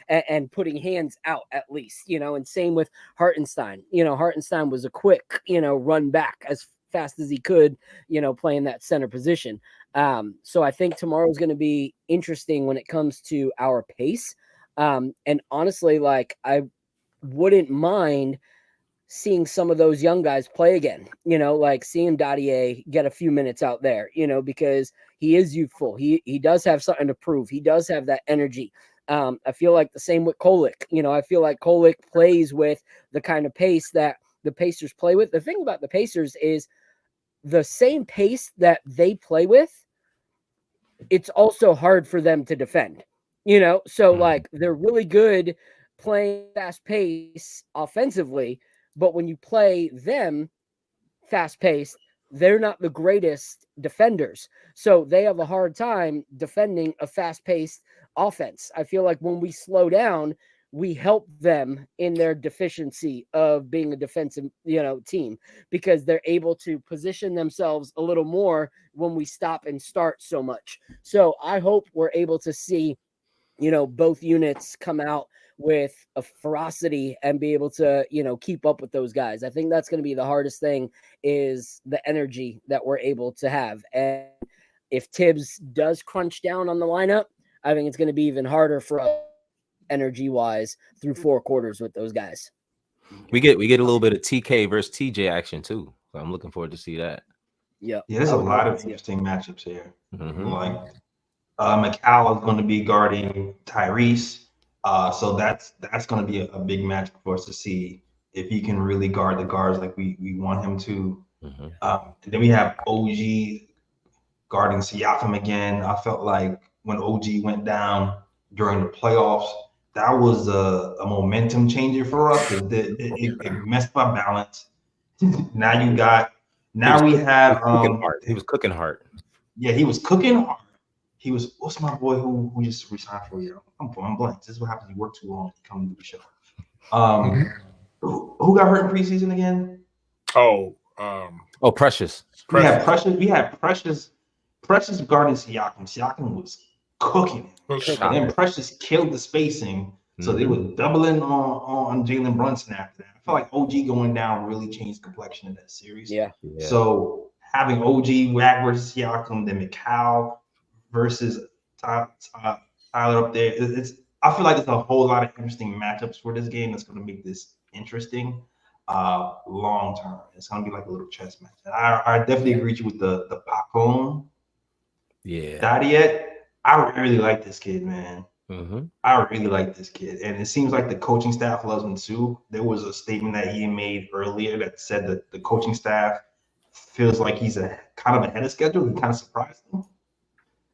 and putting hands out at least, and same with Hartenstein. Hartenstein was a quick, run back as fast as he could, playing that center position. So I think tomorrow's going to be interesting when it comes to our pace. And honestly, like, I wouldn't mind seeing some of those young guys play again, like seeing Dadier get a few minutes out there, because he is youthful. He does have something to prove. He does have that energy. I feel like the same with Kolek. I feel like Kolek plays with the kind of pace that the Pacers play with. The thing about the Pacers is the same pace that they play with, it's also hard for them to defend, so like they're really good playing fast pace offensively. But when you play them fast-paced, they're not the greatest defenders. So they have a hard time defending a fast-paced offense. I feel like when we slow down, we help them in their deficiency of being a defensive, team, because they're able to position themselves a little more when we stop and start so much. So I hope we're able to see, both units come out with a ferocity and be able to, keep up with those guys. I think that's going to be the hardest thing, is the energy that we're able to have. And if Tibbs does crunch down on the lineup, I think it's going to be even harder for us energy wise through 4 quarters with those guys. We get a little bit of TK versus TJ action too. So I'm looking forward to see that. Yeah, there's a lot of interesting matchups here. Like McCall is going to be guarding Tyrese. So that's going to be a big match for us to see if he can really guard the guards like we want him to. And then we have OG guarding Siakam again. I felt like when OG went down during the playoffs, that was a momentum changer for us because it messed my balance. Now we have he was cooking hard. Yeah, he was cooking hard. He was, what's my boy who just resigned for a year? I'm blank. This is what happens. You work too long, you come to the show. Who got hurt in preseason again? Precious. We had Precious guarding Siakam. Siakam was cooking. And then Precious killed the spacing. So they were doubling on Jalen Brunson after that. I feel like OG going down really changed the complexion of that series. Yeah. So having OG Wag versus Siakam, then McCall versus Tyler up there. I feel like there's a whole lot of interesting matchups for this game that's going to make this interesting long term. It's going to be like a little chess match. And I definitely agree with you with the Pacone. Yeah. Dadiet. I really like this kid, man. I really like this kid. And it seems like the coaching staff loves him too. There was a statement that he made earlier that said that the coaching staff feels like he's kind of ahead of schedule. It kind of surprised them.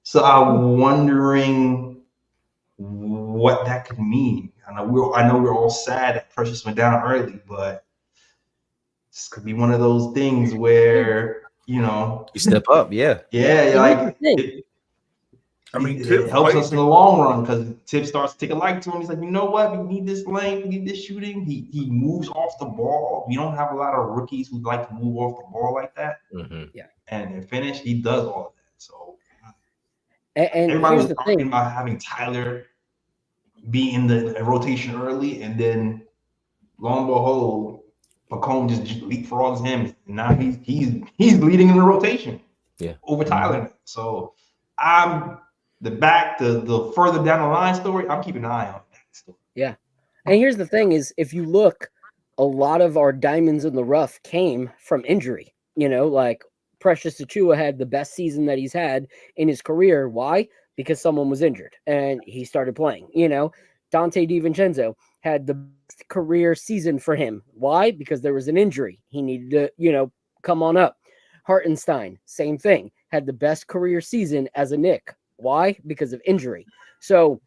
So I'm wondering what that could mean. I know we're all sad that Precious went down early, but this could be one of those things where you step up. Yeah, like it helps us in the long run because Tibbs starts to take a like to him. He's like, you know what? We need this length. We need this shooting. He moves off the ball. We don't have a lot of rookies who like to move off the ball like that. Yeah, and finish. He does all of that. So. And everybody was talking about having Tyler be in the rotation early, and then lo and behold, Pacone just leapfrogs him, and now he's leading in the rotation. Yeah, over Tyler. So I'm the further down the line story. I'm keeping an eye on that story. Yeah, and here's the thing: is if you look, a lot of our diamonds in the rough came from injury. Like Precious Achiuwa had the best season that he's had in his career. Why? Because someone was injured and he started playing. Dante DiVincenzo had the best career season for him. Why? Because there was an injury. He needed to, come on up. Hartenstein, same thing, had the best career season as a Knick. Why? Because of injury. So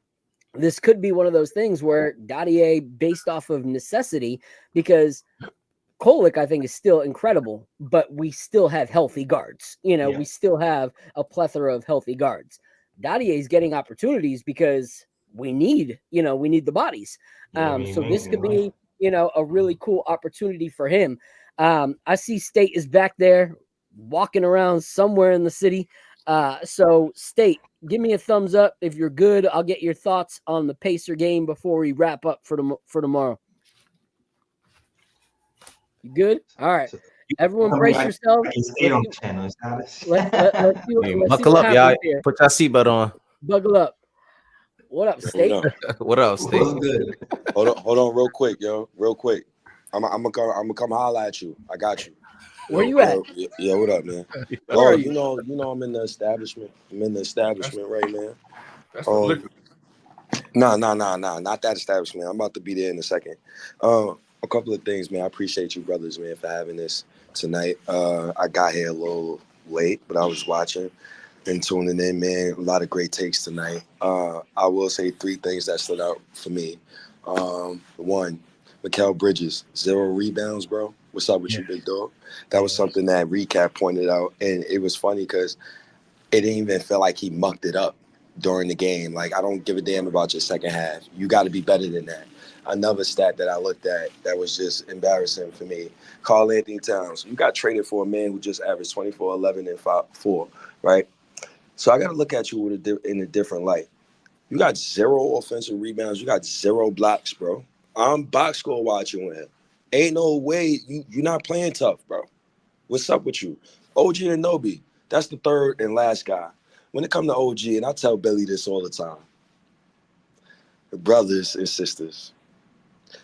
this could be one of those things where Dadier, based off of necessity, because Kolek, I think, is still incredible, but we still have healthy guards. We still have a plethora of healthy guards. Dadier is getting opportunities because we need the bodies. So this could be, a really cool opportunity for him. I see State is back there walking around somewhere in the city. So State, give me a thumbs up if you're good. I'll get your thoughts on the Pacer game before we wrap up for tomorrow. You good? All right. Everyone brace yourselves. Buckle up, y'all. Put your seatbelt on. Buckle up. What up, State? What up, State? What's good? Hold on, real quick, yo. Real quick. I'm gonna come holler at you. I got you. Where you at? Yeah, what up, man? Oh, you know, I'm in the establishment. I'm in the establishment right now. That's liquor. No, not that establishment. I'm about to be there in a second. A couple of things, man. I appreciate you brothers, man, for having this tonight. I got here a little late, but I was watching and tuning in, man. A lot of great takes tonight. I will say 3 things that stood out for me. One, Mikal Bridges, 0 rebounds, bro. What's up with you, big dog? That was something that Recap pointed out, and it was funny because it didn't even feel like he mucked it up during the game. Like, I don't give a damn about your second half. You got to be better than that. Another stat that I looked at that was just embarrassing for me, Karl Anthony Towns. You got traded for a man who just averaged 24, 11, and 4, right? So I got to look at you in a different light. You got 0 offensive rebounds. You got 0 blocks, bro. I'm box score watching with him. Ain't no way you're not playing tough, bro. What's up with you? OG and Nobi, that's the third and last guy. When it comes to OG, and I tell Billy this all the time, brothers and sisters,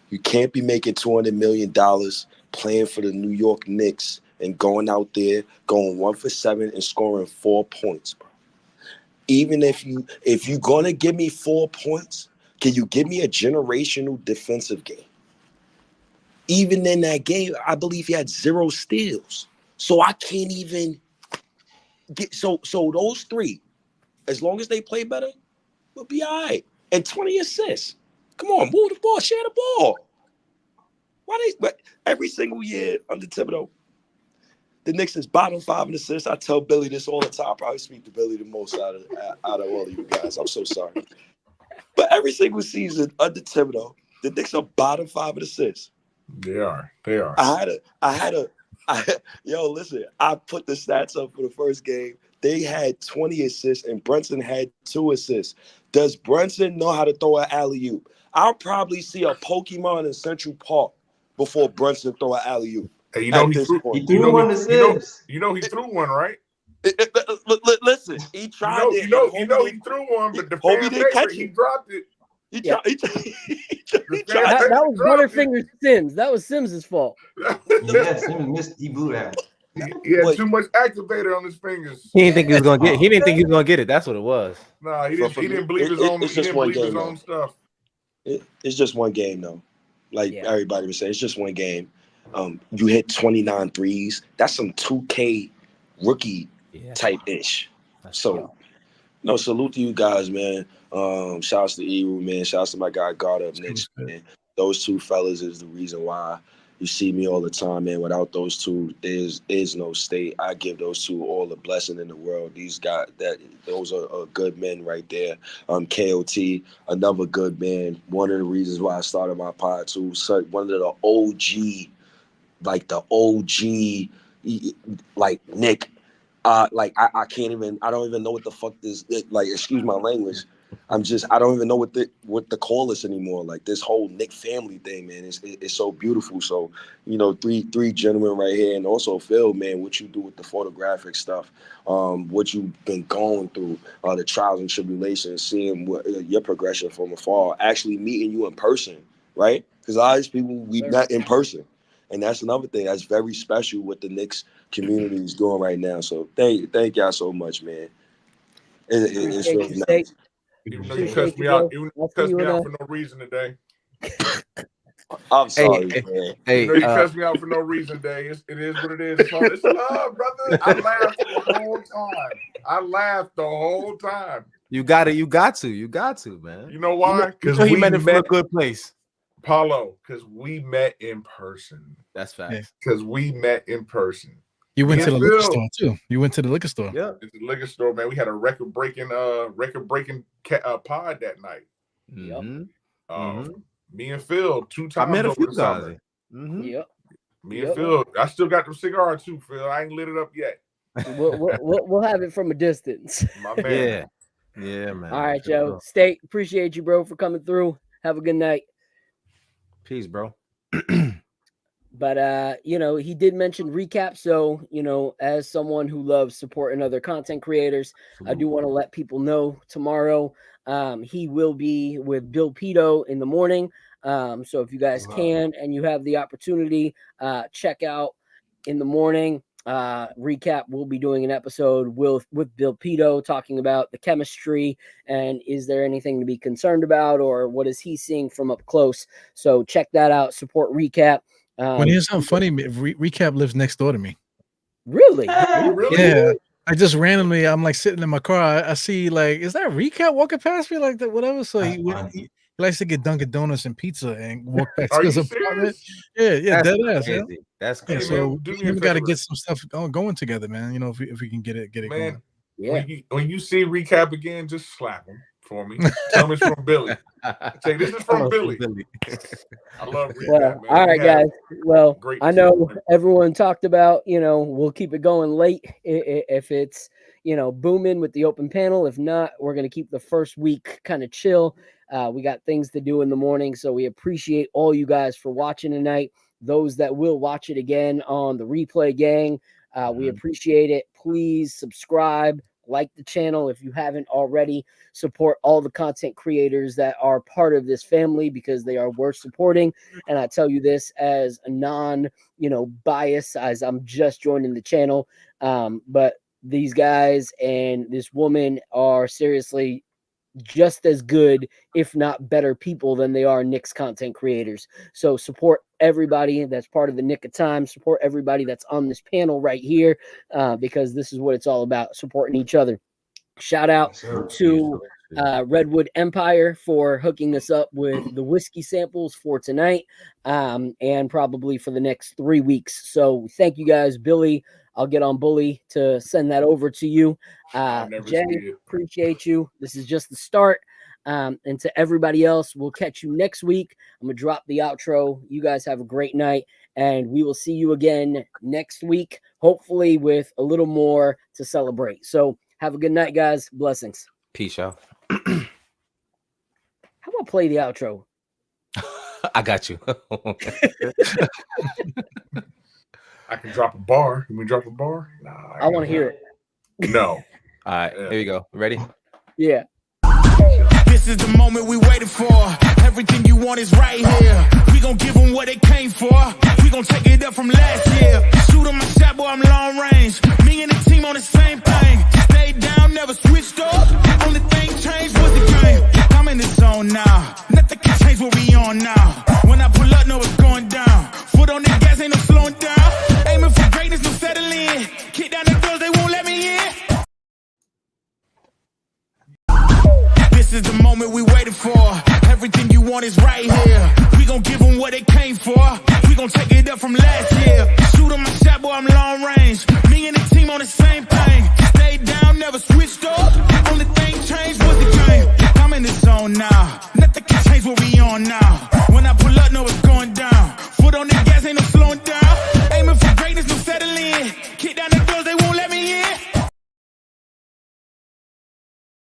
you can't be making $200 million playing for the New York Knicks and going out there, going 1 for 7 and scoring 4 points, bro. Even if you're gonna give me 4 points, can you give me a generational defensive game? Even in that game, I believe he had 0 steals. So I can't even get so those 3, as long as they play better, we'll be all right. And 20 assists. Come on, move the ball, share the ball. But every single year under Thibodeau, the Knicks is bottom 5 in assists. I tell Billy this all the time. I probably speak to Billy the most out of all of you guys. I'm so sorry. But every single season under Thibodeau, the Knicks are bottom 5 in assists. They are. Listen, I put the stats up for the first game. They had 20 assists and Brunson had 2 assists. Does Brunson know how to throw an alley-oop? I'll probably see a Pokemon in Central Park before Brunson throw an alley-oop. Hey, he threw one, right? Listen, he tried it. He threw one, but the fan favorite, he dropped it. That was Butterfinger Sims. That was Sims's fault. Yeah, Sims missed. He blew that. He had too much activator on his fingers. He didn't think he was gonna get. He didn't think he was gonna get it. That's what it was. No, he didn't believe his own. He didn't believe his own stuff. It's just one game, though. Like everybody was saying, it's just one game. You hit 29 threes. That's some 2K rookie type ish. So, no, salute to you guys, man. Shouts to Eru, man. Shouts to my guy God Up Knicks, man. Those 2 fellas is the reason why you see me all the time, man. Without those 2, there is no state. I give those 2 all the blessing in the world. These guys, those are good men right there. KOT, another good man. One of the reasons why I started my pod too. So one of the OG, like Nick. I can't even. I don't even know what the fuck this. Excuse my language. I don't even know what the call is anymore. Like this whole Nick family thing, man, it's so beautiful. So, three gentlemen right here, and also Phil, man, what you do with the photographic stuff, what you've been going through, the trials and tribulations, seeing your progression from afar, actually meeting you in person, right? Because a lot of these people we met in person, and that's another thing that's very special what the Knicks community is doing right now. So thank y'all so much, man. It's really nice. Even though you cussed me out for no reason today. I'm sorry, man. Hey, you cussed me out for no reason today. It is what it is. It's love, brother. I laughed the whole time. You got to, man. You know why? Because he meant it for a good place. Paulo, because we met in person. That's facts. Because we met in person. You went to the liquor store too. You went to the liquor store. Yeah, it's the liquor store, man. We had a record-breaking pod that night. Mm-hmm. Me and Phil 2 times. I met a few guys. Mm-hmm. Yep. Me and Phil. I still got the cigar too, Phil. I ain't lit it up yet. We'll have it from a distance. My man. Yeah, man. All right, Joe. State, appreciate you, bro, for coming through. Have a good night. Peace, bro. But he did mention recap. So, as someone who loves supporting other content creators, I do want to let people know tomorrow he will be with Bill Pito in the morning. So if you guys can and you have the opportunity, check out in the morning. Recap, we'll be doing an episode with Bill Pito talking about the chemistry and is there anything to be concerned about or what is he seeing from up close. So check that out. Support Recap. When here's something funny, Recap lives next door to me. Really? Yeah. I just randomly, I'm like sitting in my car. I see is that Recap walking past me like that, whatever. So he likes to get Dunkin' Donuts and pizza and walk back to his apartment. Yeah, dead ass. Yeah. That's crazy. So we got to get some stuff going together, man. if we can get it going. Yeah. When you see Recap again, just slap him for me. Tell me it's from Billy. Say this is from Billy. I love Recap, man. All right, guys. Well, I know everyone talked about, we'll keep it going late if it's, booming with the open panel. If not, we're going to keep the first week kind of chill. We got things to do in the morning. So we appreciate all you guys for watching tonight. Those that will watch it again on the replay, gang, we appreciate it. Please subscribe, like the channel if you haven't already. Support all the content creators that are part of this family because they are worth supporting. And I tell you this as a non-bias, as I'm just joining the channel. But these guys and this woman are seriously just as good, if not better people than they are Knicks content creators. So support everybody that's part of the Nick of Time. Support everybody that's on this panel right here because this is what it's all about, supporting each other. Shout out to Redwood Empire for hooking us up with the whiskey samples for tonight and probably for the next 3 weeks. So thank you guys. Billy, I'll get on Bully to send that over to you. Jay, appreciate you. This is just the start. And to everybody else, we'll catch you next week. I'm going to drop the outro. You guys have a great night, and we will see you again next week, hopefully with a little more to celebrate. So have a good night, guys. Blessings. Peace out. How about play the outro? I got you. I can drop a bar. Can we drop a bar? Nah, I want to hear it. No. All right, here we go. Ready? Yeah. This is the moment we waited for. Everything you want is right here. We gon' give them what they came for. We gon' take it up from last year. Shoot 'em my shot, boy, I'm long range. Me and the team on the same thing. Stayed down, never switched up. Only thing changed was the game. I'm in the zone now. Nothing can change what we on now. When I pull up, know it's going down. Foot on the gas, ain't no slowing down. Aiming for greatness, no settling. Kick down the doors, they won't let me in. This is the moment we waited for. Everything you want is right here. We gon' give them what they came for. We gon' take it up from last year. Shoot 'em my shot, boy, I'm long range. Me and the team on the same thing. Stayed down, never switched up. Only thing changed was the game. I'm in the zone now. Nothing can change what we on now. When I pull up, know it's going